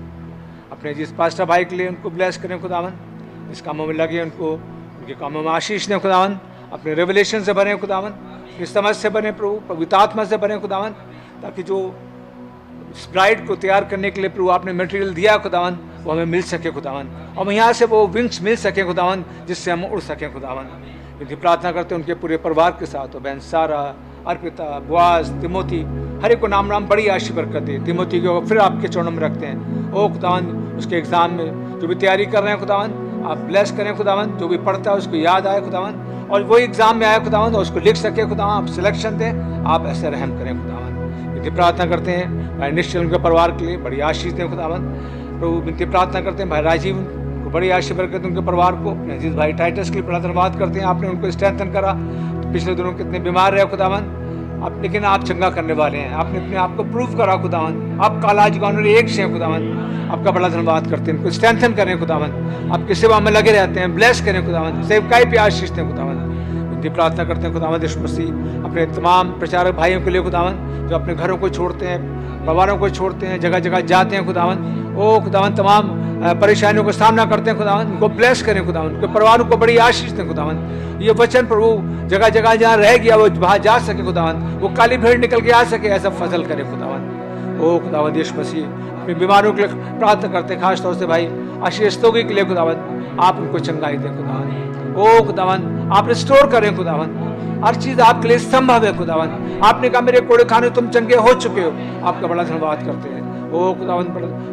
[SPEAKER 6] अपने जिस पास्टर भाई के लिए उनको ब्लेस करें खुदावंद, जिस कामों में लगे उनको उनके कामों में आशीष दें खुदावंद। अपने रेवलेशन से बने खुदावंद, अपनी समझ से बने प्रभु, पवित्र आत्मा से बने खुदावंद, ताकि जो स्प्राइट को तैयार करने के लिए प्रभु आपने मटेरियल दिया खुदावंद वो हमें मिल सके खुदावंद, और यहाँ से वो विंग्स मिल सके खुदावंद जिससे हम उड़ सकें खुदावंद। यदि प्रार्थना करते हैं उनके पूरे परिवार के साथ, बहन सारा, अर्पिता, बुआज, तिमोती, हर एक को नाम नाम बड़ी आशीष बरकत दे। तिमोती को फिर आपके चरणों में रखते हैं। ओ खुदावंद, उसके एग्जाम में जो भी तैयारी कर रहे हैं खुदावंद आप ब्लेस करें खुदावंद, जो भी पढ़ता है उसको याद आए खुदावंद, और वही एग्जाम में आए खुदावंद और उसको लिख सके खुदावंद, आप सिलेक्शन दें, आप ऐसे रहम करें खुदावंद। यदि प्रार्थना करते हैं भाई निश्चल उनके परिवार के लिए बड़ी आशीष दें खुदावंद प्रभु। विनती प्रार्थना करते हैं भाई राजीव को बड़ी आशीष बरकत उनके परिवार को। अजीज भाई टाइटस के लिए बड़ा धन्यवाद करते हैं, आपने उनको स्ट्रेंथन करा। तो पिछले दिनों कितने बीमार रहे खुदावंद, आप लेकिन आप चंगा करने वाले हैं। आपने अपने आप को प्रूव करा खुदावंद, आप कालाज गाउन एक से खुदावंद, आपका बड़ा धन्यवाद करते हैं। उनको स्ट्रेंथन करें खुदावंद, आपकी सेवा में लगे रहते हैं, ब्लेस करें खुदावंद, सेवकाई पे आशीष दें खुदावंद। विनती प्रार्थना करते हैं खुदावंद यीशु मसीह अपने तमाम प्रचारक भाइयों के लिए खुदावंद, जो अपने घरों को छोड़ते हैं, परिवारों को छोड़ते हैं, जगह जगह जाते हैं खुदावंद। ओ खुदावंद, तमाम परेशानियों का सामना करते हैं खुदावंद, उनको ब्लेस करें खुदावंद, उनके परिवारों को बड़ी आशीष दें खुदावंद। ये वचन प्रभु जगह जगह जहाँ रह गया वो वहाँ जा सके खुदावंद, वो काली भेड़ निकल के आ सके, ऐसा फजल करे खुदावंद। ओ खुदावंद यीशु मसीह अपनी बीमारों के लिए प्रार्थना करते हैं, खासतौर से भाई आशीष स्तोगी के लिए खुदावंद, आप उनको चंगाई दें खुदावंद। ओ खुदावंद, आप रिस्टोर करें खुदावंद, हर चीज आपके लिए संभव है खुदावंद। आपने कहा मेरे कोड़े खाने तुम चंगे हो चुके हो, आपका बड़ा धन्यवाद करते हैं। ओ खुदावंद,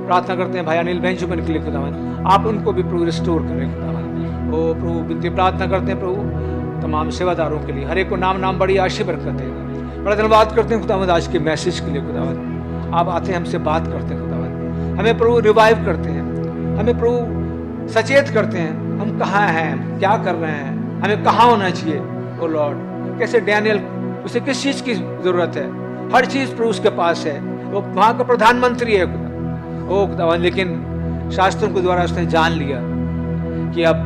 [SPEAKER 6] प्रार्थना करते हैं भाई अनिल बेंजुमन के लिए खुदावंद, आप उनको भी प्रभु रिस्टोर करें खुदावंद। ओ प्रभु विनती प्रार्थना करते हैं प्रभु तमाम सेवादारों के लिए, हर एक को नाम नाम बड़ी आशीष बरकत है। बड़ा धन्यवाद करते हैं खुदावंद आज के मैसेज के लिए खुदावंद, आप आते हैं हमसे बात करते हैं खुदावंद, हमें प्रभु रिवाइव करते हैं, हमें प्रभु सचेत करते हैं हम कहाँ हैं, क्या कर रहे हैं, हमें कहाँ होना चाहिए। ओ लॉर्ड, कैसे डैनियल, उसे किस चीज की जरूरत है, हर चीज प्रभु उसके पास है, वो वहां का प्रधानमंत्री है खुदा। ओ खुदावंद, लेकिन शास्त्रों के द्वारा उसने जान लिया कि अब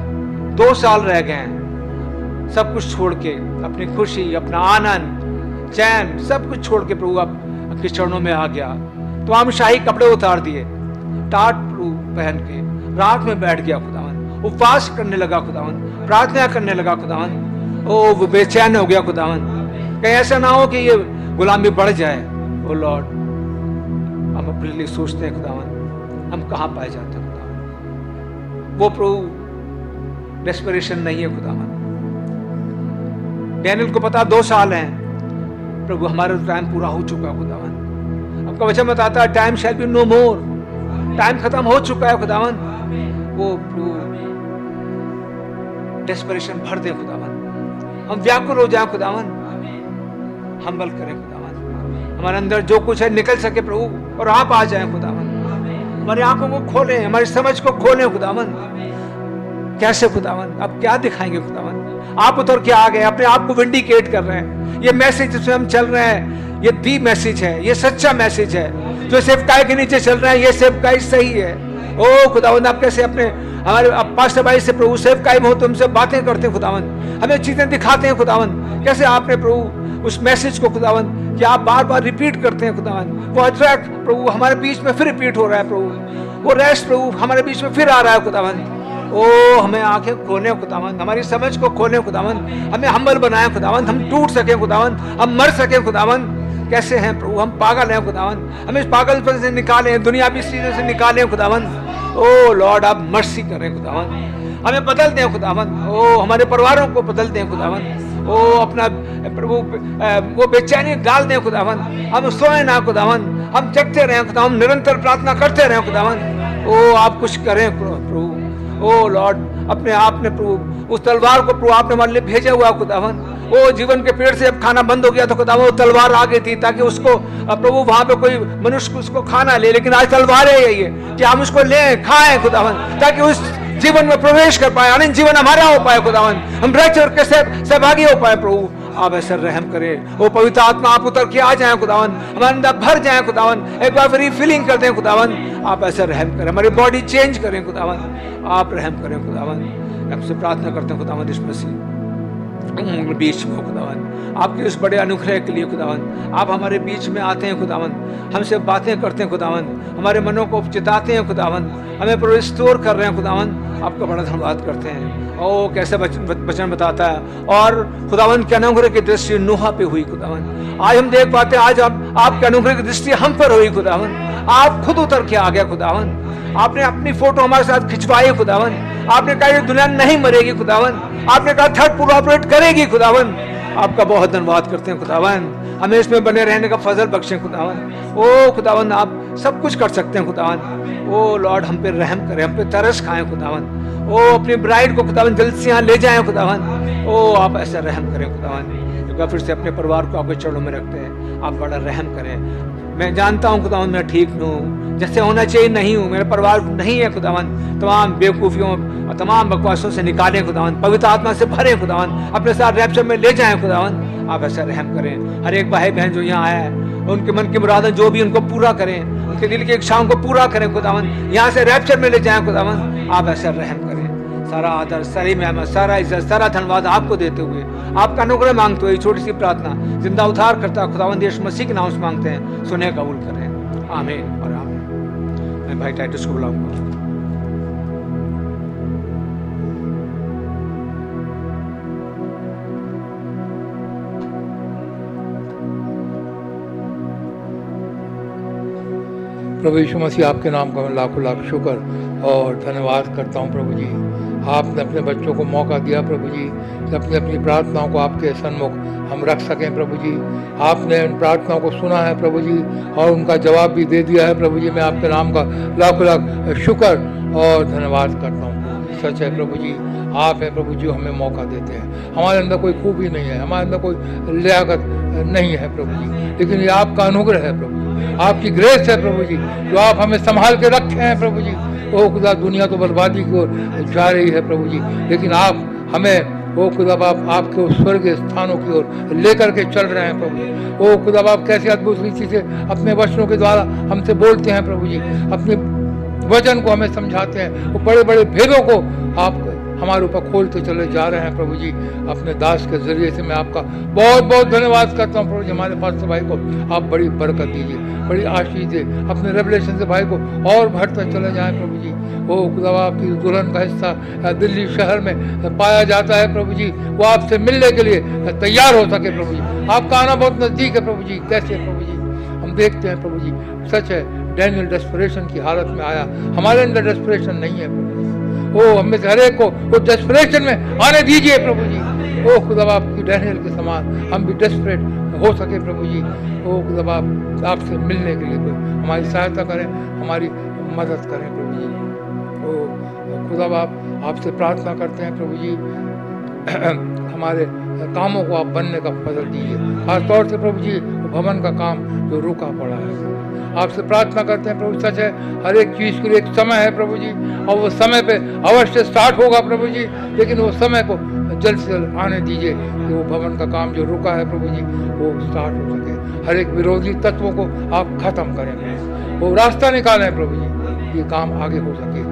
[SPEAKER 6] 2 साल रह गए हैं, सब कुछ छोड़ के अपनी खुशी, अपना आनंद, चैन, सब कुछ छोड़ के प्रभु आपके चरणों में आ गया। तो हम शाही कपड़े उतार दिए, टाट प्रभु पहन के रात में बैठ गया खुदावंद, उपवास करने लगा खुदावंद, प्रार्थना करने लगा खुदावंद। ओ वो बेचैन हो गया खुदावंद, कहीं ऐसा ना हो कि ये गुलामी बढ़ जाए। ओ लॉर्ड, हम अपने लिए सोचते हैं खुदावंद हम कहाँ पाए जाते हैं खुदावंद। वो प्रभु डेस्परेशन नहीं है खुदावन। डैनियल को पता 2 साल हैं प्रभु, हमारा टाइम पूरा हो चुका है खुदावन। आपका वचन बताता है time shall be no more, time खत्म हो चुका है खुदावन। वो डेस्परेशन भर दे खुदावन, हम व्याकुल हो जाए खुदावन, हम्बल करें खुदावन, हमारे अंदर जो कुछ है निकल सके प्रभु, और आप आ जाएं खुदावन, हमारी आंखों को खोलें, हमारी समझ को खोलें खुदावन। कैसे खुदावन, अब क्या दिखाएंगे खुदावन? आप उतर के आ गए, अपने आप को विंडिकेट कर रहे हैं। ये मैसेज जिसमें हम चल रहे हैं, ये दी मैसेज है, ये सच्चा मैसेज है। जो सेवकाई के नीचे चल रहे हैं, ये सेवकाई सही है। ओ खुदावन, आप कैसे अपने हमारे पास्टर भाई से प्रभु सेवकाई में हो तो हमसे बातें करते हैं खुदावन, हमें चीजें दिखाते हैं खुदावन। कैसे आपने प्रभु उस मैसेज को खुदावन कि आप बार बार रिपीट करते हैं खुदावन, वो अट्रैक्ट प्रभु हमारे बीच में फिर रिपीट हो रहा है प्रभु, वो रेस्ट प्रभु हमारे बीच में फिर आ रहा है खुदावन। ओ हमें आंखें खोलें खुदावन, हमारी समझ को खोलें खुदावन, हमें हम्बल बनाएं खुदावन, हम टूट सकें खुदावन, हम मर सकें खुदावन। कैसे हैं प्रभु, हम पागल हैं खुदावन, हमें इस पागलपन से निकालें, दुनियावी चीजों से निकालें खुदावन। ओ लॉर्ड, आप मर्सी करें खुदावन, हमें बदल दें खुदावन। ओ हमारे परिवारों को बदल दें खुदावन। ओ अपना प्रभु वो बेचैनी डाल दें खुदावन, हम सोए ना खुदावन, हम जगते रहें खुदावन, हम निरंतर प्रार्थना करते रहें खुदावन। ओ आप कुछ करें प्रभु। ओ लॉर्ड, अपने आप ने प्रभु उस तलवार को प्रभु आपने हमारे लिए भेजा हुआ खुदावन। वो जीवन के पेड़ से अब खाना बंद हो गया तो खुदावन वो तलवार आ गई थी ताकि उसको प्रभु वहां पे कोई मनुष्य उसको खाना ले, लेकिन आज तलवार है ये कि हम उसको लें खाएं खुदावन, ताकि उस जीवन में प्रवेश कर पाए, अनंत जीवन हमारा हो पाए खुदावन, हम रैप्चर के सहभागी हो पाए प्रभु। आप ऐसा रहम करें, वो पवित्र आत्मा आप उतर के आ जाए खुदावन, हमारे अंदर भर जाए खुदावन, एक बार फिर फीलिंग कर दें खुदावन। आप ऐसा रहम करें, हमारी बॉडी चेंज करें खुदावन, आप रहम करें खुदावन। आपसे प्रार्थना करते हैं खुदावन इस मसीह बीच में खुदावन, आपके उस बड़े अनुग्रह के लिए खुदावन, आप हमारे बीच में आते हैं खुदावन, हमसे बातें करते हैं खुदावन, हमारे मनों को चिताते हैं खुदावन, हमें रिस्टोर कर रहे हैं खुदावन। आपका बड़ा धन्यवाद करते हैं। ओ कैसे वचन बताता है, और खुदावन के अनुग्रह की दृष्टि नूहा पे हुई खुदावन। आज हम देख पाते हैं, आज आपके अनुग्रह की दृष्टि हम पर हुई खुदावन। आप खुद उतर के आ गया खुदावन, आपने अपनी फोटो हमारे साथ खिंचवाई खुदावन, आपने कहा ये दुनिया नहीं मरेगी खुदावन, आपने कहा थर्ड पूरा ऑपरेट करेगी खुदावन। आपका बहुत धन्यवाद करते हैं खुदावन, हमें इसमें बने रहने का फजल बख्शें खुदावन। ओ खुदावन, आप सब कुछ कर सकते हैं खुदावन। ओ लॉर्ड, हम पे रहम करें, हम पे तरस खाएं खुदावन। ओ अपनी ब्राइड को खुदावन जल्द से यहाँ ले जाएं खुदावन। ओ आप ऐसा रहम करें खुदावन। एक बार फिर से अपने परिवार को आपके चरणों में रखते हैं, आप बड़ा रहम करें। मैं जानता हूँ खुदावन मैं ठीक नहीं हूँ, जैसे होना चाहिए नहीं हूँ, मेरा परिवार नहीं है खुदावन। तमाम बेवकूफ़ियों और तमाम बकवासों से निकालें खुदावन, पवित्र आत्मा से भरें खुदावन, अपने साथ रैप्चर में ले जाएं खुदावन। आप ऐसा रहम करें। हर एक भाई बहन जो यहाँ आया है, उनके मन की मुरादें जो भी उनको पूरा करें, उनके दिल की इच्छाओं को पूरा करें खुदावन, यहाँ से रैप्चर में ले जाएं खुदावन। आप ऐसा रहम करें। सारा आदर, सारी मेहमत, सारा इज्जत, सारा धन्यवाद आपको देते हुए, आपका अनुग्रह मांगते हुए छोटी सी प्रार्थना जिंदा उद्धार करता खुदावंद यीशु मसीह के नाम से मांगते हैं, सुने कबूल करें। आमीन और आमीन। मैं भाई टाइटस को बुलाऊंगा।
[SPEAKER 3] प्रभु यीशु मसीह, आपके नाम का मैं लाखों लाख शुक्र और धन्यवाद करता हूँ प्रभु जी। आपने अपने बच्चों को मौका दिया प्रभु जी कि अपनी अपनी प्रार्थनाओं को आपके सन्मुख हम रख सकें प्रभु जी। आपने उन प्रार्थनाओं को सुना है प्रभु जी और उनका जवाब भी दे दिया है प्रभु जी। मैं आपके नाम का लाखों लाख शुक्र और धन्यवाद करता हूँ। सच है प्रभु जी, आप हैं प्रभु जी, हमें मौका देते हैं। हमारे अंदर कोई खूबी नहीं है, हमारे अंदर कोई लियाकत नहीं है प्रभु जी, लेकिन ये आपका अनुग्रह है प्रभु जी, आपकी ग्रेस है प्रभु जी, जो आप हमें संभाल के रखे हैं प्रभु जी। ओ खुदा, दुनिया तो बर्बादी की ओर जा रही है प्रभु जी, लेकिन आप हमें ओ खुदा बाप आपके उस स्वर्गीय स्थानों की ओर लेकर के चल रहे हैं प्रभु जी। ओ खुदा बाप, कैसे अद्भुत रीति से अपने वचनों के द्वारा हमसे बोलते हैं प्रभु जी, अपने वचन को हमें समझाते हैं, वो बड़े बड़े भेदों को आप हमारे ऊपर खोलते चले जा रहे हैं प्रभु जी। अपने दास के जरिए से मैं आपका बहुत बहुत धन्यवाद करता हूँ प्रभु जी। हमारे पास भाई को आप बड़ी बरकत दीजिए, बड़ी आशीष दे, अपने रेवलेशन से भाई को और बढ़ते चले जाएं प्रभु जी। वो खुदा आपकी दुल्हन का हिस्सा दिल्ली शहर में पाया जाता है प्रभु जी, वो आपसे मिलने के लिए तैयार हो सके प्रभु जी। आपका आना बहुत नज़दीक है प्रभु जी। कैसे प्रभु जी, हम देखते हैं प्रभु जी, सच है डैनियल डेस्परेशन की हालत में आया, हमारे अंदर डेस्परेशन नहीं है प्रभु जी। ओ हमें से हर एक को वो डेस्परेशन में आने दीजिए प्रभु जी। ओ खुदा बाप की डैनियल के समान हम भी डेस्परेट हो सके प्रभु जी। ओ खुदा बाप आपसे मिलने के लिए कोई हमारी सहायता करें, हमारी मदद करें प्रभु जी। ओ खुदा बाप आपसे प्रार्थना करते हैं प्रभु जी हमारे कामों को आप बनने का फजल दीजिए, खास तौर से प्रभु जी भवन का काम जो रुका पड़ा है। आपसे प्रार्थना करते हैं प्रभु, सच है हर एक चीज़ के लिए एक समय है प्रभु जी, और वो समय पे अवश्य स्टार्ट होगा प्रभु जी, लेकिन वो समय को जल्द से जल्द आने दीजिए कि वो भवन का काम जो रुका है प्रभु जी वो स्टार्ट हो सके। हर एक विरोधी तत्वों को आप खत्म करें, वो रास्ता निकालें प्रभु जी, ये काम आगे हो सके,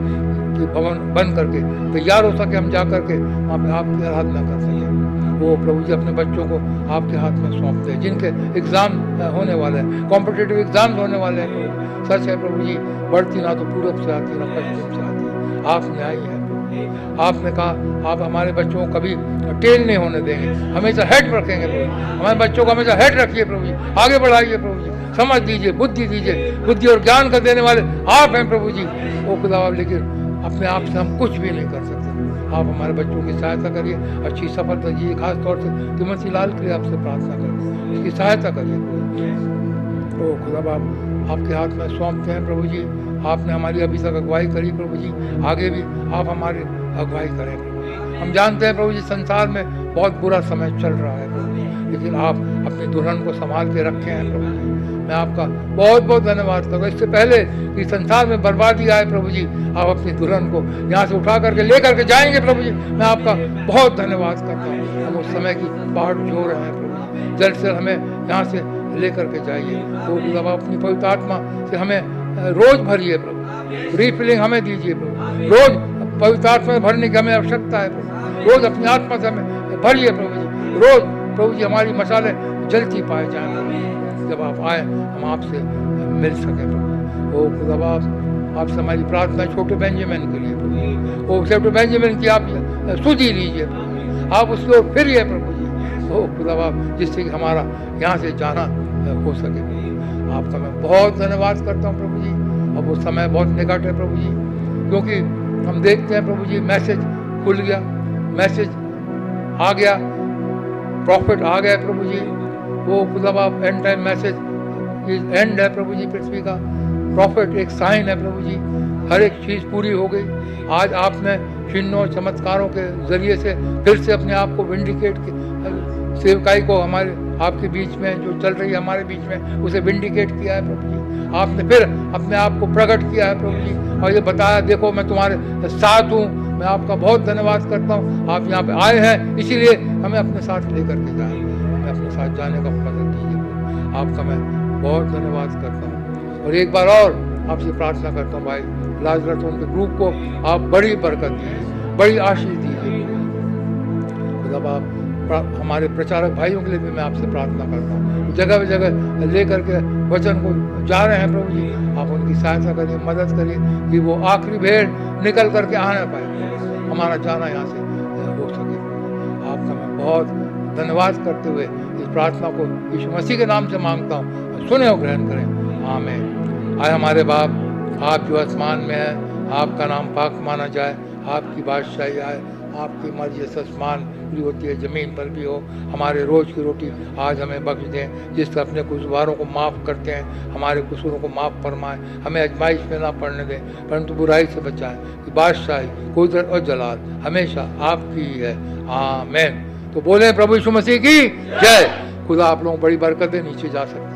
[SPEAKER 3] कि भवन बन करके तैयार हो सके, हम जा करके वहाँ पे आपकी आराधना कर सकें। वो प्रभु जी अपने बच्चों को आपके हाथ में सौंपते हैं, जिनके एग्ज़ाम होने वाले हैं, कॉम्पिटिटिव एग्ज़ाम्स होने वाले हैं प्रभु। सच है प्रभु जी, बढ़ती ना तो पूरब से आती ना पश्चिम से आती है, आप न्यायी हैं प्रभु। आपने कहा आप हमारे बच्चों को कभी टेल नहीं होने देंगे, हमेशा हेड रखेंगे प्रभु। हमारे बच्चों को हमेशा हेड रखिए प्रभु जी, आगे बढ़ाइए प्रभु जी, समझ दीजिए, बुद्धि दीजिए, बुद्धि और ज्ञान का देने वाले आप हैं प्रभु जी। ओ खुदा, लेकिन अपने आप से हम कुछ भी नहीं कर सकते, आप हमारे बच्चों की सहायता करिए, अच्छी सफलता दीजिए, खास तौर से तिमोथी लाल के लिए आपसे प्रार्थना करिए, उसकी सहायता करिए। ओ खुदा बाप आपके हाथ में सौंपते हैं प्रभु जी। आपने हमारी अभी तक अगुवाई करी प्रभु जी, आगे भी आप हमारी अगुवाई करें प्रभु जी। हम जानते हैं प्रभु जी संसार में बहुत बुरा समय चल रहा है प्रभु जी, लेकिन आप अपनी दुल्हन को संभाल के रखे हैं प्रभु जी। मैं आपका बहुत बहुत धन्यवाद करूँगा। इससे पहले कि संसार में बर्बादी आए प्रभु जी, आप अपनी दुल्हन को यहाँ से उठा करके ले करके जाएंगे प्रभु जी, मैं आपका बहुत धन्यवाद करता हूँ। हम उस समय की बाढ़ जो रहे हैं प्रभु जी, जल्द से हमें यहाँ से ले करके जाइए। तो जब अपनी पवित्र आत्मा से हमें रोज भरिए प्रभु, रिफिलिंग हमें दीजिए प्रभु, रोज पवित्र आत्मा भरने की हमें आवश्यकता है प्रभु, रोज अपनी आत्मा से हमें भरिए प्रभु जी। रोज प्रभु जी हमारी मसाले जलती पाए जाए प्रभु जी, जब आप आए हम आपसे मिल सके प्रभु। ओ खुदा बाप आपसे हमारी प्रार्थना छोटे बेंजामिन के लिए प्रभु, ओ छोटे बेंजामिन की आप सुधी लीजिए प्रभु, आप उसकी ओर फिरिए प्रभु जी। ओ खुदा बाप जिससे कि हमारा यहाँ से जाना हो सके प्रभु। आपका मैं बहुत धन्यवाद करता हूँ प्रभु जी। अब वो समय बहुत निकट है प्रभु जी, क्योंकि हम देखते हैं प्रभु जी मैसेज खुल गया, मैसेज आ गया, प्रॉफिट आ गया प्रभु जी। वो खुदा बाप एंड टाइम मैसेज एंड है प्रभु जी, पृथ्वी का प्रॉफिट एक साइन है प्रभु जी। हर एक चीज़ पूरी हो गई। आज आपने चिन्हों चमत्कारों के जरिए से फिर से अपने आप को विंडिकेट सेवकाई को हमारे आपके बीच में जो चल रही है हमारे बीच में उसे विंडिकेट किया है प्रभु जी। आपने फिर अपने आप को प्रकट किया है प्रभु जी, और ये बताया देखो मैं तुम्हारे साथ हूँ। मैं आपका बहुत धन्यवाद करता हूँ, आप यहाँ पे आए हैं इसीलिए हमें अपने साथ लेकर के जाए, हमें अपने साथ जाने का फजल दीजिए। आपका मैं बहुत धन्यवाद करता हूँ, और एक बार और आपसे प्रार्थना करता हूँ भाई लाजरस उनके ग्रुप को आप बड़ी बरकत दीजिए, बड़ी आशीष दीजिए। जब आप हमारे प्रचारक भाइयों के लिए भी मैं आपसे प्रार्थना करता हूँ, जगह जगह ले करके वचन को जा रहे हैं प्रभु जी, आप उनकी सहायता करिए, मदद करिए कि वो आखिरी भेड़ निकल करके आ ना पाए, हमारा जाना यहाँ से हो सके। आपका मैं बहुत धन्यवाद करते हुए इस प्रार्थना को यीशु मसीह के नाम से मांगता हूँ, सुने और ग्रहण करें, आमीन। आए हमारे बाप, आप जो आसमान में हैं, आपका नाम पाक माना जाए, आपकी बादशाही आए, आपकी मर्जी आसमान भी होती है ज़मीन पर भी हो। हमारे रोज़ की रोटी आज हमें बख्श दें, जिससे अपने कसूरवारों को माफ़ करते हैं, हमारे कसूरों को माफ़ फरमाएं। हमें आजमाइश में ना पड़ने दें, परंतु बुराई से बचाएं। कि बादशाही, कुदरत और जलाल हमेशा आपकी ही है, आमीन। तो बोले प्रभु यीशु मसीह की जय। खुदा आप लोगों को बड़ी बरकत दे। नीचे जा सकते हैं।